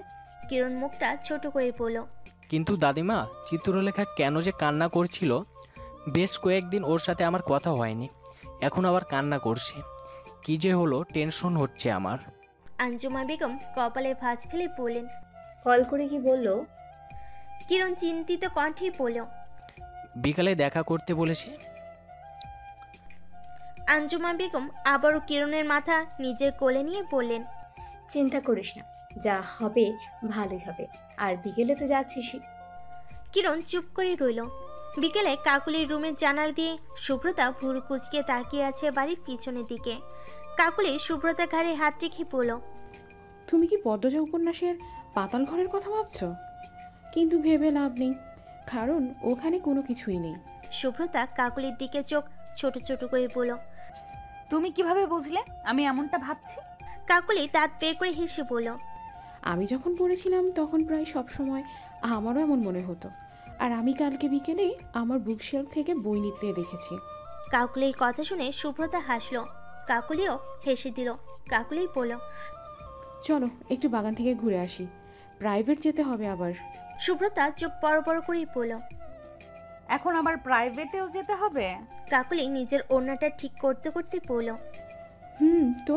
[SPEAKER 2] কিরণ মুখটা ছোট করে বলল,
[SPEAKER 11] কিন্তু দাদিমা, চিত্রলেখা কেন যে কান্না করছিল? বেশ কয়েকদিন ওর সাথে আমার কথা হয়নি, এখন আবার কান্না করছে। কি যে হলো, টেনশন হচ্ছে আমার।
[SPEAKER 2] আঞ্জুমা বেগম কপালে ভাঁজ ফেলে বললেন।
[SPEAKER 7] কল করে কি বললো?
[SPEAKER 2] কিরণ চিন্তিত কণ্ঠে বলল,
[SPEAKER 11] বিকালে দেখা করতে বলেছে।
[SPEAKER 2] আঞ্জুমা বেগম আবারও কিরণের মাথা নিজের কোলে নিয়ে বললেন,
[SPEAKER 7] চিন্তা করিস না, যা হবে ভালোই হবে। আর বিকেলে তো যাচ্ছিসই।
[SPEAKER 2] কিরণ চুপ করে রইল। বিকেলে কাকুলির রুমের জানালা দিয়ে সুব্রতা ভুরু কুচকে তাকিয়ে আছে বাড়ির পিছনের দিকে। কাকুলি সুব্রতা ঘাড়ে হাত রেখে বলল,
[SPEAKER 8] তুমি কি পদ্মজা উপন্যাসের পাতাল ঘরের কথা ভাবছো? কিন্তু ভেবে লাভ নেই, কারণ ওখানে কোনো কিছুই নেই।
[SPEAKER 2] সুব্রতা কাকুলির দিকে চোখ ছোট ছোট করে বলল,
[SPEAKER 1] তুমি কিভাবে বুঝলে আমি এমনটা ভাবছি?
[SPEAKER 2] কাকুলি দাঁত বের করে হেসে বলল,
[SPEAKER 8] আমি যখন পড়েছিলাম তখন প্রায় সব সময় আমারও এমন মনে হতো। আর আমি কালকে বিকেলে আমার বুকশেলফ থেকে বই নিতে দেখেছি।
[SPEAKER 2] কাকুলির কথা শুনে সুব্রতা হাসলো। কাকুলিও হেসে দিল। কাকুলি বলল,
[SPEAKER 8] চলো একটু বাগান থেকে ঘুরে আসি, প্রাইভেট যেতে হবে আবার।
[SPEAKER 2] সুব্রতা চোখ বড় বড় করেই বলল,
[SPEAKER 1] এখন আবার প্রাইভেটেও যেতে হবে?
[SPEAKER 2] কাকুলি নিজের ওড়নাটা ঠিক করতে করতে বলল,
[SPEAKER 8] তো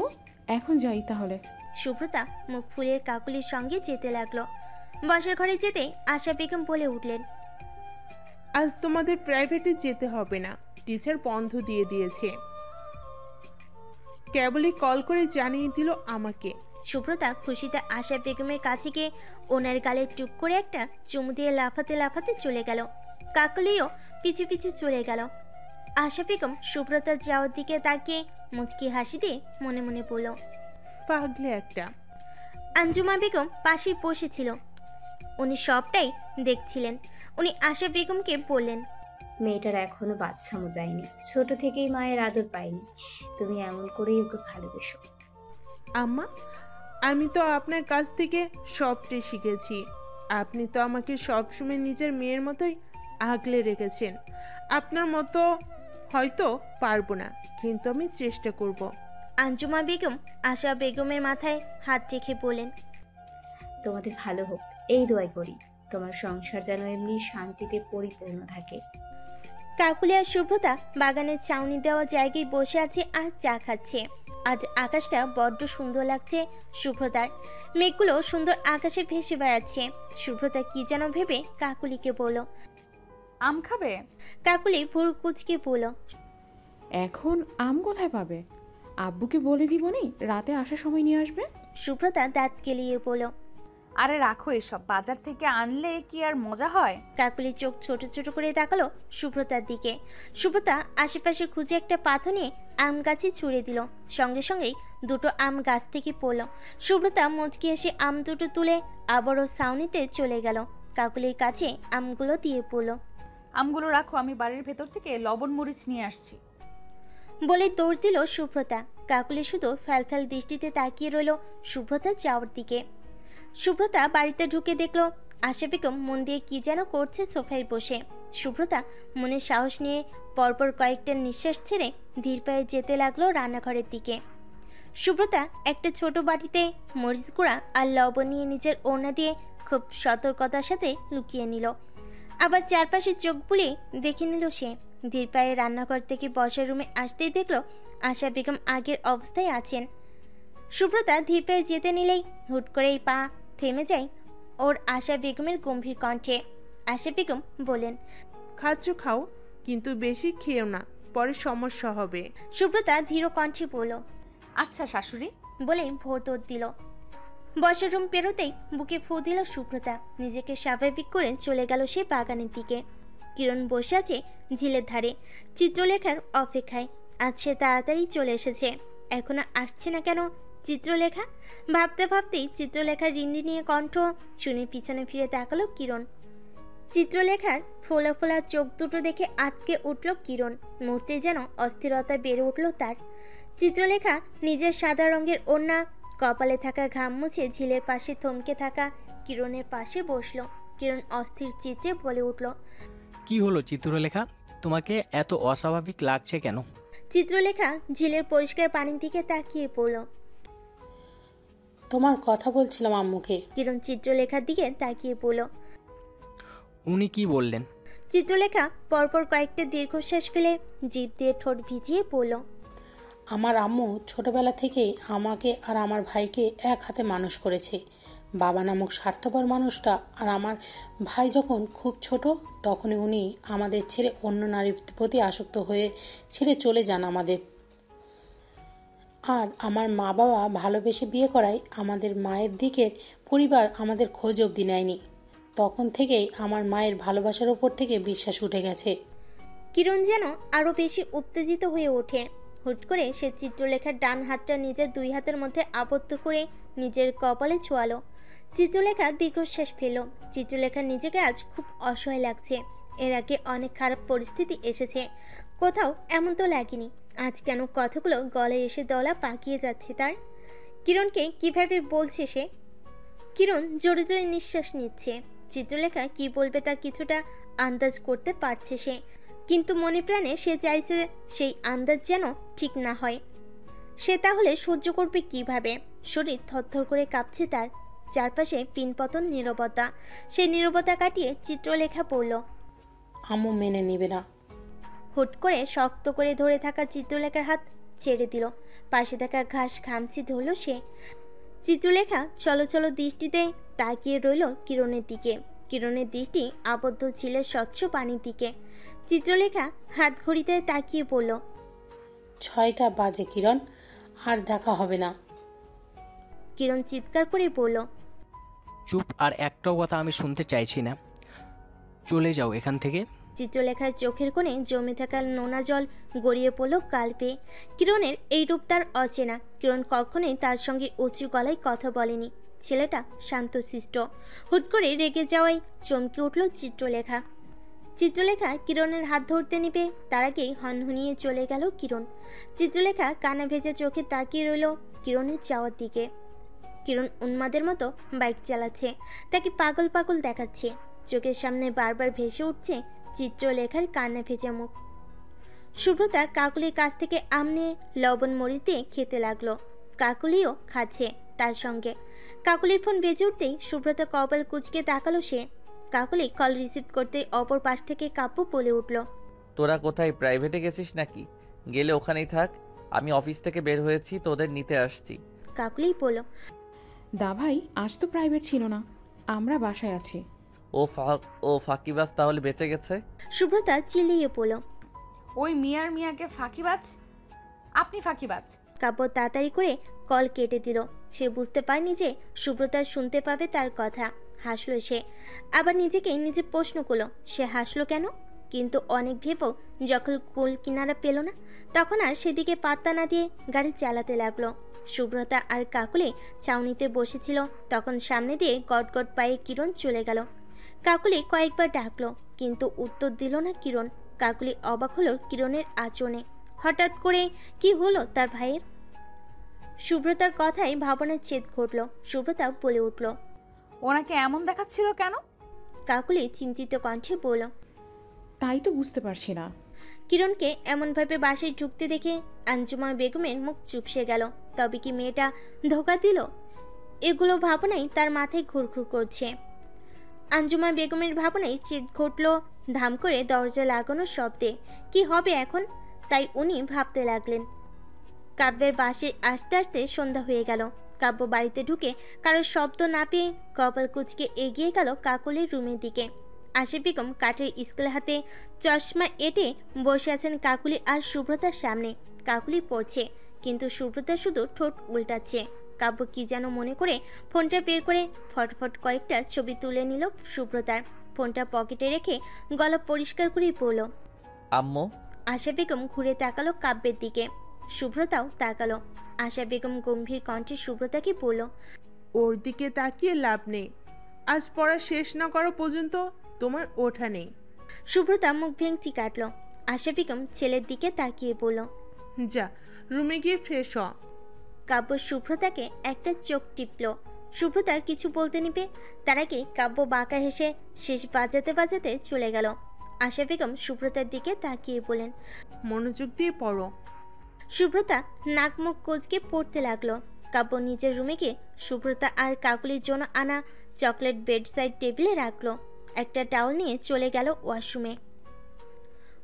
[SPEAKER 8] এখন যাই তাহলে।
[SPEAKER 2] সুব্রতা মুখ ফুলিয়ে কাকুলির সঙ্গে যেতে লাগলো। বসার ঘরে যেতে আশা বেগম বলে উঠলেন,
[SPEAKER 3] আজ তোমাদের প্রাইভেটে যেতে হবে না, টিচার বন্ধ দিয়ে দিয়েছে। কেবলই কল করে জানিয়ে দিল আমাকে।
[SPEAKER 2] সুব্রতা খুশিতে আশা বেগমের কাছে গিয়ে ওনার গালে টুক করে একটা চুমু দিয়ে লাফাতে লাফাতে চলে গেল। কাকলিও পিছু পিছু চলে গেল। আশা বেগম সুব্রতার যাওয়ার দিকে তাকিয়ে মুচকি হাসি দিয়ে মনে মনে বলল,
[SPEAKER 3] পাগলে একটা।
[SPEAKER 2] আঞ্জুমা বেগম পাশে বসেছিল। উনি সবটাই দেখছিলেন। উনি আশা বেগমকে বললেন,
[SPEAKER 7] মেয়েটার এখনো বাচ্চামো যায়নি, ছোট থেকেই মায়ের আদর পায়নি। তুমি এমন করেই ওকে ভালোবেসো।
[SPEAKER 3] আম্মা, আমি তো আপনার কাছ থেকে সবটাই শিখেছি। আপনি তো আমাকে সবসময় নিজের মেয়ের মতোই আগলে রেখেছেন। আপনার মতো হয়তো পারবো না, কিন্তু আমি চেষ্টা করব।
[SPEAKER 2] আঞ্জুমা বেগম আশা বেগমের মাথায় হাত রেখে বলেন,
[SPEAKER 7] তোমাদের ভালো হোক এই দোয়াই করি। তোমার সংসার যেন এমনি শান্তিতে পরিপূর্ণ থাকে।
[SPEAKER 2] কাকুলি আর সুব্রতা বাগানের ছাউনি দেওয়া জায়গায় বসে আছে আর চা খাচ্ছে। আজ আকাশটা বড্ড সুন্দর লাগছে সুব্রতার। মেঘগুলো সুন্দর আকাশে ভেসে বেড়াচ্ছে। সুব্রতা কি যেন ভেবে কাকুলিকে বলল,
[SPEAKER 1] আম খাবে?
[SPEAKER 2] কাকুলি ভুরু কুচকে বলল,
[SPEAKER 8] এখন আম কোথায় পাবে? আব্বুকে বলে দিবনি রাতে আসার সময় নিয়ে আসবে।
[SPEAKER 2] সুব্রতা দাঁত কেলিয়ে বলল,
[SPEAKER 1] আরে রাখো এসব, বাজার থেকে আনলে কি আর মজা হয়?
[SPEAKER 2] কাকুলি চোখ ছোট ছোট করে তাকালো সুব্রতার দিকে। সুব্রতা আশেপাশে খুঁজে একটা পাথর নিয়ে আম গাছে ছুঁড়ে দিল। সঙ্গে সঙ্গেই দুটো আম গাছ থেকে পড়ল। সুব্রতা মুচকি এসে আম দুটো তুলে আবারও ছাউনিতে চলে গেল। কাকুলির কাছে আমগুলো দিয়ে পড়ল,
[SPEAKER 1] আমগুলো রাখো, আমি বাড়ির ভেতর থেকে লবণ মরিচ নিয়ে আসছি
[SPEAKER 2] বলে দৌড় দিল সুব্রতা। কাকুলি শুধু ফ্যালফ্যাল দৃষ্টিতে তাকিয়ে রইল সুব্রতা যাওয়ার দিকে। সুব্রতা বাড়িতে ঢুকে দেখলো আশা বেগম মন দিয়ে কি যেন করছে সোফায় বসে। সুব্রতা মনে সাহস নিয়ে পরপর কয়েকটা নিঃশ্বাস ছেড়ে ধীর পায়ে যেতে লাগলো রান্নাঘরের দিকে। সুব্রতা একটা ছোট বাটিতে মরিচ গুঁড়া আর লবণ নিয়ে নিজের ওড়না দিয়ে খুব সতর্কতার সাথে লুকিয়ে নিল। আবার চারপাশে চোখ বুলিয়ে দেখে নিল সে। ধীর পায়ে রান্নাঘর থেকে বসার রুমে আসতেই দেখলো আশা বেগম আগের অবস্থায় আছেন। সুব্রতা ধীর পায়ে যেতে নিলেই হুট করেই পা থেমে যায় ওর আশা বেগমের গম্ভীর কণ্ঠে। আশা বেগম বলেন,
[SPEAKER 3] খাচ্ছ খাও, কিন্তু বেশি খেও না, পরে সমস্যা হবে।
[SPEAKER 2] সুব্রতা ধীর কণ্ঠে বলল,
[SPEAKER 1] আচ্ছা শাশুড়ি,
[SPEAKER 2] বলে ভোর দৌড় দিল। বসার রুম পেরোতেই বুকে ফু দিল সুব্রতা। নিজেকে স্বাভাবিক করে চলে গেল সে বাগানের দিকে। কিরণ বসে আছে ঝিলের ধারে চিত্রলেখার অপেক্ষায়। আজ সে তাড়াতাড়ি চলে এসেছে, এখনো আসছে না কেন চিত্রলেখা? ভাবতে ভাবতেই চিত্রলেখার রিন্ডি নিয়ে কণ্ঠ শুনে পিছনে ফিরে তাকালো কিরণ। চিত্রলেখার ফোলা ফোলা চোখ দুটো দেখে আটকে উঠল কিরণ। মুহূর্তে যেন অস্থিরতা বেড়ে উঠল তার। চিত্রলেখা নিজের সাদা রঙের ওড়না কপালে থাকা ঘাম মুছে ঝিলের পাশে থমকে থাকা কিরণের পাশে বসলো। কিরণ অস্থির চিত্রে বলে উঠল,
[SPEAKER 11] কি হলো চিত্রলেখা, তোমাকে এত অস্বাভাবিক লাগছে কেন?
[SPEAKER 2] চিত্রলেখা ঝিলের পরিষ্কার পানির দিকে তাকিয়ে পড়ল।
[SPEAKER 12] তোমার কথা বলছিলাম আম্মুকে।
[SPEAKER 2] কিরণ চিত্রলেখার দিকে তাকিয়ে পড়ল।
[SPEAKER 11] উনি কি বললেন?
[SPEAKER 2] চিত্রলেখা পরপর কয়েকটা দীর্ঘশ্বাস ফেলে জিভ দিয়ে ঠোঁট ভিজিয়ে বলল,
[SPEAKER 12] আমার আম্মু ছোটবেলা থেকেই আমাকে আর আমার ভাইকে এক হাতে মানুষ করেছে। বাবা নামক স্বার্থপর মানুষটা আর আমার ভাই যখন খুব ছোট তখনই উনি আমাদের ছেড়ে অন্য নারীর প্রতি আসক্ত হয়ে ছেড়ে চলে যান আমাদের। আর আমার মা বাবা ভালোবেসে বিয়ে করায় আমাদের মায়ের দিকের পরিবার আমাদের খোঁজ অবধি নেয়নি। তখন থেকেই আমার মায়ের ভালোবাসার ওপর থেকে বিশ্বাস উঠে গেছে।
[SPEAKER 2] কিরণ যেন আরো বেশি উত্তেজিত হয়ে ওঠে। হুট করে সে চিত্রলেখার ডান হাতটা নিজের দুই হাতের মধ্যে আবদ্ধ করে নিজের কপালে ছোঁয়ালো। চিত্রলেখা দীর্ঘশ্বাস ফেলল। চিত্রলেখার নিজেকে আজ খুব অসহায় লাগছে। এর আগে অনেক খারাপ পরিস্থিতি এসেছে, কোথাও এমন তো লাগেনি। আজ কেন কথাগুলো গলায় এসে দলা পাকিয়ে যাচ্ছে তার। কিরণকে কিভাবে বলছে সে? কিরণ জোরে জোরে নিঃশ্বাস নিচ্ছে। চিত্রলেখা কি বলবে তা কিছুটা আন্দাজ করতে পারছে সে, কিন্তু মনে প্রাণে সে চাইছে সেই আন্দাজ যেন ঠিক না হয়। সে তাহলে সহ্য করবে কিভাবে? শরীর থরথর করে কাঁপছে তার। চারপাশে পিনপতন নীরবতা। সেই নীরবতা কাটিয়ে চিত্রলেখা পড়ল,
[SPEAKER 12] আম্মু মেনে নেবে না।
[SPEAKER 2] হুট করে শক্ত করে ধরে থাকা চিত্রলেখার হাত ছেড়ে দিল। পাশে থাকা ঘাস খামচি ধরল সে। চিত্রলেখা চলো দৃষ্টিতে তাকিয়ে রইল কিরণের দিকে। কিরণের দৃষ্টি আবদ্ধ ছিল স্বচ্ছ পানির দিকে। চিত্রলেখা হাত ঘড়িতে তাকিয়ে পড়ল,
[SPEAKER 12] 6টা বাজে কিরণ, আর দেখা হবে না।
[SPEAKER 2] কিরণ চিৎকার করে বলল,
[SPEAKER 11] চুপ, আর একটাও কথা আমি শুনতে চাইছি না, চলে যাও এখান থেকে।
[SPEAKER 2] চিত্রলেখার চোখের কোণে জমে থাকা নোনা জল গড়িয়ে পড়ল কালপে। কিরণের এই রূপ তার অচেনা। কিরণ কখনোই তার সঙ্গে উঁচু গলায় কথা বলেনি। ছেলেটা শান্তশিষ্ট। হুট করে রেগে যাওয়ায় চমকে উঠল চিত্রলেখা। চিত্রলেখা কিরণের হাত ধরতে নিবে, তার আগেই হনহনিয়ে চলে গেল কিরণ। চিত্রলেখা কানা ভেজা চোখে তাকিয়ে রইল কিরণের যাওয়ার দিকে। কিরণ উন্মাদের মতো বাইক চালাচ্ছে, তাকে পাগল পাগল দেখাচ্ছে। চোখের সামনে বারবার ভেসে উঠছে চিত্রলেখার কান্না ভেজা মুখ। সুব্রতা কাকুলির কাছ থেকে আম নিয়ে লবণ মরিচ দিয়ে খেতে লাগলো। কাকুলিও খাচ্ছে তার সঙ্গে। কাকুলির ফোন বেজে উঠতেই সুব্রতা কপাল কুঁচকে তাকালো সে। কাকুলি কল রিসিভ করতে অপর পাশ থেকে কাব্য বলে উঠল,
[SPEAKER 4] তোরা কোথায়, প্রাইভেটে গেছিস নাকি? গেলে ওখানেই থাক, আমি অফিস থেকে বের হয়েছি, তোদের নিতে আসছি।
[SPEAKER 2] কাকুলি বলল,
[SPEAKER 8] দা ভাই আজ তো প্রাইভেট ছিল না, আমরা বাসায় আছি।
[SPEAKER 4] ও ফাঁকিবাজ তাহলে বেঁচে গেছে।
[SPEAKER 2] সুব্রতা চিল্লিয়ে বলল,
[SPEAKER 1] ওই মিয়াকে ফাঁকিবাজ? আপনি ফাঁকিবাজ?
[SPEAKER 2] কাব্য তাড়াতাড়ি করে কল কেটে দিল। সে বুঝতে পারেনি যে সুব্রতা শুনতে পাবে তার কথা। হাসলো সে, আবার নিজেকে নিজে প্রশ্ন করলো সে হাসলো কেন। কিন্তু অনেক ভেবেও যখন কুল কিনারা পেল না, তখন আর সেদিকে পাত্তা না দিয়ে গাড়ি চালাতে লাগলো। সুব্রতা আর কাকুলি ছাউনিতে বসেছিল, তখন সামনে দিয়ে গটগট পায়ে কিরণ চলে গেল। কাকুলি কয়েকবার ডাকলো, কিন্তু উত্তর দিল না কিরণ। কাকুলি অবাক হলো কিরণের আচরণে। হঠাৎ করে কি হলো তার ভাইয়ের? সুব্রতার কথায় ভাবনার ছেদ ঘটল। সুব্রতা বলে উঠল,
[SPEAKER 1] ওনাকে এমন দেখাচ্ছিল কেন?
[SPEAKER 2] কাকুলি চিন্তিত কণ্ঠে বলল,
[SPEAKER 8] তাই তো বুঝতে পারছি না।
[SPEAKER 2] কিরণকে এমনভাবে বাসায় ঢুকতে দেখে আঞ্জুমা বেগমের মুখ চুপসে গেল। তবে কি মেয়েটা ধোকা দিল? এগুলো ভাবনাই তার মাথায় ঘুরঘুর করছে। আঞ্জুমা বেগমের ভাবনায় ছেদ ঘটল ধাম করে দরজা লাগানোর শব্দে। কি হবে এখন, তাই উনি ভাবতে লাগলেন। কাব্যের বাসে আস্তে আস্তে সন্ধ্যা হয়ে গেল। কাব্য বাড়িতে ঢুকে কারোর শব্দ না পেয়ে কপাল কুচকে এগিয়ে গেল কাকুলির রুমের দিকে। আশা বেগম কাঠের স্কেল হাতে চশমা এঁটে বসে আছেন কাকুলি আর সুব্রতার সামনে। কাকুলি পড়ছে, কিন্তু সুব্রতা শুধু ঠোঁট উল্টাচ্ছে। কাব্য কি যেন মনে করে ফোনটা বের করে ফটফট কয়েকটা ছবি তুলে নিল সুব্রতার। ফোনটা পকেটে রেখে গলা পরিষ্কার করেই বলল,
[SPEAKER 4] আম্মু।
[SPEAKER 2] আশা বেগম ঘুরে তাকালো কাব্যের দিকে। সুব্রতাও তাকালো। আশা বেগম গম্ভীর কণ্ঠে সুব্রতাকে বলল,
[SPEAKER 3] ওর দিকে তাকিয়ে লাভ নেই, আজ পড়া শেষ না করা পর্যন্ত তোমার ওঠা নেই।
[SPEAKER 2] সুব্রতা মুখ ভেঙচি কাটলো। আশা বেগম ছেলের দিকে তাকিয়ে বলল,
[SPEAKER 3] যা রুমে গিয়ে ফ্রেশ হ।
[SPEAKER 2] কাব্য সুব্রতাকে একটা চোখ টিপল। সুব্রতার কিছু বলতে নিবে, তার আগে কাব্য বাঁকা হেসে শেষ বাজাতে বাজাতে চলে গেল। আশা বেগম সুব্রতার দিকে তাকিয়ে বলেন,
[SPEAKER 3] মনোযোগ দিয়ে পড়ো।
[SPEAKER 2] সুব্রতা নাক মুখ কোচকে পড়তে লাগলো। কাব্য নিজের রুমে গিয়ে সুব্রতা আর কাকুলির জন্য আনা চকলেট বেড সাইড টেবিলে রাখলো। একটা টাওয়াল নিয়ে চলে গেল ওয়াশরুমে।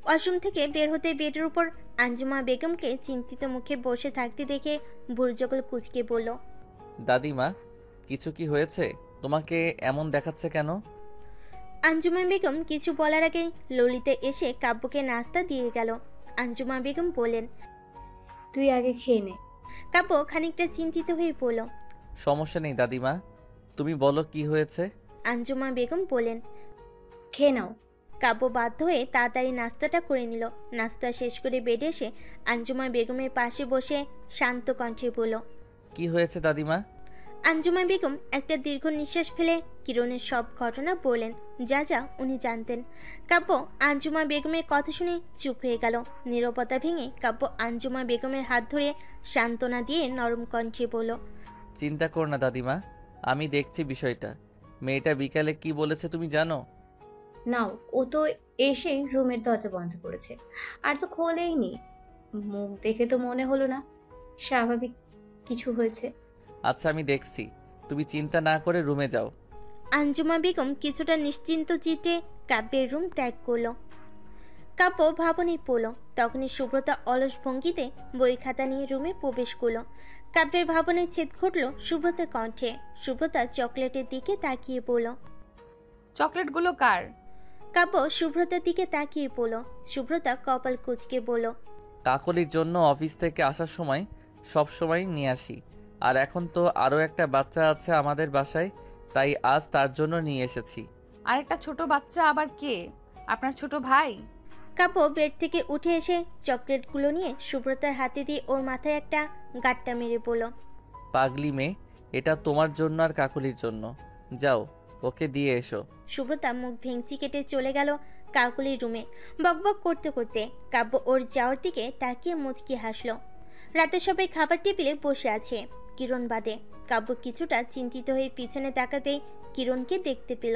[SPEAKER 2] ওয়াশরুম থেকে বের হতে বেডের উপর আঞ্জুমা বেগমকে চিন্তিত মুখে বসে থাকতে দেখে বুড়জগল কুচকে বলল,
[SPEAKER 4] দাদিমা, কিছু কি হয়েছে? তোমাকে এমন দেখাচ্ছে কেন?
[SPEAKER 2] আঞ্জুমা বেগম কিছু বলার আগেই ললিতা এসে কাব্যকে নাস্তা দিয়ে গেল। আঞ্জুমা বেগম বললেন,
[SPEAKER 7] তুই আগে খেয়ে নে।
[SPEAKER 2] কাব্য খানিকটা চিন্তিত হয়ে পড়ল।
[SPEAKER 4] সমস্যা নেই দাদিমা, তুমি বলো কি হয়েছে।
[SPEAKER 2] আঞ্জুমা বেগম বললেন,
[SPEAKER 7] খেয়ে নাও।
[SPEAKER 2] কাব্য বাধ্য হয়ে তাড়াতাড়ি নাস্তাটা করে নিল। নাস্তা শেষ করে বেডে এসে আঞ্জুমা বেগমের পাশে বসে শান্ত কণ্ঠে বলল,
[SPEAKER 4] কি হয়েছে দাদিমা?
[SPEAKER 2] আঞ্জুমা বেগম একটা দীর্ঘ নিঃশ্বাস ফেলে কিরণের সব ঘটনা বললেন, যা যা উনি জানতেন। কাব্য আঞ্জুমা বেগমের কথা শুনে চুপ হয়ে গেল। নীরবতা ভেঙে কাব্য আঞ্জুমা বেগমের হাত ধরে সান্ত্বনা দিয়ে নরম কণ্ঠে বলল,
[SPEAKER 4] চিন্তা কর না দাদিমা, আমি দেখছি বিষয়টা। মেয়েটা বিকালে কি বলেছে তুমি জানো?
[SPEAKER 7] নাও, ও তো এসে রুমের দরজা বন্ধ করেছে, আর তো খোলেই নি। মুখ দেখে তো মনে হলো না স্বাভাবিক কিছু হয়েছে।
[SPEAKER 4] আচ্ছা, আমি দেখছি, তুমি চিন্তা না করে রুমে যাও।
[SPEAKER 2] আঞ্জুমা বেগম কিছুটা নিশ্চিন্ত চিত্তে কাব্যের রুম ত্যাগ করল। কাব্য ভাবনে পড়ল। তখনই সুব্রতা অলস ভঙ্গিতে বই খাতা নিয়ে রুমে প্রবেশ করল। কাব্যের ভাবনে ছেদ ঘটল সুব্রতার কণ্ঠে। সুব্রতা চকলেটের দিকে তাকিয়ে পড়ল।
[SPEAKER 1] চকলেটগুলো কার?
[SPEAKER 2] কাব্য সুব্রতার দিকে তাকিয়ে পড়ল। সুব্রতা কপাল কুঁচকে বলল,
[SPEAKER 4] কাকলির জন্য অফিস থেকে আসার সময় সব সময় নিয়ে আসি, আর এখন তো আরও একটা বাচ্চা আছে আমাদের বাসায়, তাই আজ তার জন্য নিয়ে এসেছি।
[SPEAKER 1] আরেকটা ছোট বাচ্চা আবার কে? আপনার ছোট ভাই?
[SPEAKER 2] কাব্য বেড থেকে উঠে এসে চকলেটগুলো নিয়ে সুব্রতার হাতে দিয়ে ওর মাথায় একটা গাঁটটা মেরে বলল,
[SPEAKER 4] পাগলি মেয়ে, এটা তোমার জন্য আর কাকলির জন্য। যাও, ওকে দিয়ে এসো।
[SPEAKER 2] সুব্রতা মুখ ভেঙচি কেটে চলে গেল কাকুলির রুমে। বকবক করতে করতে কাব্য ওর যাওয়ার দিকে তাকিয়ে মুচকি হাসল। রাতে সবাই খাবার টেবিলে বসে আছে, কিরণ বাদে। কাব্য কিছুটা চিন্তিত হয়ে পিছনে তাকাতেই কিরণকে দেখতে পেল।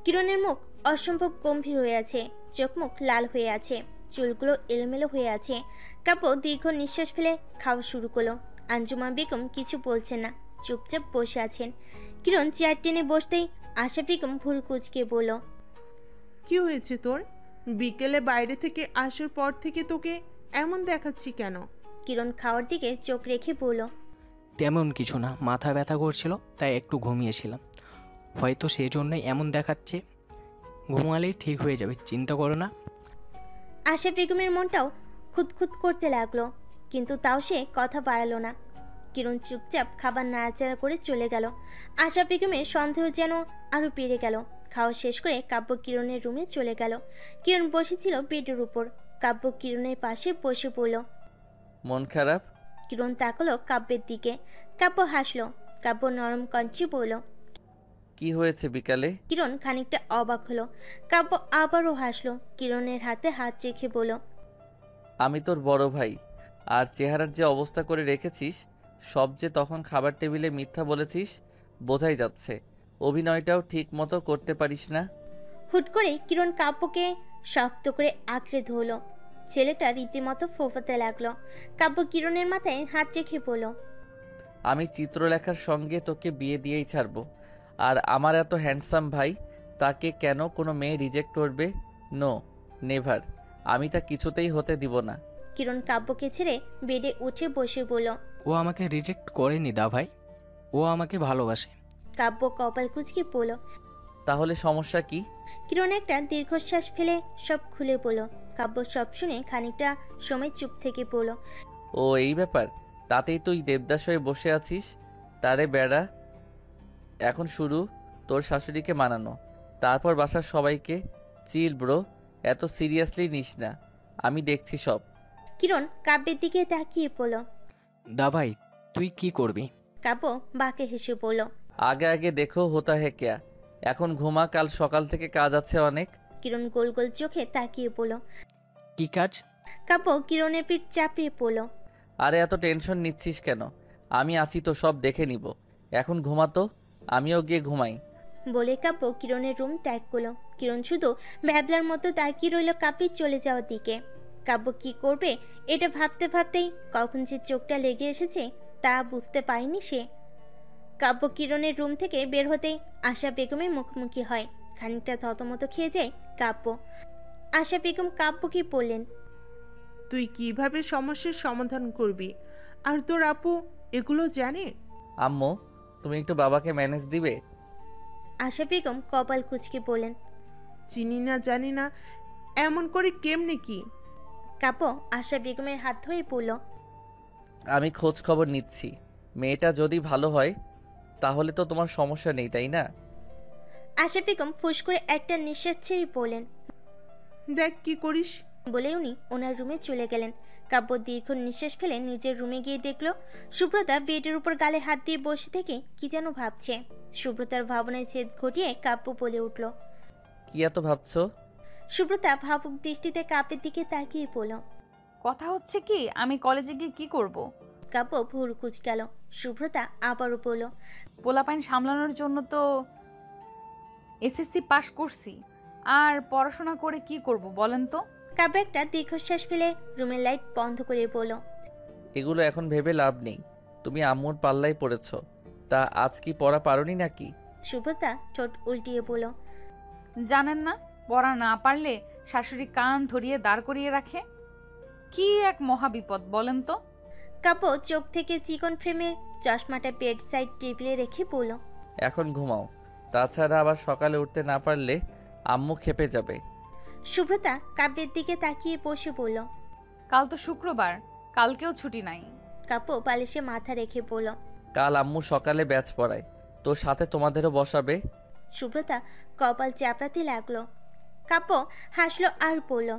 [SPEAKER 2] কিরণের মুখ অসম্ভব গম্ভীর হয়ে আছে, চোখ মুখ লাল হয়ে আছে, চুলগুলো এলোমেলো হয়ে আছে। কাব্য দীর্ঘ নিঃশ্বাস ফেলে খাওয়া শুরু করলো। আঞ্জুমা বেগম কিছু বলছেন না, চুপচাপ বসে আছেন। কিরণ চেয়ার টেনে বসতেই আশা বেগম ভুরু কুঁচকে বলল,
[SPEAKER 3] কি হয়েছে তোর? বিকেলে বাইরে থেকে আসার পর থেকে তোকে এমন দেখাচ্ছি কেন?
[SPEAKER 2] কিরণ খাওয়ার দিকে চোখ রেখে বলল,
[SPEAKER 11] তেমন কিছু না, মাথা ব্যথা করছিল তাই একটু ঘুমিয়েছিলাম, হয়তো সেই জন্যই এমন দেখাচ্ছে। ঘুমালেই ঠিক হয়ে যাবে, চিন্তা করো না।
[SPEAKER 2] আশা বেগমের মনটাও খুঁতখুত করতে লাগলো, কিন্তু তাও সে কথা বাড়ালো না। কিরণ চুপচাপ খাবার নাড়াচাড়া করে চলে গেল। আশা বেগমের সন্দেহ যেন আরো বেড়ে গেল। খাওয়া শেষ করে কাব্য কিরণের রুমে চলে গেল। কিরণ বসেছিল বেডের উপর। কাব্য কিরণের পাশে বসে পড়ল।
[SPEAKER 4] মন খারাপ?
[SPEAKER 2] কিরণ তাকালো কাব্যের দিকে। কাব্য হাসলো। কাব্য নরম কণ্ঠে বলল,
[SPEAKER 4] কি হয়েছে বিকালে?
[SPEAKER 2] কিরণ খানিকটা অবাক হলো। কাব্য আবারও হাসলো। কিরণের হাতে হাত রেখে বলল,
[SPEAKER 4] আমি তোর বড় ভাই, আর চেহারার যে অবস্থা করে রেখেছিস, সব যে তখন খাবার টেবিলে মিথ্যা বলেছিস বোঝাই যাচ্ছে। অভিনয়টাও ঠিক মতো করতে পারিস না।
[SPEAKER 2] হুট করে কিরণ কাব্যকে শক্ত করে আঁকড়ে ধরল। ছেলেটা রীতিমতো ফোঁপাতে লাগলো। কাব্য কিরণের মাথায় হাত রেখে বলল,
[SPEAKER 4] আমি চিত্রলেখার সঙ্গে তোকে বিয়ে দিয়েই ছাড়বো। আর আমার এত হ্যান্ডসাম ভাই, তাকে কেন কোনো মেয়ে রিজেক্ট করবে? No, never. আমি তা কিছুতেই হতে দিব না।
[SPEAKER 2] কিরণ কাব্যকে ছেড়ে বেডে উঠে বসে বলল,
[SPEAKER 11] ও আমাকে রিজেক্ট করেনি দা ভাই, ও আমাকে ভালোবাসে।
[SPEAKER 2] কাব্য কপাল কুঁচকে বলল,
[SPEAKER 4] তাহলে সমস্যা কি?
[SPEAKER 2] কিরণ একটা দীর্ঘশ্বাস ফেলে সব খুলে বলল। কাব্য সব শুনে খানিকটা সময় চুপ থেকে বলল,
[SPEAKER 4] ও এই ব্যাপার, তাতেই তুই দেবদাস হয়ে বসে আছিস? তারে বেড়া, এখন শুরু তোর শাশুড়িকে মানানো, তারপর বাসার সবাইকে। চিল ব্রো, এত সিরিয়াসলি নিস না, আমি দেখছি সব।
[SPEAKER 2] কিরণ কাব্যের দিকে তাকিয়ে বলল,
[SPEAKER 11] দা ভাই তুই কি করবি?
[SPEAKER 2] কাব্য বাঁকে হেসে বলল,
[SPEAKER 4] আগে আগে দেখো হোতা হে ক্যা। এখন ঘুমা, কাল সকাল থেকে কাজ আছে অনেক।
[SPEAKER 2] কিরণ গোল গোল চোখে তাকিয়ে পড়ল।
[SPEAKER 11] কি কাজ?
[SPEAKER 2] কাব্য কিরণের পিঠ চাপিয়ে পড়ল।
[SPEAKER 4] আরে এত টেনশন নিচ্ছিস কেন? আমি আছি তো, সব দেখে নিব। এখন ঘুমাতো, আমিও গিয়ে ঘুমাই।
[SPEAKER 2] বলে কাব্য কিরণের রুম ত্যাগ করলো। কিরণ শুধু ভ্যাবলার মতো তাকিয়ে রইল কাব্যের চলে যাওয়ার দিকে। কাব্য কি করবে এটা ভাবতে ভাবতেই কখন যে চোখটা লেগে এসেছে তা বুঝতে পারেনি সে। কাব্য কিরণের রুম থেকে বের হতেই আশা বেগমের মুখোমুখি হয়। খানিকটা থতমত খেয়ে যায় কাব্য। আশা বেগম কাব্যকে বললেন,
[SPEAKER 3] তুই কিভাবে সমস্যার সমাধান করবি? আর তোর আপু এগুলো জানে?
[SPEAKER 4] আম্মু, তুমি একটু বাবাকে ম্যানেজ দিবে?
[SPEAKER 2] আশা বেগম কপাল কুঁচকে বলেন,
[SPEAKER 3] চিনি না জানি না, এমন করে কেমনে কি?
[SPEAKER 2] কাব্য আশা বেগমের হাত ধরে বলল,
[SPEAKER 4] আমি খোঁজ খবর নিচ্ছি। মেয়েটা যদি ভালো হয় তাহলে তো তোমার সমস্যা নেই, তাই না?
[SPEAKER 2] আশা বেগম ফুস করে একটা নিঃশ্বাস ছেড়ে বললেন।
[SPEAKER 3] দেখ কি করিস।
[SPEAKER 2] বলে উনি ওনার রুমে চলে গেলেন। কাব্য দীর্ঘ নিঃশ্বাস ফেলে নিজের রুমে গিয়ে দেখল সুব্রতা বেডের উপর গালে হাত দিয়ে বসে থেকে কি যেন ভাবছে। সুব্রতার ভাবনায় ছেদ ঘটিয়ে কাব্য বলে উঠল,
[SPEAKER 4] কি এত ভাবছো?
[SPEAKER 2] সুব্রতা ভাবুক দৃষ্টিতে কাব্যের দিকে তাকিয়ে বলল,
[SPEAKER 1] কথা হচ্ছে কি, আমি কলেজে গিয়ে কি করব?
[SPEAKER 2] কাব্য ভুরু কুঁচ গেল। সুব্রতা আবারও বলল,
[SPEAKER 1] পোলাপাইন সামলানোর জন্য তো এসএসসি পাশ করছি, আর পড়াশোনা করে কি করব বলেন তো?
[SPEAKER 2] কাব্য একটা দীর্ঘশ্বাস ফেলে রুমের লাইট বন্ধ করে বলল,
[SPEAKER 4] এগুলো এখন ভেবে লাভ নেই। তুমি আম্মুর পাল্লায় পড়েছ। তা আজ কি পড়া পারোনি নাকি?
[SPEAKER 2] সুব্রতা ঠোঁট উল্টিয়ে বলল,
[SPEAKER 1] জানেন না, পড়া না পারলে শাশুড়ি কান ধরিয়ে দাঁড় করিয়ে রাখে। কি এক মহাবিপদ বলেন তো?
[SPEAKER 2] কাব্য চোখ থেকে চিকন ফ্রেমের চশমাটা বেড সাইড টেবিলে রেখে বলল,
[SPEAKER 4] এখন ঘুমাও। তাছাড়া আবার সকালে উঠতে না পারলে আম্মু খেপে যাবে।
[SPEAKER 2] সুব্রতা কাব্যের দিকে তাকিয়ে বসে বলল,
[SPEAKER 1] কাল তো শুক্রবার, কালকেও ছুটি নাই।
[SPEAKER 2] কাব্য বালিশে মাথা রেখে বলল,
[SPEAKER 4] কাল আম্মু সকালে ব্যাচ পড়ায়, তো সাথে তোমাদেরও বসাবে।
[SPEAKER 2] সুব্রতা কপাল চাপড়াতে লাগলো। কাব্য হাসলো আর বলল,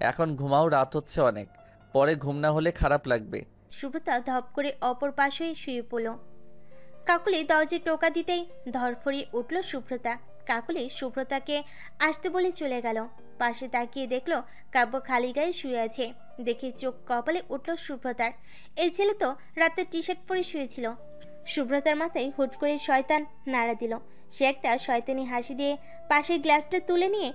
[SPEAKER 4] এখন ঘুমাও, রাত হচ্ছে অনেক, পরে ঘুম না হলে খারাপ লাগবে।
[SPEAKER 2] সুব্রতা ধপ করে অপর পাশে শুয়ে পড়ল। কাকুলি দরজায় টোকা দিতেই ধরফড়িয়ে উঠল সুব্রতা। কাকুলি সুব্রতাকে আসতে বলে চলে গেল। পাশে তাকিয়ে দেখলো কাব্য খালি গায়ে শুয়ে আছে। দেখে চোখ কপালে উঠল সুব্রতার। এই ছেলে তো রাতে টি শার্ট পরে শুয়েছিল। সুব্রতার মাথায় হুট করে শয়তান নাড়া দিল। সে একটা শয়তানি হাসি দিয়ে পাশের গ্লাসটা তুলে নিয়ে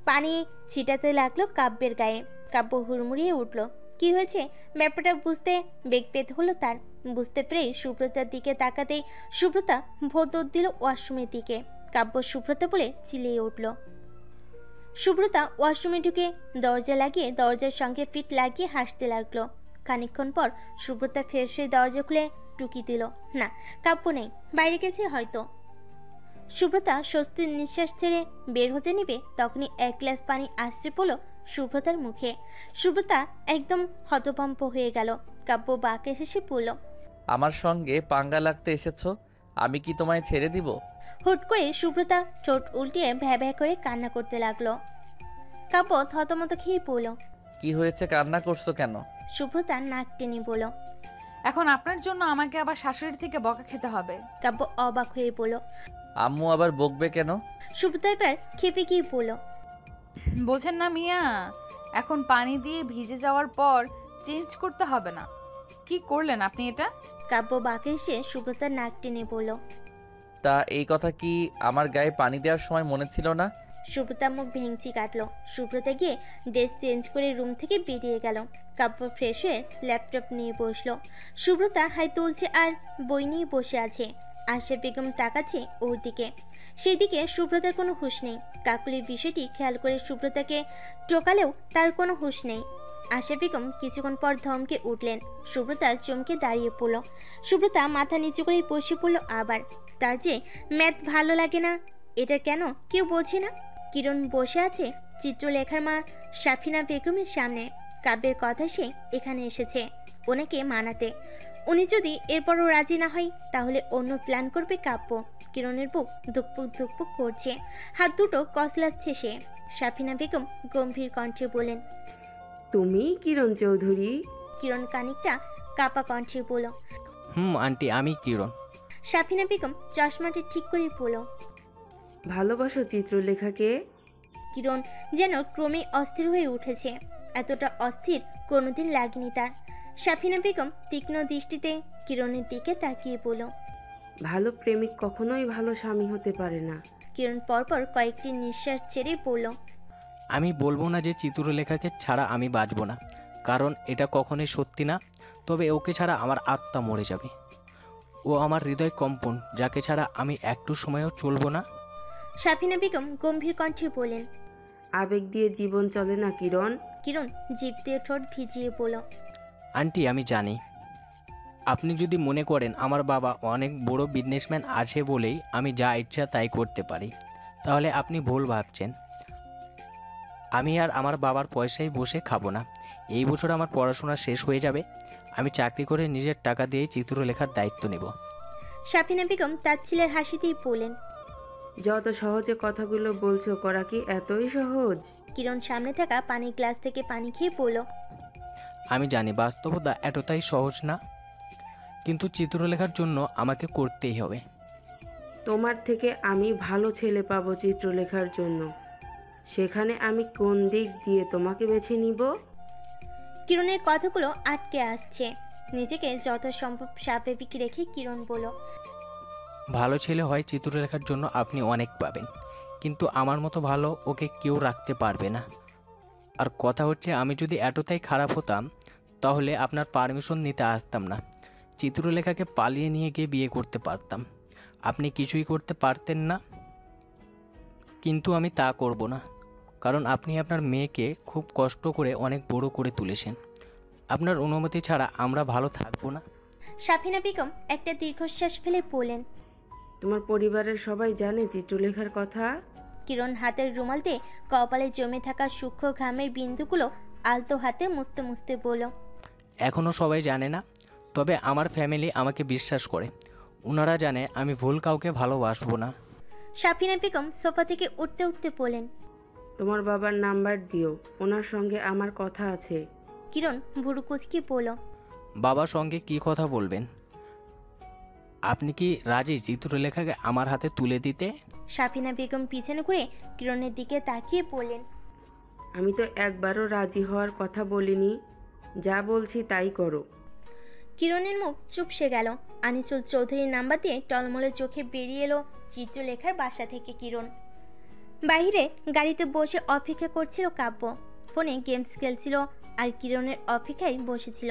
[SPEAKER 2] পানি ছিটাতে লাগলো কাব্যের গায়ে। কাব্য হুড়মুড়িয়ে উঠল। কি হয়েছে ব্যাপারটা বুঝতে বেগ পেতে হলো তার। বুঝতে পেরে সুব্রতার দিকে তাকাতেই সুব্রতা ভোঁদর দিল ওয়াশরুমের দিকে। কাব্য সুব্রতা বলে চিলিয়ে উঠল। সুব্রতা ওয়াশরুমে ঢুকে দরজা লাগিয়ে দরজার সঙ্গে পিঠ লাগিয়ে হাসতে লাগলো। খানিকক্ষণ পর সুব্রতা ফ্রেশ হয়ে দরজা খুলে টুকি দিল। না, কাব্য নেই, বাইরে গেছে হয়তো। সুব্রতা স্বস্তির নিঃশ্বাস ছেড়ে বের হতে নেবে তখনই এক গ্লাস পানি আসতে পড়ল সুব্রতার মুখে। সুব্রতা একদম হতভম্ব হয়ে গেল। কাব্য বাঁকে হেসে পড়ল,
[SPEAKER 4] আমার সঙ্গে পাঙ্গা লাগতে এসেছো, আমি কি তোমায় ছেড়ে দিব?
[SPEAKER 2] হুট করে সুব্রতা ঠোঁট উল্টিয়ে ভ্যা ভ্যা করে কান্না করতে লাগলো। কাব্য থতমত খেয়ে পড়ল।
[SPEAKER 4] কি হয়েছে, কান্না করছো কেন?
[SPEAKER 2] সুব্রতা নাক টেনে বলল,
[SPEAKER 1] এখন আপনার জন্য আমাকে আবার শাশুড়ির থেকে বকা খেতে হবে।
[SPEAKER 2] কাব্য অবাক হয়ে বলল।
[SPEAKER 4] আম্মু আবার বকবে কেন?
[SPEAKER 2] সুব্রতা এবার খেপে গিয়ে বলল,
[SPEAKER 1] বোঝেন না মিয়া, এখন পানি দিয়ে ভিজে যাওয়ার পর চেঞ্জ করতে হবে না। কি করলেন আপনি এটা?
[SPEAKER 2] কাব্য বাঁকে এসে সুব্রতার নাক টেনে বলল,
[SPEAKER 4] তা এই কথা কি আমার গায়ে পানি দেওয়ার সময় মনে ছিল না?
[SPEAKER 2] সুব্রতা মুখ ভেঙচি কাটলো। সুব্রতা গিয়ে ড্রেস চেঞ্জ করে রুম থেকে বেরিয়ে গেল। কাব্য ফ্রেশ হয়ে ল্যাপটপ নিয়ে বসলো। সুব্রতা হাই তুলছে আর বই নিয়ে বসে আছে। আশা বেগম তাকাচ্ছে ওর দিকে। সেই দিকে সুব্রতার কোনো হুঁশ নেই। কাকুলি বিষয়টি খেয়াল করে সুব্রতাকে টোকালেও তার কোনো হুঁশ নেই। আশা বেগম কিছুক্ষণ পর ধমকে উঠলেন। সুব্রতা চমকে দাঁড়িয়ে পড়ল। সুব্রতা মাথা নিচু করে বসে পড়ল আবার। তার যে ম্যাথ ভালো লাগে না, এটা কেন কেউ বোঝে না। কিরণ বসে আছে চিত্রলেখার মা সাফিনা বেগমের সামনে। কাব্যের কথা সে এখানে এসেছে ওনাকে মানাতে। উনি যদি এরপরও রাজি না হয় তাহলে অন্য প্ল্যান করবে কাব্য। কিরণের বুক ধুকপুক ধুকপুক করছে, হাত দুটো কসলাচ্ছে সে। সাফিনা বেগম গম্ভীর কণ্ঠে বলেন,
[SPEAKER 13] তুমি কিরণ চৌধুরী?
[SPEAKER 2] কিরণ কানিকটা কাপা কণ্ঠে বলল,
[SPEAKER 11] আন্টি, আমি কিরণ।
[SPEAKER 2] সাফিনা বেগম চশমাটা ঠিক করে বলল,
[SPEAKER 13] ভালোবাসো চিত্রলেখাকে?
[SPEAKER 2] কিরণ যেন ক্রমে অস্থির হয়ে উঠেছে। এতটা অস্থির কোনোদিন লাগেনি তার। সাফিনা বেগম তীক্ষ্ণ দৃষ্টিতে কিরণের দিকে তাকিয়ে বলল,
[SPEAKER 13] ভালো প্রেমিক কখনোই ভালো স্বামী হতে পারে না।
[SPEAKER 2] কিরণ পরপর কয়েকটি নিঃশ্বাস ছেড়ে পড়ল,
[SPEAKER 11] আমি বলবো না যে চিত্রলেখাকে ছাড়া আমি বাঁচব না, কারণ এটা কখনোই সত্যি না। তবে ওকে ছাড়া আমার আত্মা মরে যাবে। ও আমার হৃদয় কম্পন, যাকে ছাড়া আমি একটু সময়ও চলবো না।
[SPEAKER 2] সাফিনা বেগম গম্ভীর কণ্ঠে বললেন।
[SPEAKER 13] আবেগ দিয়ে জীবন চলে না কিরণ।
[SPEAKER 2] কিরণ জিভ দিয়ে ঠোঁট ভিজিয়ে বলল।
[SPEAKER 11] আন্টি আমি জানি আপনি যদি মনে করেন আমার বাবা অনেক বড় বিজনেসম্যান আছে বলেই আমি যা ইচ্ছা তাই করতে পারি, তাহলে আপনি ভুল ভাবছেন। আমি আর আমার বাবার পয়সায় বসে খাবো না। এই বছর আমার পড়াশোনা শেষ হয়ে যাবে, আমি চাকরি করে নিজের টাকা দিয়েই চিত্রলেখার দায়িত্ব নেব।
[SPEAKER 2] সাফিনা বেগম তাচ্ছিলের হাসিতেই বললেন।
[SPEAKER 13] যত সহজে কথাগুলো বলছো করা কি এতই সহজ?
[SPEAKER 2] কিরণ সামনে থাকা পানির গ্লাস থেকে পানি খেয়ে বলল।
[SPEAKER 11] আমি জানি বাস্তবতা এতটাই সহজ না, কিন্তু চিত্রলেখার জন্য আমাকে করতেই হবে।
[SPEAKER 13] তোমার থেকে আমি ভালো ছেলে পাবো চিত্রলেখার জন্য, সেখানে আমি কোন দিক দিয়ে তোমাকে বেছে নিব?
[SPEAKER 2] কিরণের কথাগুলো আটকে আসছে। নিজেকে যত সম্ভব স্বাভাবিক রেখে কিরণ বলল।
[SPEAKER 11] ভালো ছেলে হয় চিত্রলেখার জন্য আপনি অনেক পাবেন, কিন্তু আমার মতো ভালো ওকে কেউ রাখতে পারবে না। আর কথা হচ্ছে, আমি যদি এতটাই খারাপ হতাম তাহলে আপনার পারমিশন নিতে আসতাম না, চিত্রলেখাকে পালিয়ে নিয়ে গিয়ে বিয়ে করতে পারতাম। আপনি কিছুই করতে পারতেন না, কিন্তু আমি তা করব না, কারণ আপনি আপনার মেয়েকে খুব কষ্ট করে অনেক বড় করে তুলেছেন। আপনার অনুমতি ছাড়া আমরা ভালো থাকবো না।
[SPEAKER 2] সাফিনা বেগম একটা দীর্ঘশ্বাস ফেলে বললেন।
[SPEAKER 13] তোমার পরিবারের সবাই জানে চিত্রলেখার কথা?
[SPEAKER 2] কিরণ হাতের রুমাল দিয়ে কপালে জমে থাকা সূক্ষ্ম ঘামের বিন্দুগুলো আলতো হাতে মুছতে মুছতে বলল।
[SPEAKER 11] এখনও সবাই জানে না, তবে আমার ফ্যামিলি আমাকে বিশ্বাস করে। ওনারা জানে আমি ভুল কাউকে ভালোবাসবো না।
[SPEAKER 2] সাফিনা বেগম সোফা থেকে উঠতে উঠতে বলেন।
[SPEAKER 13] তোমার বাবার নাম্বার দিও, ওনার সঙ্গে আমার কথা আছে।
[SPEAKER 2] কিরণ ভুরু কুচকে বলল।
[SPEAKER 11] বাবার সঙ্গে কি কথা বলবেন? আপনি কি রাজি চিত্রলেখাকে আমার হাতে তুলে দিতে?
[SPEAKER 2] সাফিনা বেগম পিছনে ঘুরে কিরণের দিকে তাকিয়ে বললেন।
[SPEAKER 13] আমি তো একবারও রাজি হওয়ার কথা বলিনি, যা বলছি তাই করো।
[SPEAKER 2] কিরণের মুখ চুপসে গেল। আনিসুল চৌধুরীর নাম্বার দিয়ে টলমলে চোখে বেরিয়ে এলো চিত্রলেখার বাসা থেকে কিরণ। বাইরে গাড়িতে বসে অপেক্ষা করছিল কাব্য, ফোনে গেমস খেলছিল আর কিরণের অপেক্ষায় বসেছিল।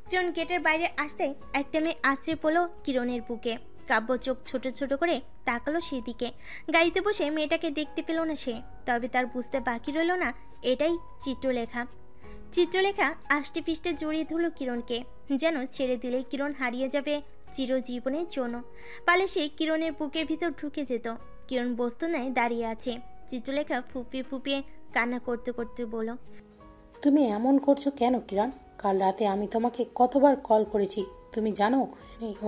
[SPEAKER 2] কিরণ গেটের বাইরে আসতে একটা মেয়ে আশ্রে পড়ল কিরণের বুকে। কাব্য চোখ ছোট ছোট করে তাকালো সেই দিকে। গাড়িতে বসে মেয়েটাকে দেখতে পেল না সে, তবে তার বুঝতে বাকি রইল না এটাই চিত্রলেখা। চিত্রলেখা আষ্টে পিষ্টে জড়িয়ে ধরল কিরণকে, যেন ছেড়ে দিলেই কিরণ হারিয়ে যাবে চিরজীবনের জন্য। পালে সে কিরণের বুকের ভিতর ঢুকে যেত। কিরণ বস্তু নেয় দাঁড়িয়ে আছে। চিত্রলেখা ফুপিয়ে ফুপিয়ে কান্না করতে করতে বলল।
[SPEAKER 12] তুমি এমন করছো কেন কিরণ? কাল রাতে আমি তোমাকে কতবার কল করেছি, তুমি জানো?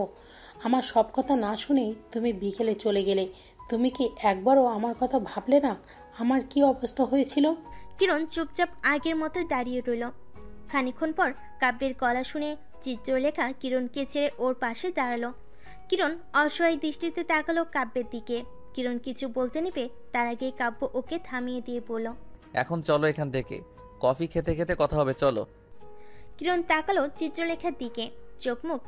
[SPEAKER 12] ও আমার সব কথা না শুনেই তুমি বিকেলে চলে গেলে। তুমি কি একবারও আমার কথা ভাবলে না আমার কি অবস্থা হয়েছিল?
[SPEAKER 2] কিরণ চুপচাপ আগের মতো দাঁড়িয়ে রইল। খানিকক্ষণ পর কাব্যের গলা শুনে চিত্রলেখা কিরণকে ছেড়ে ওর পাশে দাঁড়ালো। কিরণ অসহায় দৃষ্টিতে তাকালো কাব্যের দিকে। কিরণ কিছু বলতে নেবে তার আগে কাব্য ওকে থামিয়ে দিয়ে বলল।
[SPEAKER 4] এখন চলো এখান থেকে, কফি খেতে খেতে কথা হবে, চলো।
[SPEAKER 2] কিরণ তাকালো চিত্রলেখার দিকে, চোখ মুখ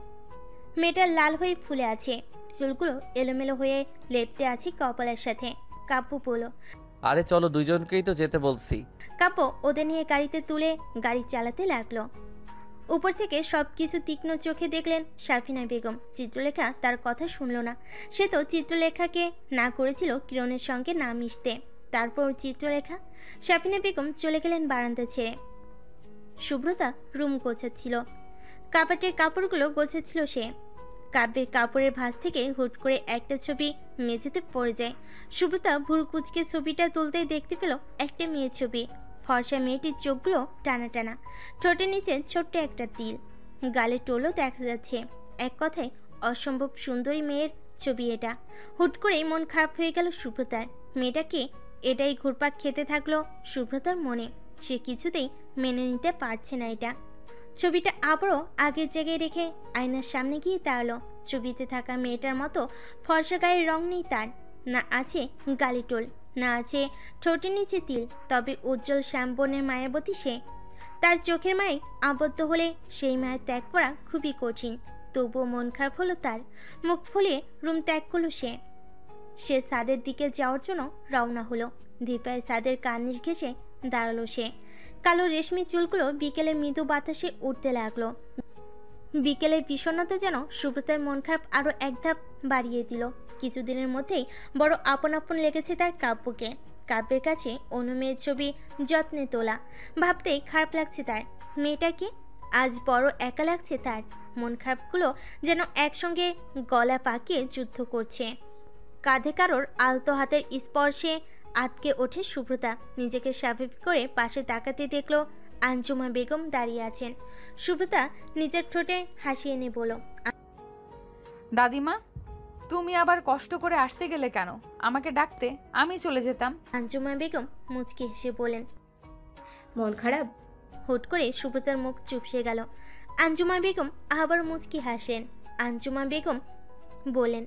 [SPEAKER 2] মেয়েটার লাল হয়ে ফুলে আছে, চুলগুলো এলোমেলো হয়ে লেপ্টে আছে কপালের সাথে। কাব্য বলল।
[SPEAKER 4] আরে চলো, দুইজনকেই তো যেতে বলছি।
[SPEAKER 2] কাব্য ওদের নিয়ে গাড়িতে তুলে গাড়ি চালাতে লাগলো। উপর থেকে সবকিছু তীক্ষ্ণ চোখে দেখলেন সাফিনা বেগম। চিত্রলেখা তার কথা শুনল না। সে তো চিত্রলেখাকে না করেছিল কিরণের সঙ্গে না মিশতে। তারপর চিত্রলেখা সাফিনা বেগম চলে গেলেন বারান্দা ছেড়ে। সুব্রতা রুম গোছাচ্ছিল, কাপড়ের কাপড়গুলো গোছাচ্ছিল সে। কাব্যের কাপড়ের ভাঁজ থেকে হুট করে একটা ছবি মেঝেতে পড়ে যায়। সুব্রতা ভুরু কুচকে ছবিটা তুলতেই দেখতে পেল একটা মেয়ের ছবি। ফর্সা মেয়েটির চোখগুলো টানা টানা, ঠোঁটের নিচে ছোট্ট একটা তিল, গালে টোলও দেখা যাচ্ছে। এক কথায় অসম্ভব সুন্দরী মেয়ের ছবি এটা। হুট করেই মন খারাপ হয়ে গেল সুব্রতার। মেয়েটাকে এটাই ঘুরপাক খেতে থাকলো সুব্রতার মনে। সে কিছুতেই মেনে নিতে পারছে না এটা। ছবিটা আবারও আগের জায়গায় রেখে আয়নার সামনে গিয়ে দাঁড়ালো। ছবিতে থাকা মেয়েটার মতো ফর্সা গায়ের রং নেই তার, না আছে গালে টোল, না আছে ঠোঁটের নিচে তিল, তবে উজ্জ্বল শ্যামবর্ণের মায়াবতী সে। তার চোখের মায় আবদ্ধ হলে সেই মায়া ত্যাগ করা খুবই কঠিন। তবুও মন খারাপ হলো তার। মুখ ফুলিয়ে রুম ত্যাগ করলো সে ছাদের দিকে যাওয়ার জন্য রওনা হলো। দীপায় ছাদের কার্নিশ ঘেঁষে দাঁড়ালো সে। কালো রেশমি চুলগুলো বিকেলে মৃদু বাতাসে উঠতে লাগলো। বিকেলের বিষণ্ণতা যেন সুব্রতার মন খারাপ আরও এক ধাপ বাড়িয়ে দিল। কিছুদিনের মধ্যেই বড় আপন আপন লেগেছে তার কাব্যকে। কাব্যের কাছে অনু মেয়ের ছবি যত্নে তোলা ভাবতেই খারাপ লাগছে তার। মেয়েটাকে আজ বড় একা লাগছে তার। মন খারাপগুলো যেন একসঙ্গে গলা পাকিয়ে যুদ্ধ করছে। কাঁধে কারোর আলতো হাতের স্পর্শে আটকে ওঠে সুব্রতা। নিজেকে স্বাভাবিক করে পাশে তাকাতে দেখলো আঞ্জুমা বেগম দাঁড়িয়ে আছেন। সুব্রতা নিজের ঠোঁটে হাসি এনে বলল,
[SPEAKER 1] দাদিমা, তুমি আবার কষ্ট করে আসতে গেলে কেন? আমাকে ডাকতে, আমি চলে যেতাম।
[SPEAKER 2] আঞ্জুমা বেগম মুচকি হেসে বলেন,
[SPEAKER 7] মন খারাপ?
[SPEAKER 2] হুট করে সুব্রতার মুখ চুপসে গেল। আঞ্জুমা বেগম আবার মুচকি হাসেন। আঞ্জুমা বেগম বলেন,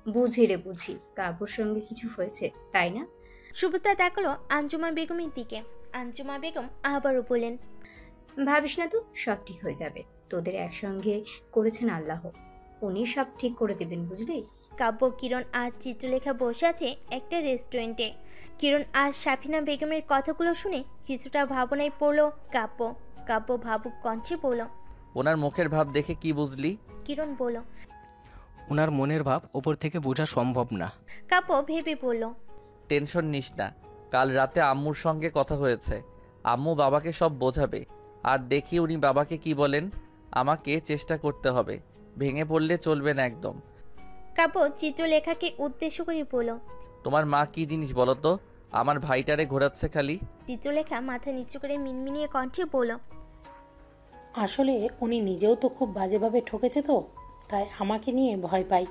[SPEAKER 7] বুঝি রে বুঝি, কাব্যর সঙ্গে কিছু হয়েছে তাই না?
[SPEAKER 2] সুব্রতা তাকালো আঞ্জুমা বেগমের দিকে। আঞ্জুমা বেগম আবারও বলেন,
[SPEAKER 7] ভাবিস না তো, সব ঠিক হয়ে যাবে। তোদের একসঙ্গে করেছেন আল্লাহ, উনি সব ঠিক করে দেবেন, বুঝলি?
[SPEAKER 2] কাব্য, কিরণ আর চিত্রলেখা বসে আছে একটা রেস্টুরেন্টে। কিরণ আর সাফিনা বেগমের কথাগুলো শুনে কিছুটা ভাবনায় পড়লো কাব্য। কাব্য ভাবুক কণ্ঠে বলল,
[SPEAKER 4] ওনার মুখের ভাব দেখে কি বুঝলি?
[SPEAKER 2] কিরণ বলল,
[SPEAKER 11] ওনার মনের ভাব ওপর থেকে বোঝা সম্ভব না।
[SPEAKER 2] কাব্য ভেবে বলল,
[SPEAKER 4] টেনশন নিস না, কাল রাতে আম্মুর সঙ্গে কথা হয়েছে। আম্মু বাবাকে সব বোঝাবে। আর দেখি উনি বাবাকে কি বলেন। আমাকে চেষ্টা করতে হবে, ভেঙে পড়লে চলবে না একদম।
[SPEAKER 2] কাব্য চিত্রলেখাকে উদ্দেশ্য করে বলল,
[SPEAKER 4] তোমার মা কি জিনিস বলো তো? আমার ভাইটারে ঘোরাচ্ছে খালি।
[SPEAKER 2] চিত্রলেখা মাথা নিচু করে মিনমিনিয়ে কণ্ঠে বলল,
[SPEAKER 12] আসলে উনি নিজেও তো খুব বাজেভাবে ঠকেছে, তো তাই আমাকে নিয়ে ভয় পাই।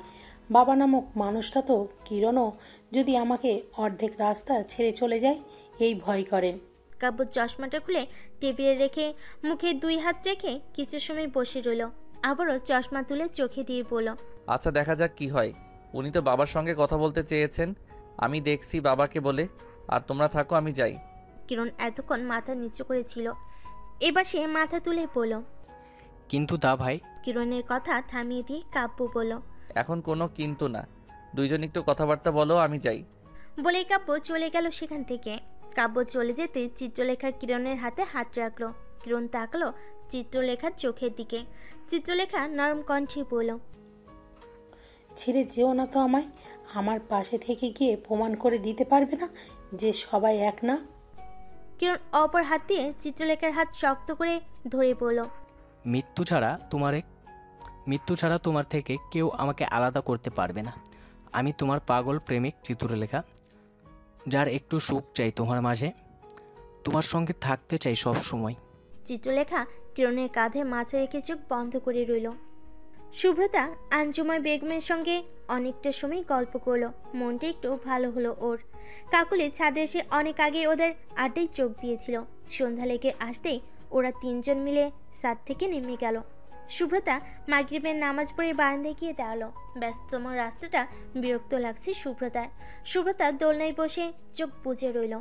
[SPEAKER 12] বাবা নামক মানুষটা তো, কিরণও যদি আমাকে অর্ধেক রাস্তা ছেড়ে চলে যায়, এই ভয় করেন।
[SPEAKER 2] কাব্য চশমাটা খুলে টেবিলে রেখে মুখে 2 হাত রেখে কিছু সময় বসে রইল। আবারও চশমা তুলে চোখে দিয়ে বলল,
[SPEAKER 4] আচ্ছা দেখা যাক কি হয়। উনি তো বাবার সঙ্গে কথা বলতে চেয়েছেন, আমি দেখছি বাবাকে বলে। আর তোমরা থাকো, আমি যাই।
[SPEAKER 2] কিরণ এতক্ষণ মাথা নিচু করেছিল, এবার সে মাথা তুলে বলল,
[SPEAKER 11] কিন্তু দা ভাই।
[SPEAKER 2] কিরণের কথা থামিয়ে দিয়ে কাব্য বলল,
[SPEAKER 4] এখন কোনো কিন্তু না, দুইজন একটু কথাবার্তা বলো, আমি যাই।
[SPEAKER 2] বলে কাব্য চলে গেল সেখান থেকে। কাব্য চলে যেতে চিত্রলেখা কিরণের হাতে হাত রাখলো। কিরণ তাকলো চিত্রলেখার চোখের দিকে। চিত্রলেখা নরম কণ্ঠে বলল,
[SPEAKER 12] ছেড়ে যেও না তো আমায়। আমার পাশে থেকে গিয়ে প্রমাণ করে দিতে পারবে না যে সবাই এক না?
[SPEAKER 2] কিরণ অপর হাত দিয়ে চিত্রলেখার হাত শক্ত করে ধরে বলল,
[SPEAKER 11] মৃত্যু ছাড়া তোমার থেকে কেউ আমাকে আলাদা করতে পারবে না। আমি তোমার পাগল প্রেমিক চিত্রলেখা, যার একটু সুখ চাই তোমার মাঝে, তোমার সঙ্গে থাকতে চাই সব সময়।
[SPEAKER 2] চিত্রলেখা কিরণের কাঁধে মাথা রেখে চোখ বন্ধ করে রইল। সুব্রতা আঞ্জুমা বেগমের সঙ্গে অনেকটা সময় গল্প করলো। মনটা একটু ভালো হলো ওর। কাকুলি ছাদে এসে অনেক আগে ওদের আড্ডায় যোগ দিয়েছিল। সন্ধ্যা লেগে আসতেই ওরা 3 জন মিলে ছাদ থেকে নেমে গেল। সুব্রতা মাগরিবের নামাজ পড়ে বারান্দায় গিয়ে দাঁড়ালো। ব্যস্ততম রাস্তাটা বিরক্ত লাগছে সুব্রতার। সুব্রতা দোলনায় বসে চোখ বুজে রইল।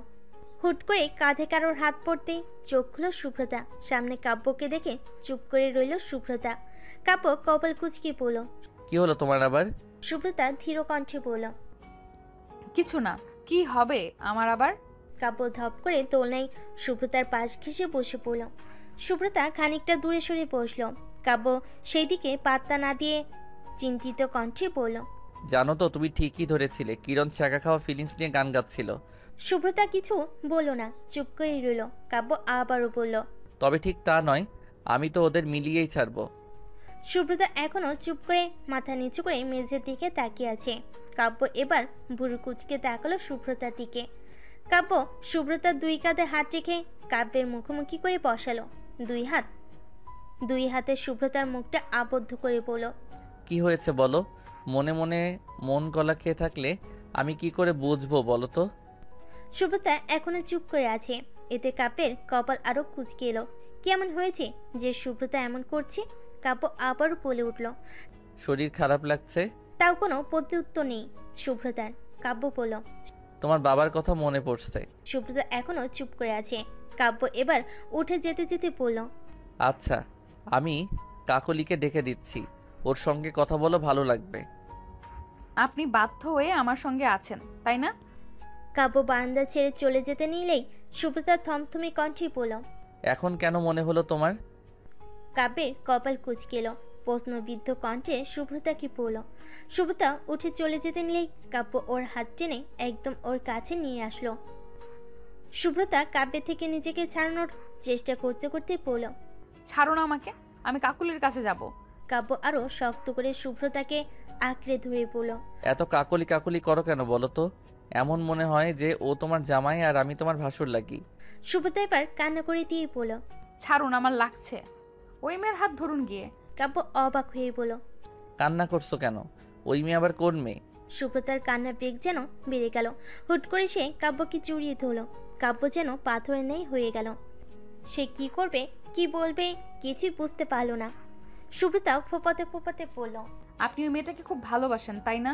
[SPEAKER 2] হুট করে কাঁধে কারোর হাত পড়তেই চোখ খুলো সুব্রতা। সামনে কাব্যকে দেখে চুপ করে রইল সুব্রতা। কাব্য কপাল কুঁচকে বলল,
[SPEAKER 4] কি হলো তোমার আবার?
[SPEAKER 2] সুব্রতা ধীর কণ্ঠে বলল,
[SPEAKER 1] কিছু না। কি হবে আমার আবার?
[SPEAKER 2] কাব্য ধপ করে দোলনায় সুব্রতার পাশ ঘেঁষে বসে পড়ল। সুব্রতা খানিকটা দূরে সরে বসলো। কাব্য সেই দিকে পাত্তা না দিয়ে চিন্তিত কণ্ঠে বলল,
[SPEAKER 4] জানো তো তুমি ঠিকই ধরেছিলে, কিরণ ছ্যাঁকা খাওয়া ফিলিংস নিয়ে গান গাচ্ছিল।
[SPEAKER 2] সুব্রতা কিছু বলল না, চুপ করে রইল। কাব্য আবারও বলল,
[SPEAKER 4] তবে ঠিক তা নয়, আমি তো ওদের মিলিয়েই ছাড়বো।
[SPEAKER 2] সুব্রতা এখনো চুপ করে মাথা নিচু করে মেঝের দিকে তাকিয়ে আছে। কাব্য এবার ভুরু কুচকে তাকালো সুব্রতার দিকে। কাব্য সুব্রতার 2 কাঁধে হাত রেখে কাব্যের মুখোমুখি করে বসালো। 2 হাতে সুব্রতার মুখটা আবদ্ধ করে বলল,
[SPEAKER 4] কি হয়েছে বলো? মনে মনে মন গলা খেয়ে থাকলে আমি কি করে বুঝবো বলো তো?
[SPEAKER 2] সুব্রতা এখনো চুপ করে আছে। এতে কাব্যের কপাল আরো কুচকে এলো। কেমন হয়েছে যে সুব্রতা এমন করছে? কাব্য আবারও বলে উঠল,
[SPEAKER 4] শরীর খারাপ লাগছে।
[SPEAKER 2] তাও কোনো প্রত্যুত্তর নেই সুব্রতার। কাব্য বলল,
[SPEAKER 4] তোমার বাবার কথা মনে পড়ছে।
[SPEAKER 2] সুব্রতা এখনো চুপ করে আছে। কাব্য এবার উঠে যেতে যেতে বলল,
[SPEAKER 4] আচ্ছা, আমি কাকলিকে ডেকে দিচ্ছি, ওর সঙ্গে কথা বলো, ভালো লাগবে।
[SPEAKER 1] আপনি বাধ্য হয়ে আমার সঙ্গে আছেন তাই না?
[SPEAKER 2] কাব্য বারান্দা ছেড়ে চলে যেতে নিলেই সুব্রতা থমথমে কণ্ঠে বলল,
[SPEAKER 4] এখন কেন মনে হলো তোমার?
[SPEAKER 2] কাব্যের কপাল কুঁচকে এলো। প্রশ্নবিদ্ধ কণ্ঠে সুব্রতাকে বলল। সুব্রতা উঠে চলে যেতে নিলেই কাব্য ওর হাত টেনে একদম ওর কাছে নিয়ে আসলো। সুব্রতা কাব্যের থেকে নিজেকে ছাড়ানোর চেষ্টা করতে করতে বলল,
[SPEAKER 1] ছাড়ো না আমাকে, আমি কাকুলির কাছে যাব।
[SPEAKER 2] কাব্য আরো শক্ত করে সুব্রতাকে আঁকড়ে ধরে বলল,
[SPEAKER 4] এত কাকলি কাকলি করো কেন বলো তো? এমন মনে হয় যে ও তোমার জামাই আর আমি তোমার ভাসুর লাগি।
[SPEAKER 2] সুব্রতা এবার কান্না করে দিয়ে বলল,
[SPEAKER 1] ছাড়ুন, আমার লাগছে। ওই মেয়ের হাত ধরুন গিয়ে।
[SPEAKER 2] কাব্য অবাক হয়ে বলল,
[SPEAKER 4] কান্না করছো কেন? ওই মেয়ে আবার কোন মেয়ে?
[SPEAKER 2] সুব্রতার কান্নার বেগ যেন বেড়ে গেল। হুট করে সে কাব্যকে জড়িয়ে ধরল। কাব্য যেন পাথরের ন্যায় হয়ে গেল। সে কি করবে কি বলবে কিছুই বুঝতে পারল না। সুব্রতা ফোপাতে ফোপাতে বলল,
[SPEAKER 1] আপনি ওই মেয়েটাকে খুব ভালোবাসেন তাই না?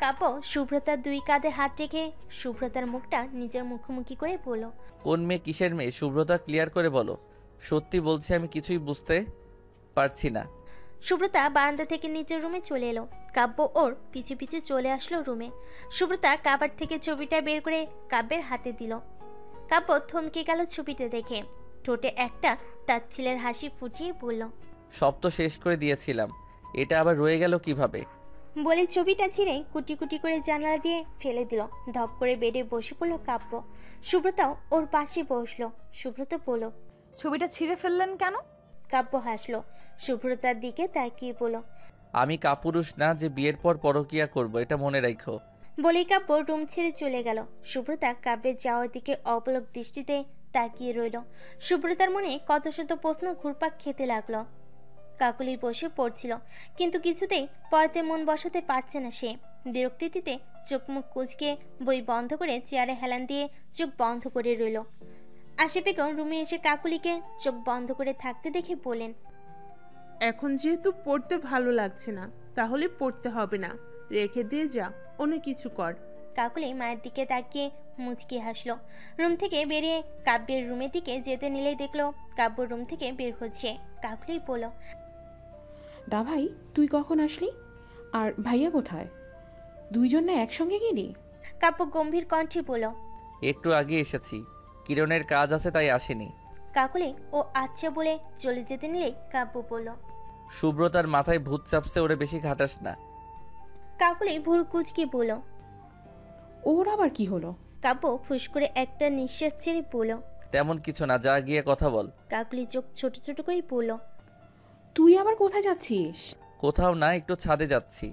[SPEAKER 2] কাব্য সুব্রতার দুই কাঁধে হাত রেখে সুব্রতার মুখটা নিজের মুখোমুখি করে বলল,
[SPEAKER 4] কোন মেয়ে কিসের মেয়ে সুব্রতা, ক্লিয়ার করে বলো। সত্যি বলছি আমি কিছুই বুঝতে পারছি না।
[SPEAKER 2] সুব্রতা বারান্দা থেকে নিচের রুমে চলে এলো। কাব্য ওর পিছু পিছু চলে আসলো রুমে। সুব্রতা কাবার থেকে ছবিটা বের করে কাব্যের হাতে দিল। কাব্য থমকে গেল ছবিটা দেখে। ঠোঁটে একটা তাচ্ছিলের হাসি ফুটিয়ে বলল,
[SPEAKER 4] সব তো শেষ করে দিয়েছিলাম, এটা আবার রয়ে গেল কিভাবে?
[SPEAKER 2] বলে ছবিটা ছিঁড়ে কুটি কুটি করে জানালা দিয়ে ফেলে দিল। ধপ করে বেডে বসে পড়ল কাব্য। সুব্রতাও ওর পাশে বসলো। সুব্রতা বলল,
[SPEAKER 1] ছবিটা ছিঁড়ে ফেললেন কেন?
[SPEAKER 2] কাব্য হাসলো। সুব্রতার দিকে তাকিয়ে বলল,
[SPEAKER 4] আমি কাপুরুষ না যে বিয়ের পর পরকিয়া করব, এটা মনে রাখো।
[SPEAKER 2] বলেই কাব্য রুম ছেড়ে চলে গেল। সুব্রতা কাব্যের যাওয়ার দিকে অপলক দৃষ্টিতে তাকিয়ে রইল। সুব্রতার মনে কত শত প্রশ্ন ঘুরপাক খেতে লাগলো। কাকুলি বসে পড়ছিল, কিন্তু কিছুতেই পড়াতে মন বসাতে পারছে না সে। বিরক্তিতে চোখ মুখ কুঁচকে বই বন্ধ করে চেয়ারে হেলান দিয়ে চোখ বন্ধ করে রইল। আশা বেগম রুমে এসে কাকুলিকে চোখ বন্ধ করে থাকতে দেখে বলেন,
[SPEAKER 3] এখন যেহেতু পড়তে ভালো লাগছে না, তাহলে পড়তে হবে না, রেখে দিয়ে যা, অন্য কিছু কর।
[SPEAKER 2] কাকুলি মায়ের দিকে তাকিয়ে মুচকি হাসলো। রুম থেকে বেরিয়ে কাব্যের রুমের দিকে যেতে নিলেই দেখলো কাব্য রুম থেকে বের হচ্ছে। কাকুলি বলল,
[SPEAKER 8] দা ভাই, তুই কখন আসলি? আর ভাইয়া কোথায়? দুইজন না একসঙ্গে গেলি?
[SPEAKER 2] কাব্য গম্ভীর কণ্ঠে বলল,
[SPEAKER 4] একটু আগে এসেছি, কিরণের কাজ আছে তাই আসেনি।
[SPEAKER 2] কাকুলি ও আচ্ছা বলে চলে যেতে নিলেই কাব্য বলল,
[SPEAKER 4] সুব্রতার মাথায় ভূত চাপছে, ওরে বেশি ঘাটাস না।
[SPEAKER 2] কাকুলি ভুরু কুচকে বলল,
[SPEAKER 8] ওর আবার কি হলো?
[SPEAKER 2] কাব্য ফুস করে একটা নিঃশ্বাস ছেড়ে বলল,
[SPEAKER 4] তেমন কিছু না, যা গিয়ে কথা বল।
[SPEAKER 2] কাকুলি চোখ ছোট ছোট করে বলল,
[SPEAKER 8] তুই আবার কোথায় যাচ্ছিস?
[SPEAKER 4] কোথাও না, একটু ছাদে যাচ্ছি।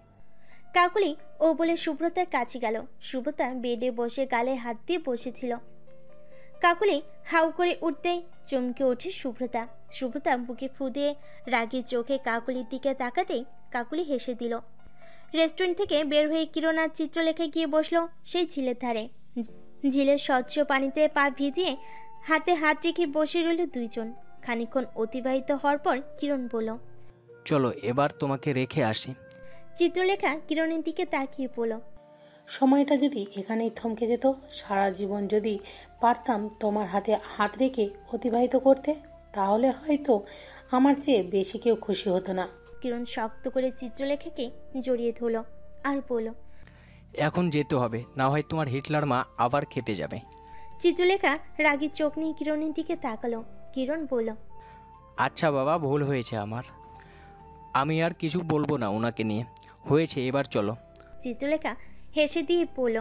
[SPEAKER 2] কাকুলি ও বলে সুব্রতার কাছে গেল। সুব্রতা বেডে বসে গালে হাত দিয়ে বসেছিল। কাকুলি হাউ করে উঠতেই চমকে ওঠে সুব্রতা। সুব্রতা বুকে ফু দিয়ে রাগী চোখে কাকুলির দিকে তাকাতেই কাকুলি হেসে দিল। রেস্টুরেন্ট থেকে বের হয়ে কিরণ আর চিত্রলেখা গিয়ে বসলো সেই ঝিলের ধারে। ঝিলের স্বচ্ছ পানিতে পা ভিজিয়ে হাতে হাত রেখে বসে রইল দুইজন। খানিকক্ষণ অতিবাহিত হওয়ার পর কিরণ বলল,
[SPEAKER 11] চলো এবার তোমাকে রেখে আসি।
[SPEAKER 2] চিত্রলেখা কিরণের দিকে তাকিয়ে বলল,
[SPEAKER 12] সময়টা যদি এখানেই থমকে যেত, সারা জীবন যদি পারতাম তোমার হাতে হাত রেখে অতিবাহিত করতে, তাহলে হয়তো আমার চেয়ে বেশি কেউ খুশি হতো না।
[SPEAKER 2] কিরণ শক্ত করে চিত্রলেখাকে জড়িয়ে ধরল আর বলল,
[SPEAKER 11] এখন যেতে হবে, না হয় তোমার হিটলার মা আবার খেপে যাবে।
[SPEAKER 2] চিত্রলেখা রাগী চোখ নিয়ে কিরণের দিকে তাকালো। কিরণ বলল,
[SPEAKER 11] আচ্ছা বাবা, ভুল হয়েছে আমার, আমি আর কিছু বলবো না ওনাকে নিয়ে, হয়েছে, এবার চলো।
[SPEAKER 2] চিত্রলেখা হেসে দিয়ে বলল,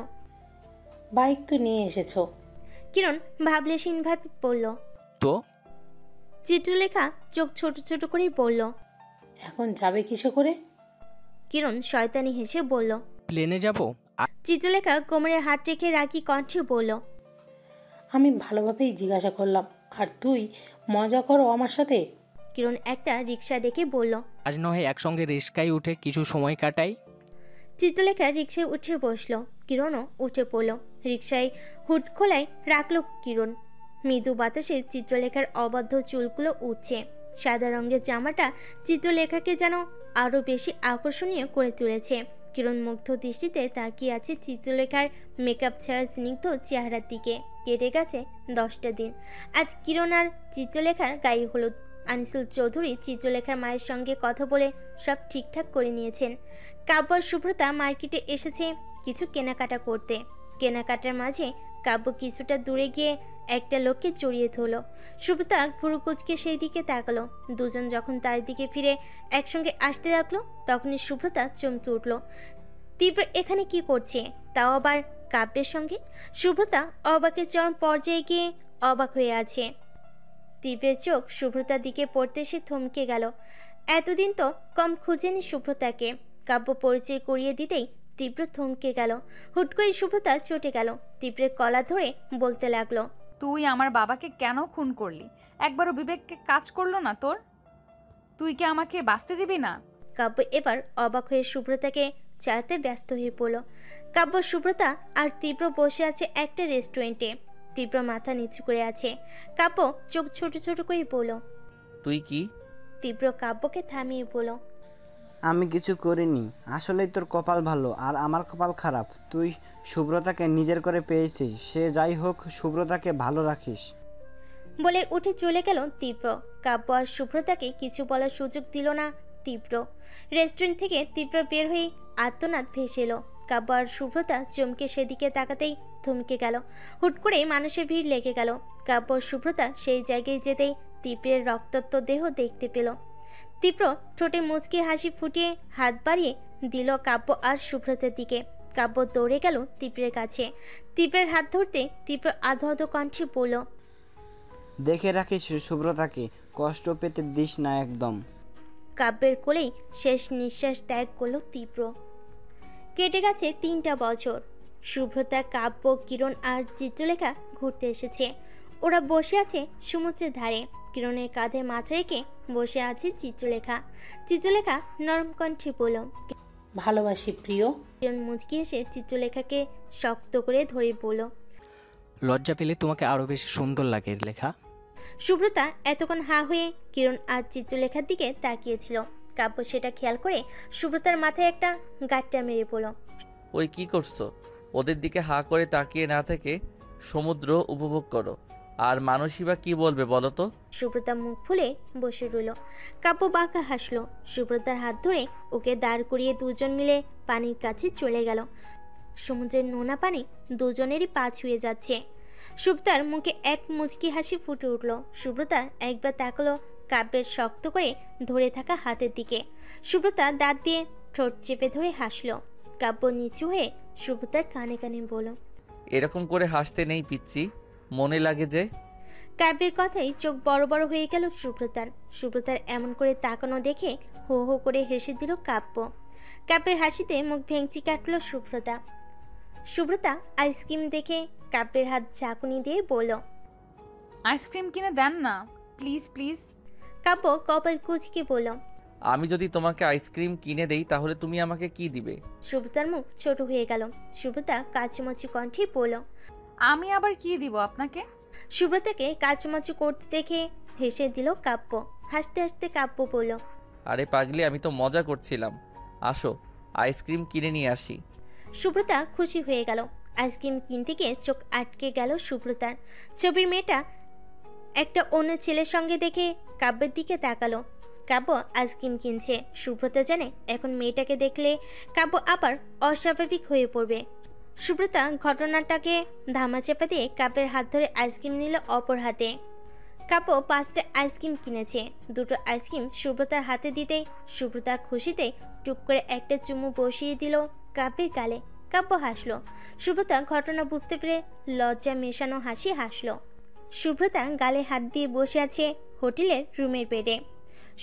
[SPEAKER 12] বাইক তো নিয়ে এসেছো।
[SPEAKER 2] কিরণ ভাবলেশীনভাবে বলল,
[SPEAKER 11] তো?
[SPEAKER 2] চিত্রলেখা চোখ ছোট ছোট করে বলল,
[SPEAKER 12] এখন যাবে কিসে করে?
[SPEAKER 2] কিরণ শয়তানি হেসে বলল,
[SPEAKER 11] প্লেনে যাব।
[SPEAKER 2] চিত্রলেখা কোমরে হাত রেখে রাগী কণ্ঠে বলল,
[SPEAKER 12] আমি ভালোভাবেই জিজ্ঞাসা করলাম, আর তুই মজা করো আমার সাথে?
[SPEAKER 2] কিরণ একটা রিক্সা ডেকে বলল,
[SPEAKER 11] আজ নয় একসঙ্গে রিস্কায় উঠে কিছু সময় কাটাই।
[SPEAKER 2] চিত্রলেখা রিক্সায় উঠে বসলো। কিরণও উঠে পড়ল। রিক্সায় হুড খোলায় রাখলো কিরণ। মৃদু বাতাসে চিত্রলেখার অবাধ্য চুলগুলো উঠছে। সাদা রঙের জামাটা চিত্রলেখাকে যেন আরও বেশি আকর্ষণীয় করে তুলেছে। কিরণ মুগ্ধ দৃষ্টিতে তাকিয়ে আছে চিত্রলেখার মেকআপ ছাড়া স্নিগ্ধ চেহারার দিকে। কেটে গেছে 10টা দিন। আজ কিরণ আর চিত্রলেখার গায়ে হলুদ। আনিসুল চৌধুরী চিত্রলেখার মায়ের সঙ্গে কথা বলে সব ঠিকঠাক করে নিয়েছেন। কাব্য আর সুব্রতা মার্কেটে এসেছে কিছু কেনাকাটা করতে। কেনাকাটার মাঝে কাব্য কিছুটা দূরে গিয়ে একটা লোককে জড়িয়ে ধরল। সুব্রতা ভুরু কুচকে সেই দিকে তাকালো। দুজন যখন তার দিকে ফিরে একসঙ্গে আসতে লাগলো তখনই সুব্রতা চমকে উঠল। তীব্র এখানে কি করছে, তাও আবার কাব্যের সঙ্গে? সুব্রতা অবাকের চরম পর্যায়ে গিয়ে অবাক হয়ে আছে। তীব্রের চোখ সুব্রতার দিকে পড়তে সে থমকে গেল। এতদিন তো কম খুঁজেনি সুব্রতাকে। কাব্য পরিচয় করিয়ে দিতেই তীব্র থমকে গেল। হুট করে সুব্রতা চটে গেল। তীব্রের কলা ধরে বলতে লাগলো,
[SPEAKER 1] তুই আমার বাবাকে কেন খুন করলি? একবারও বিবেককে কাজ করলো না তোর? তুই কি আমাকে বাঁচতে দিবি না?
[SPEAKER 2] কাব্য এবার অবাক হয়ে সুব্রতাকে চালাতে ব্যস্ত হয়ে পড়ল। কাব্য, সুব্রতা আর তীব্র বসে আছে একটা রেস্টুরেন্টে। তীব্র মাথা নিচু করে আছে। কাব্য চোখ ছোট ছোট করে বলল,
[SPEAKER 4] তুই কি?
[SPEAKER 2] তীব্র কাব্যকে থামিয়ে বলল,
[SPEAKER 9] আমি কিছু করিনি। আসলেই তোর কপাল ভালো আর আমার কপাল খারাপ। তুই সুব্রতাকে নিজের করে পেয়েছিস। সে যাই হোক, সুব্রতাকে ভালো রাখিস।
[SPEAKER 2] বলে উঠে চলে গেল তীব্র। কাব্য আর সুব্রতাকে কিছু বলার সুযোগ দিল না তীব্র। রেস্টুরেন্ট থেকে তীব্র বের হয়ে আর্তনাদ ভেসে এলো। কাব্য আর সুব্রতা চমকে সেদিকে তাকাতেই থমকে গেল। হুট করে মানুষের ভিড় লেগে গেল। কাব্য আর সুব্রতা সেই জায়গায় যেতেই তীব্রের রক্তাক্ত দেহ দেখতে পেল। তীব্র ঠোঁটে মুচকি হাসি ফুটিয়ে হাত বাড়িয়ে দিল কাব্য আর সুব্রতার দিকে। কাব্য দৌড়ে গেল তীব্রের কাছে। তীব্রের হাত ধরতে তীব্র আধো আধো কণ্ঠে বলল,
[SPEAKER 9] দেখে রাখিস সুব্রতাকে, কষ্ট পেতে দিস না একদম।
[SPEAKER 2] কাব্যের কোলেই শেষ নিঃশ্বাস ত্যাগ করল তীব্র। কেটে গেছে 3টা বছর। সুব্রতা, কাব্য, কিরণ আর চিত্রলেখা ঘুরতে এসেছে। ওরা বসে আছে সমুদ্রের ধারে। কিরণের কাঁধে মাথা রেখে বসে আছে চিত্রলেখা। চিত্রলেখা নরম কণ্ঠে বলল,
[SPEAKER 12] ভালোবাসি প্রিয়।
[SPEAKER 2] কিরণ মুচকি এসে চিত্রলেখাকে শক্ত করে ধরে বলল,
[SPEAKER 11] লজ্জা পেলে তোমাকে আরও বেশি সুন্দর লাগে লেখা।
[SPEAKER 2] সুব্রতা এতক্ষণ হা হয়ে কিরণ আর চিত্রলেখার দিকে তাকিয়েছিল। কাব্য সেটা খেয়াল করে সুব্রতার মাথায় একটা গাঁটটা মেরে পড়ল।
[SPEAKER 4] ওই কি করছো? ওদের দিকে হা করে তাকিয়ে না থেকে সমুদ্র উপভোগ করো। আর মানুষই বা কি বলবে বলো তো?
[SPEAKER 2] সুব্রতা মুখ ফুলে বসে রইল। কাব্য বাঁকা হাসলো। সুব্রতার হাত ধরে ওকে দাঁড় করিয়ে দুজন মিলে পানির কাছে চলে গেল। সমুদ্রের নোনা পানি দুজনেরই পা ছুঁয়ে যাচ্ছে। সুব্রতার মুখে এক মুচকি হাসি ফুটে উঠল। সুব্রতা একবার তাকালো কাব্যের শক্ত করে ধরে থাকা হাতের দিকে। সুব্রতা দাঁত দিয়ে ঠোঁট চেপে ধরে হাসলো। কাব্য নিচু হয়ে সুব্রতার কানে কানে বলল,
[SPEAKER 4] এরকম করে হাসতে নেই পিচ্ছি, মনে লাগে যে।
[SPEAKER 2] কাব্যের কথাই চোখ বড় বড় হয়ে গেল সুব্রতার। সুব্রতার এমন করে তাকানো দেখে হো হো করে হেসে দিল কাব্য। কাব্যের হাসিতে মুখ ভেঙচি কাটল সুব্রতা। সুব্রতা আইসক্রিম দেখে কাব্যের হাত ঝাঁকুনি দিয়ে বলল,
[SPEAKER 1] আইসক্রিম কিনে দেন না প্লিজ প্লিজ।
[SPEAKER 2] কাব্য কপাল কুঁচকে বলল,
[SPEAKER 4] আমি যদি তোমাকে আইসক্রিম কিনে দেই তাহলে তুমি আমাকে কি দিবে?
[SPEAKER 2] সুব্রতার মুখ ছোট হয়ে গেল। সুব্রতা কাচুমাচু কণ্ঠে বলল,
[SPEAKER 1] আমি আবার কি দিব আপনাকে?
[SPEAKER 2] সুব্রতাকে কাচুমাচু করতে দেখে হেসে দিল কাব্য। হাসতে হাসতে কাব্য বলল,
[SPEAKER 4] আরে পাগলি, আমি তো মজা করছিলাম। আসো আইসক্রিম কিনে নিয়ে আসি।
[SPEAKER 2] সুব্রতা খুশি হয়ে গেল। আইসক্রিম কিনতে গিয়ে চোখ আটকে গেল সুব্রতার। ছবির মেয়েটা একটা অন্য ছেলের সঙ্গে দেখে কাব্যের দিকে তাকালো। কাব্য আইসক্রিম কিনছে। সুব্রতা জানে এখন মেয়েটাকে দেখলে কাব্য আবার অস্বাভাবিক হয়ে পড়বে। সুব্রতা ঘটনাটাকে ধামাচাপা দিয়ে কাব্যের হাত ধরে আইসক্রিম নিল অপর হাতে। কাব্য 5টা আইসক্রিম কিনেছে। 2টো আইসক্রিম সুব্রতার হাতে দিতেই সুব্রতা খুশিতে টুক করে একটা চুমু বসিয়ে দিল কাব্যের গালে। কাব্য হাসলো। সুব্রতা ঘটনা বুঝতে পেরে লজ্জা মেশানো হাসি হাসলো। সুব্রতা গালে হাত দিয়ে বসে আছে হোটেলের রুমের বেডে।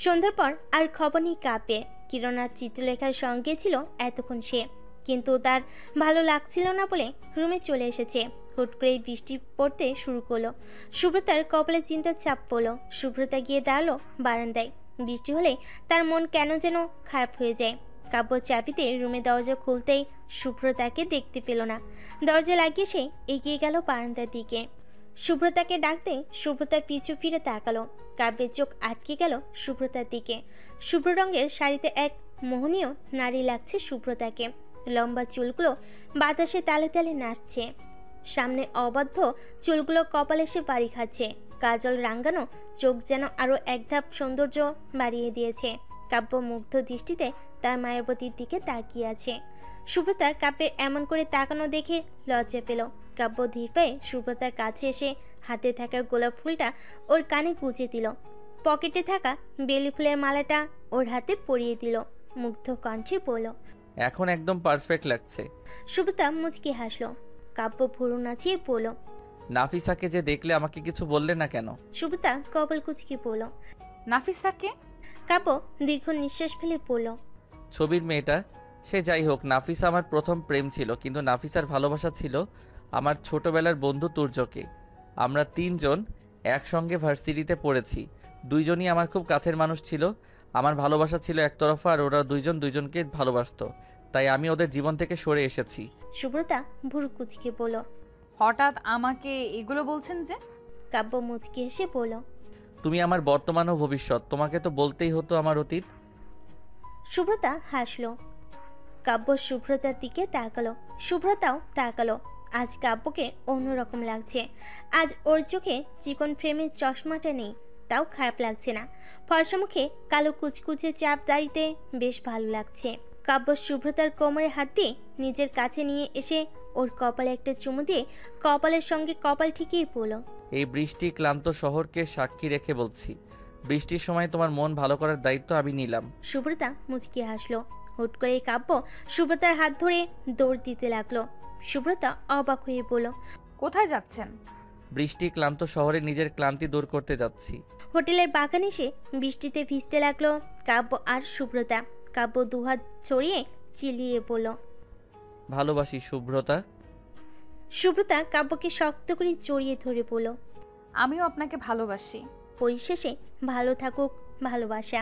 [SPEAKER 2] সন্ধ্যার পর আর খবর নেই কাব্যের। কিরণ আর চিত্রলেখার সঙ্গে ছিল এতক্ষণ সে, কিন্তু তার ভালো লাগছিল না বলে রুমে চলে এসেছে। হুট করে বৃষ্টি পড়তে শুরু করলো। সুব্রতার কপালে চিন্তার চাপ পড়লো। সুব্রতা গিয়ে দাঁড়ালো বারান্দায়। বৃষ্টি হলে তার মন কেন যেন খারাপ হয়ে যায়। কাব্য চাবিতে রুমে দরজা খুলতেই সুব্রতাকে দেখতে পেল না। দরজা লাগিয়ে সে এগিয়ে গেল বারান্দার দিকে। সুব্রতাকে ডাকতে সুব্রতার পিছু ফিরে তাকালো। কাব্যের চোখ আটকে গেল সুব্রতার দিকে। শুভ্র রঙের শাড়িতে এক মোহনীয় নারী লাগছে সুব্রতাকে। লম্বা চুলগুলো বাতাসে তালে তালে নাচছে। সামনে অবাধ্য চুলগুলো কপালে সে বাড়ি খাচ্ছে। কাজল রাঙ্গানো চোখ যেন আরো এক ধাপ সৌন্দর্য বাড়িয়ে দিয়েছে। কাব্য মুগ্ধ দৃষ্টিতে তার মায়াবতীর দিকে তাকিয়ে আছে। সুব্রতার কাব্যের এমন করে তাকানো দেখে লজ্জা পেল। কাব্য ধীর পায়ে সুব্রতার কাছে এসে হাতে থাকা গোলাপ ফুলটা ওর কানে গুঁজে দিল, পকেটে থাকা বেলি ফুলের মালাটা ওর হাতে পরিয়ে দিল, মুগ্ধ কণ্ঠে বলল,
[SPEAKER 4] এখন একদম পারফেক্ট লাগছে।
[SPEAKER 2] সুব্রতা মুচকি হাসলো। কাব্য ভুরু নাচিয়ে বলল,
[SPEAKER 4] নাফিসাকে যে দেখলে আমাকে কিছু বললে না কেন?
[SPEAKER 2] সুব্রতা কপাল কুচকে বলল,
[SPEAKER 1] নাফিসাকে?
[SPEAKER 2] কাব্য দীর্ঘ নিঃশ্বাস ফেলে বলল,
[SPEAKER 4] ছবির মেয়েটা। সে যাই হোক, নাফিসা আমার প্রথম প্রেম ছিল, কিন্তু নাফিসার ভালোবাসা ছিল আমার ছোটবেলার বন্ধু তুর্যকে। আমরা 3 জন একসঙ্গে ভার্সিটিতে পড়েছি, 2 জনই আমার খুব কাছের মানুষ ছিল। আমার ভালোবাসা ছিল একতরফা, আর ওরা 2 জন 2 জনকে ভালোবাসতো, তাই আমি ওদের জীবন থেকে সরে এসেছি।
[SPEAKER 2] সুব্রতা ভুরু কুচকে বলল,
[SPEAKER 1] হঠাৎ আমাকে এগুলো বলছেন যে?
[SPEAKER 2] কাব্য মুচকি হেসে বলল,
[SPEAKER 4] তুমি আমার বর্তমান ও ভবিষ্যৎ, তোমাকে তো বলতেই হতো আমার অতীত।
[SPEAKER 2] সুব্রতা হাসলো। কাব্য শুভ্রতার দিকে তাকালো, শুভ্রতাও তাকালো। আজ কাব্যকে অন্যরকম লাগছে। আজ ওর চোখে চিকন ফ্রেমের চশমাটা নেই, তাও খারাপ লাগছে না। ফর্সা মুখে কালো কুচকুচে চাপ দাড়িতে বেশ ভালো লাগছে। কাব্য শুভ্রতার কোমরে হাত দিয়ে নিজের কাছে নিয়ে এসে ওর কপালে একটা চুমু দিয়ে কপালের সঙ্গে কপাল ঠিকই পড়ল,
[SPEAKER 4] এই বৃষ্টি ক্লান্ত শহরকে সাক্ষী রেখে বলছি, বৃষ্টির সময় তোমার মন ভালো করার দায়িত্ব আমি নিলাম।
[SPEAKER 2] সুব্রতা মুচকি হাসলো। হুট করে কাব্য সুব্রতার হাত ধরে দৌড় দিতে লাগলো। সুব্রতা অবাক হয়ে বলল,
[SPEAKER 1] কোথায় যাচ্ছেন?
[SPEAKER 4] বৃষ্টি ক্লান্ত শহরে নিজের ক্লান্তি দূর করতে যাচ্ছি।
[SPEAKER 2] হোটেলের বাগানে এসে বৃষ্টিতে ভিজতে লাগলো কাব্য আর সুব্রতা। কাব্য দুহাত ছড়িয়ে চিলিয়ে বলল,
[SPEAKER 4] ভালোবাসি শুভ্রতা।
[SPEAKER 2] সুব্রতা কাব্যকে শক্ত করে জড়িয়ে ধরে বলল,
[SPEAKER 1] আমিও আপনাকে ভালোবাসি।
[SPEAKER 2] পরিশেষে ভালো থাকুক ভালোবাসা।